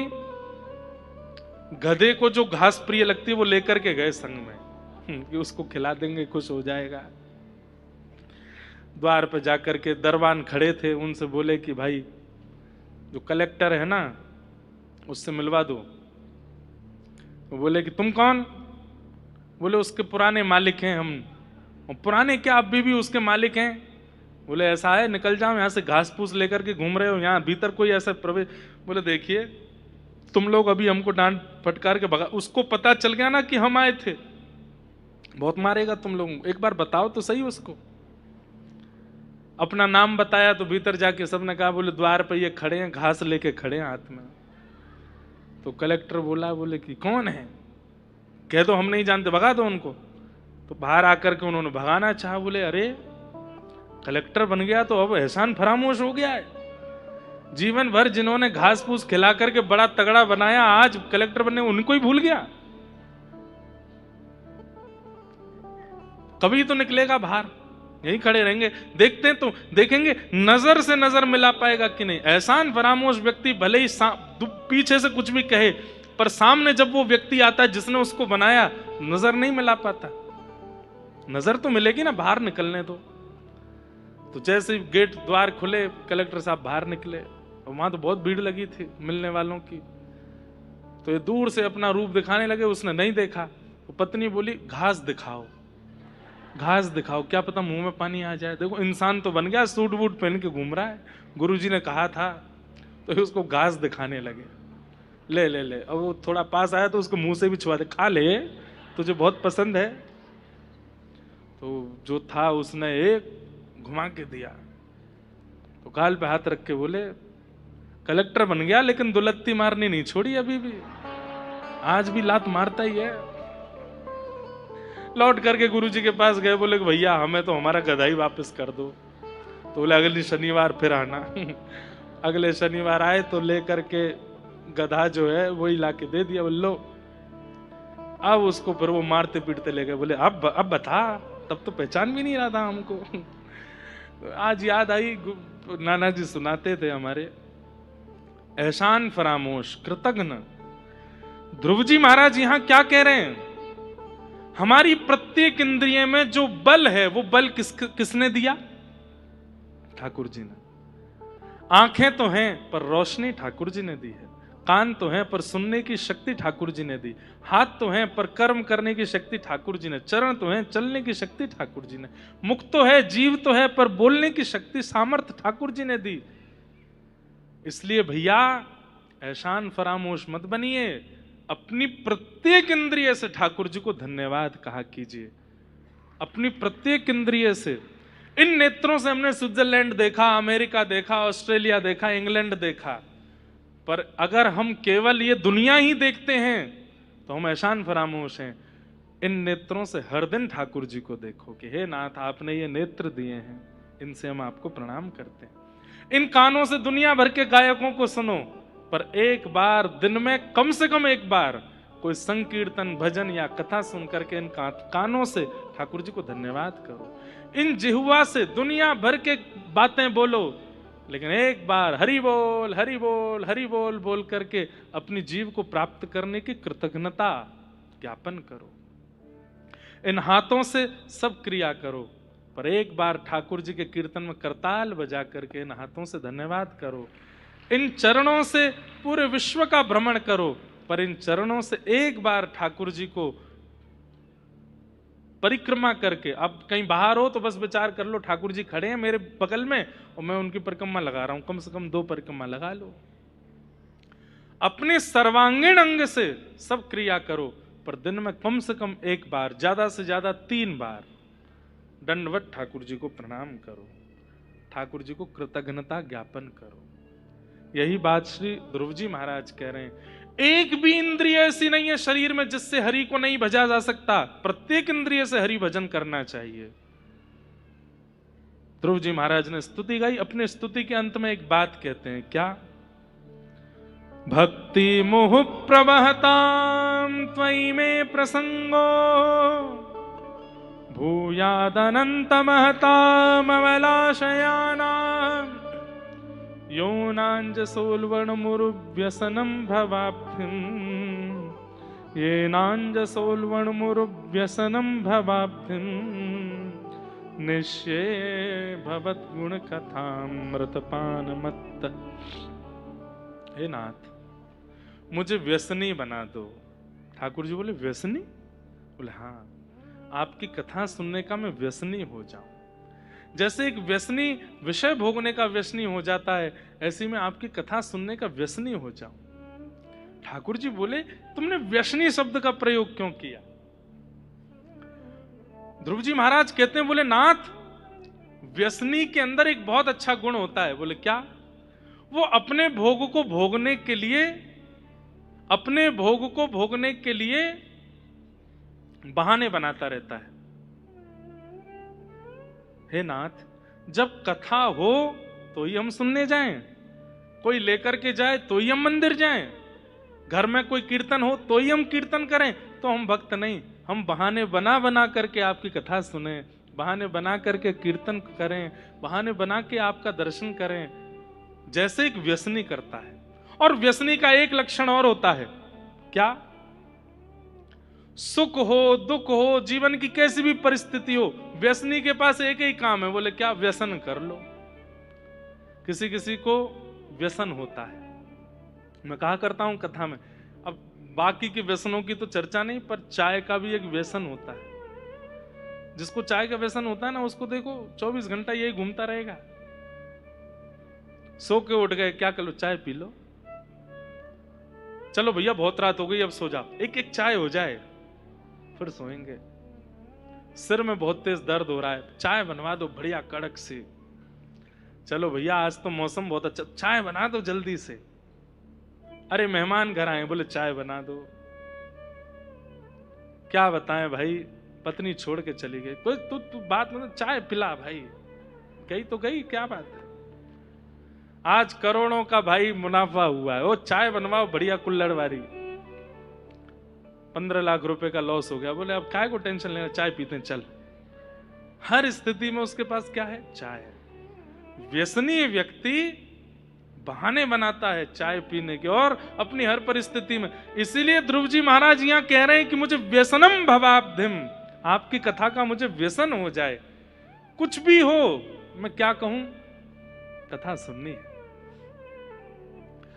गधे को जो घास प्रिय लगती है वो लेकर के गए संग में कि उसको खिला देंगे, खुश हो जाएगा। द्वार पर जाकर के दरबान खड़े थे, उनसे बोले कि भाई जो कलेक्टर है ना उससे मिलवा दो। वो बोले कि तुम कौन? बोले उसके पुराने मालिक हैं हम। और पुराने क्या, अभी भी उसके मालिक हैं? बोले ऐसा है, निकल जाओ यहाँ से, घास फूस लेकर के घूम रहे हो, यहाँ भीतर कोई ऐसा प्रवेश। बोले देखिए तुम लोग अभी हमको डांट फटकार के भगा, उसको पता चल गया ना कि हम आए थे, बहुत मारेगा तुम लोग, एक बार बताओ तो सही उसको। अपना नाम बताया तो भीतर जाके सबने कहा, बोले द्वार पर ये खड़े हैं, घास लेके खड़े हैं हाथ में। तो कलेक्टर बोला, बोले कि कौन है, कह दो हम नहीं जानते, भगा दो उनको। तो बाहर आकर के उन्होंने भगाना चाहा। बोले अरे कलेक्टर बन गया तो अब एहसान फरामोश हो गया है। जीवन भर जिन्होंने घास फूस खिला करके बड़ा तगड़ा बनाया, आज कलेक्टर बनने उनको ही भूल गया। कभी तो निकलेगा बाहर, यहीं खड़े रहेंगे, देखते तो देखेंगे नजर से नजर मिला पाएगा कि नहीं। एहसान फरामोश व्यक्ति भले ही पीछे से कुछ भी कहे, पर सामने जब वो व्यक्ति आता है जिसने उसको बनाया, नजर नहीं मिला पाता। नजर तो मिलेगी ना, बाहर निकलने दो। तो जैसे गेट द्वार खुले, कलेक्टर साहब बाहर निकले, और वहां तो बहुत भीड़ लगी थी मिलने वालों की। तो ये दूर से अपना रूप दिखाने लगे, उसने नहीं देखा। तो पत्नी बोली घास दिखाओ, घास दिखाओ, क्या पता मुंह में पानी आ जाए। देखो इंसान तो बन गया, सूट बूट पहन के घूम रहा है, गुरुजी ने कहा था। तो उसको घास दिखाने लगे, ले ले ले। अब वो थोड़ा पास आया तो उसको मुंह से भी छुआ दे, खा ले, तुझे बहुत पसंद है। तो जो था उसने एक घुमा के दिया। तो गाल पे हाथ रख के बोले कलेक्टर बन गया लेकिन दुलत्ती मारनी नहीं छोड़ी, अभी भी आज भी लात मारता ही है। लौट करके गुरुजी के पास गए, बोले भैया हमें तो हमारा गधा ही वापस कर दो। तो बोले अगले शनिवार फिर आना। अगले शनिवार आए तो लेकर के गधा जो है वही ला के दे दिया। बोले लो। अब उसको फिर वो मारते पीटते ले गए। बोले अब बता, तब तो पहचान भी नहीं रहा था हमको। आज याद आई, नाना जी सुनाते थे हमारे, एहसान फरामोश कृतघ्न। ध्रुव जी महाराज यहाँ क्या कह रहे हैं, हमारी प्रत्येक इंद्रिय में जो बल है वो बल किसने दिया? ठाकुर जी ने। आंखें तो हैं पर रोशनी ठाकुर जी ने दी है, कान तो हैं पर सुनने की शक्ति ठाकुर जी ने दी, हाथ तो हैं पर कर्म करने की शक्ति ठाकुर जी ने, चरण तो हैं चलने की शक्ति ठाकुर जी ने, मुख तो है, जीव तो है, पर बोलने की शक्ति सामर्थ्य ठाकुर जी ने दी। इसलिए भैया एहसान फरामोश मत बनिए, अपनी प्रत्येक इंद्रिय से ठाकुर जी को धन्यवाद कहा कीजिए। अपनी प्रत्येक इंद्रिय से। इन नेत्रों से हमने स्विट्जरलैंड देखा, अमेरिका देखा, ऑस्ट्रेलिया देखा, इंग्लैंड देखा, पर अगर हम केवल ये दुनिया ही देखते हैं तो हम एहसान फरामोश हैं। इन नेत्रों से हर दिन ठाकुर जी को देखो कि हे नाथ आपने ये नेत्र दिए हैं, इनसे हम आपको प्रणाम करते हैं। इन कानों से दुनिया भर के गायकों को सुनो, पर एक बार दिन में कम से कम एक बार कोई संकीर्तन भजन या कथा सुन करके इन कानों से ठाकुर जी को धन्यवाद करो। इन जिह्वा से दुनिया भर के बातें बोलो, लेकिन एक बार हरि बोल हरि बोल हरि बोल बोल करके अपनी जीव को प्राप्त करने की कृतज्ञता ज्ञापन करो। इन हाथों से सब क्रिया करो, पर एक बार ठाकुर जी के कीर्तन में करताल बजा करके इन हाथों से धन्यवाद करो। इन चरणों से पूरे विश्व का भ्रमण करो, पर इन चरणों से एक बार ठाकुर जी को परिक्रमा करके, अब कहीं बाहर हो तो बस विचार कर लो ठाकुर जी खड़े हैं मेरे बगल में और मैं उनकी परिक्रमा लगा रहा हूं, कम से कम 2 परिक्रमा लगा लो। अपने सर्वांगीण अंग से सब क्रिया करो, पर दिन में कम से कम 1 बार, ज्यादा से ज्यादा 3 बार दंडवत ठाकुर जी को प्रणाम करो, ठाकुर जी को कृतज्ञता ज्ञापन करो। यही बात श्री ध्रुव जी महाराज कह रहे हैं। एक भी इंद्रिय ऐसी नहीं है शरीर में जिससे हरि को नहीं भजा जा सकता, प्रत्येक इंद्रिय से हरि भजन करना चाहिए। ध्रुव जी महाराज ने स्तुति गाई, अपने स्तुति के अंत में एक बात कहते हैं, क्या? भक्ति मोह प्रवहतां त्वयि मे प्रसंगो भूयादनंत महतामवलाशयानाम् योनांजसोल्वणमुरुव्यसनं भवाब्धिम् येनांजसोल्वणमुरुव्यसनं भवाब्धिम् निश्ये भवद्गुणकथामृतपानमत्त। हे नाथ, मुझे व्यसनी बना दो। ठाकुर जी बोले व्यसनी? बोले हाँ, आपकी कथा सुनने का मैं व्यसनी हो जाऊं। जैसे एक व्यसनी विषय भोगने का व्यसनी हो जाता है, ऐसी मैं आपकी कथा सुनने का व्यसनी हो जाऊं। ठाकुर जी बोले तुमने व्यसनी शब्द का प्रयोग क्यों किया? ध्रुव जी महाराज कहते हैं, बोले नाथ, व्यसनी के अंदर एक बहुत अच्छा गुण होता है। बोले क्या? वो अपने भोग को भोगने के लिए बहाने बनाता रहता है। हे नाथ, जब कथा हो तो ही हम सुनने जाएं, कोई लेकर के जाए तो ही हम मंदिर जाएं, घर में कोई कीर्तन हो तो ही हम कीर्तन करें, तो हम भक्त नहीं। हम बहाने बना बना करके आपकी कथा सुने, बहाने बना करके कीर्तन करें, बहाने बना के आपका दर्शन करें, जैसे एक व्यसनी करता है। और व्यसनी का एक लक्षण और होता है, क्या? सुख हो दुख हो, जीवन की कैसी भी परिस्थिति हो, व्यसनी के पास एक ही काम है। बोले क्या? व्यसन कर लो। किसी किसी को व्यसन होता है, मैं कहा करता हूं कथा में, अब बाकी के व्यसनों की तो चर्चा नहीं, पर चाय का भी एक व्यसन होता है। जिसको चाय का व्यसन होता है ना, उसको देखो 24 घंटा यही घूमता रहेगा। सो के उठ गए, क्या कर लो? चाय पी लो। चलो भैया बहुत रात हो गई, अब सो जाओ, एक एक चाय हो जाए फिर सोएंगे। सिर में बहुत तेज दर्द हो रहा है, चाय बनवा दो बढ़िया कड़क सी। चलो भैया आज तो मौसम बहुत अच्छा, चाय बना दो जल्दी से। अरे मेहमान घर आए, बोले चाय बना दो। क्या बताएं भाई, पत्नी छोड़ के चली गई। कोई तू बात मतलब, चाय पिला भाई। गई तो गई, क्या बात है। आज करोड़ों का भाई मुनाफा हुआ है, वो चाय बनवाओ बढ़िया कुल्हड़ वाली। 15 लाख रुपए का लॉस हो गया। बोले अब काय को टेंशन लेना, चाय पीते हैं चल। हर स्थिति में उसके पास क्या है? चाय। व्यसनी व्यक्ति बहाने बनाता है चाय पीने के, और अपनी हर परिस्थिति में। इसीलिए ध्रुव जी महाराज यहां कह रहे हैं कि मुझे व्यसनम भवाब्धिम, आपकी कथा का मुझे व्यसन हो जाए। कुछ भी हो, मैं क्या कहूं, कथा सुननी है।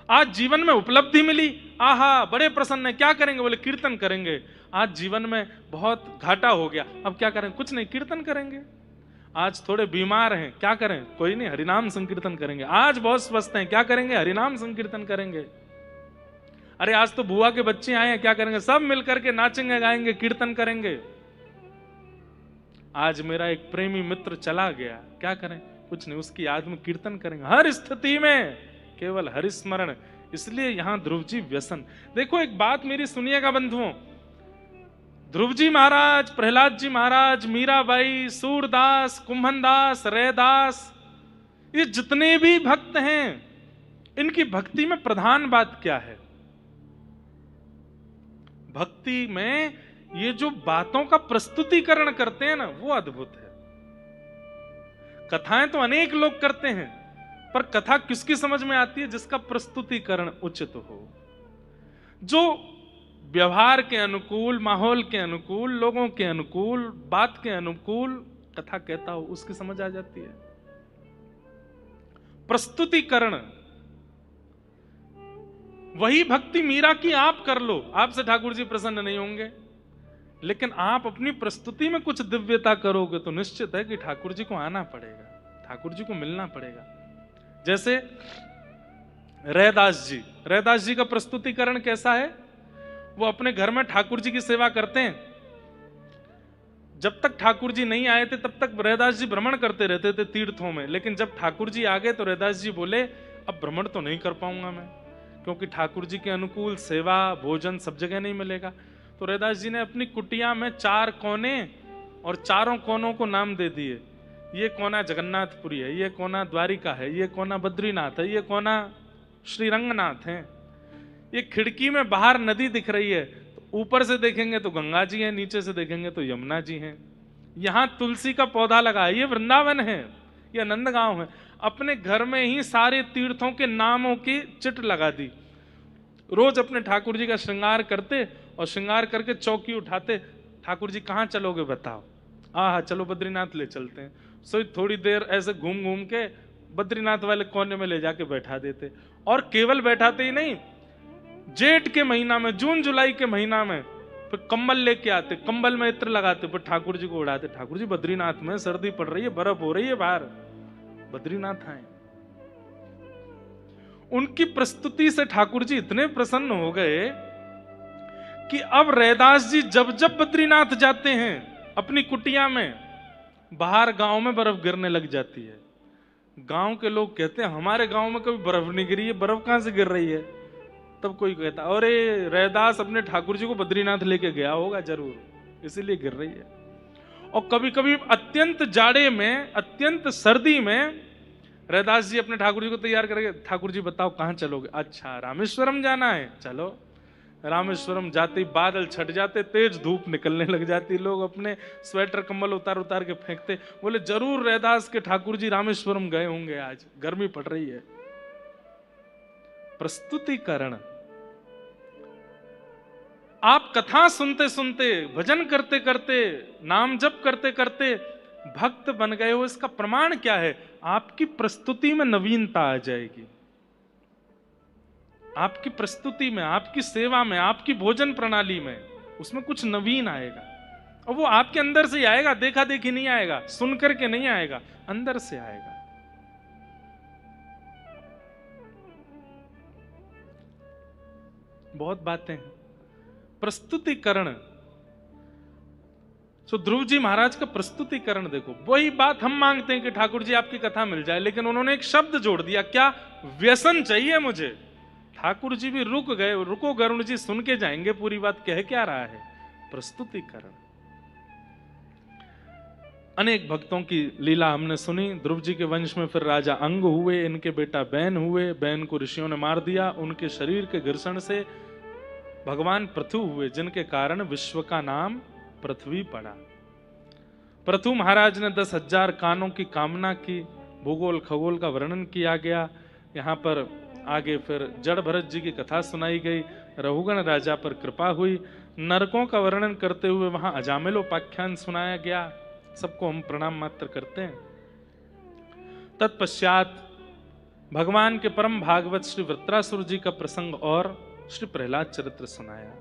आज जीवन में उपलब्धि मिली, आहा बड़े प्रसन्न है, क्या करेंगे? बोले कीर्तन करेंगे। आज जीवन में बहुत घाटा हो गया, अब क्या करें? कुछ नहीं, कीर्तन करेंगे। आज थोड़े बीमार हैं, क्या करें? कोई नहीं, हरिनाम संकीर्तन करेंगे। आज बहुत स्वस्थ हैं, क्या करेंगे? हरिनाम संकीर्तन करेंगे। अरे आज तो बुआ के बच्चे आए हैं, क्या करेंगे? सब मिलकर के नाचेंगे, गाएंगे, कीर्तन करेंगे। आज मेरा एक प्रेमी मित्र चला गया, क्या करें? कुछ नहीं, उसकी याद में कीर्तन करेंगे। हर स्थिति में केवल हरिस्मरण। इसलिए यहां ध्रुव जी व्यसन। देखो एक बात मेरी सुनिएगा बंधुओं, ध्रुव जी महाराज, प्रहलाद जी महाराज, मीराबाई, सूरदास, कुंभनदास, रैदास, ये जितने भी भक्त हैं, इनकी भक्ति में प्रधान बात क्या है? भक्ति में ये जो बातों का प्रस्तुतिकरण करते हैं ना, वो अद्भुत है। कथाएं तो अनेक लोग करते हैं, पर कथा किसकी समझ में आती है? जिसका प्रस्तुतिकरण उचित हो, जो व्यवहार के अनुकूल, माहौल के अनुकूल, लोगों के अनुकूल, बात के अनुकूल कथा कहता हो, उसकी समझ आ जाती है। प्रस्तुतिकरण, वही भक्ति मीरा की आप कर लो, आपसे ठाकुर जी प्रसन्न नहीं होंगे। लेकिन आप अपनी प्रस्तुति में कुछ दिव्यता करोगे तो निश्चित है कि ठाकुर जी को आना पड़ेगा, ठाकुर जी को मिलना पड़ेगा। जैसे रैदास जी का प्रस्तुतिकरण कैसा है? वो अपने घर में ठाकुर जी की सेवा करते हैं। जब तक ठाकुर जी नहीं आए थे तब तक रैदास जी भ्रमण करते रहते थे तीर्थों में, लेकिन जब ठाकुर जी आ गए तो रैदास जी बोले अब भ्रमण तो नहीं कर पाऊंगा मैं, क्योंकि ठाकुर जी के अनुकूल सेवा भोजन सब जगह नहीं मिलेगा। तो रैदास जी ने अपनी कुटिया में 4 कोने और चारों कोनों को नाम दे दिए। ये कोना जगन्नाथपुरी है, ये कोना द्वारिका है, ये कोना बद्रीनाथ है, ये कोना श्रीरंगनाथ है। ये खिड़की में बाहर नदी दिख रही है, तो ऊपर से देखेंगे तो गंगा जी है, नीचे से देखेंगे तो यमुना जी हैं। यहाँ तुलसी का पौधा लगा है, ये वृंदावन है, ये नंदगांव है। अपने घर में ही सारे तीर्थों के नामों की चिट लगा दी। रोज अपने ठाकुर जी का श्रृंगार करते और श्रृंगार करके चौकी उठाते, ठाकुर जी कहाँ चलोगे बताओ? हाँ चलो बद्रीनाथ ले चलते हैं। सो थोड़ी देर ऐसे घूम घूम के बद्रीनाथ वाले कोने में ले जाके बैठा देते। और केवल बैठाते ही नहीं, जेठ के महीना में, जून जुलाई के महीना में फिर कंबल लेके आते, कंबल में इत्र लगाते, फिर ठाकुर जी को उड़ाते। ठाकुर जी बद्रीनाथ में सर्दी पड़ रही है, बर्फ हो रही है बाहर, बद्रीनाथ आए। उनकी प्रस्तुति से ठाकुर जी इतने प्रसन्न हो गए कि अब रैदास जी जब जब बद्रीनाथ जाते हैं अपनी कुटिया में, बाहर गांव में बर्फ गिरने लग जाती है। गांव के लोग कहते हैं हमारे गांव में कभी बर्फ नहीं गिरी है, बर्फ कहां से गिर रही है? तब कोई कहता अरे रैदास अपने ठाकुर जी को बद्रीनाथ लेके गया होगा जरूर, इसीलिए गिर रही है। और कभी कभी अत्यंत जाड़े में, अत्यंत सर्दी में रैदास जी अपने ठाकुर जी को तैयार करेंगे। ठाकुर जी बताओ कहां चलोगे? अच्छा रामेश्वरम जाना है, चलो। रामेश्वरम जाते ही बादल छट जाते, तेज धूप निकलने लग जाती, लोग अपने स्वेटर कंबल उतार उतार के फेंकते। बोले जरूर रैदास के ठाकुर जी रामेश्वरम गए होंगे, आज गर्मी पड़ रही है। प्रस्तुतिकरण। आप कथा सुनते सुनते, भजन करते करते, नाम जप करते करते भक्त बन गए हो, इसका प्रमाण क्या है? आपकी प्रस्तुति में नवीनता आ जाएगी, आपकी प्रस्तुति में, आपकी सेवा में, आपकी भोजन प्रणाली में, उसमें कुछ नवीन आएगा। और वो आपके अंदर से आएगा, देखा देखी नहीं आएगा, सुन करके नहीं आएगा, अंदर से आएगा। बहुत बातें हैं। प्रस्तुतिकरण, तो ध्रुव जी महाराज का प्रस्तुतिकरण देखो। वही बात हम मांगते हैं कि ठाकुर जी आपकी कथा मिल जाए, लेकिन उन्होंने एक शब्द जोड़ दिया, क्या? व्यसन चाहिए मुझे। ठाकुर जी भी रुक गए, रुको गरुण जी सुन के जाएंगे पूरी बात कह क्या रहा है। प्रस्तुतिकरण। अनेक भक्तों की लीला हमने सुनी। ध्रुव जी के वंश में फिर राजा अंग हुए, इनके बेटा बैन हुए, बैन को ऋषियों ने मार दिया। उनके शरीर के घर्षण से भगवान पृथु हुए, जिनके कारण विश्व का नाम पृथ्वी पड़ा। पृथु महाराज ने 10,000 कानों की कामना की। भूगोल खगोल का वर्णन किया गया। यहाँ पर आगे फिर जड़ भरत जी की कथा सुनाई गई। रघुगण राजा पर कृपा हुई। नरकों का वर्णन करते हुए वहां अजामिलोपाख्यान सुनाया गया। सबको हम प्रणाम मात्र करते हैं। तत्पश्चात भगवान के परम भागवत श्री वृत्रासुर जी का प्रसंग और श्री प्रहलाद चरित्र सुनाया।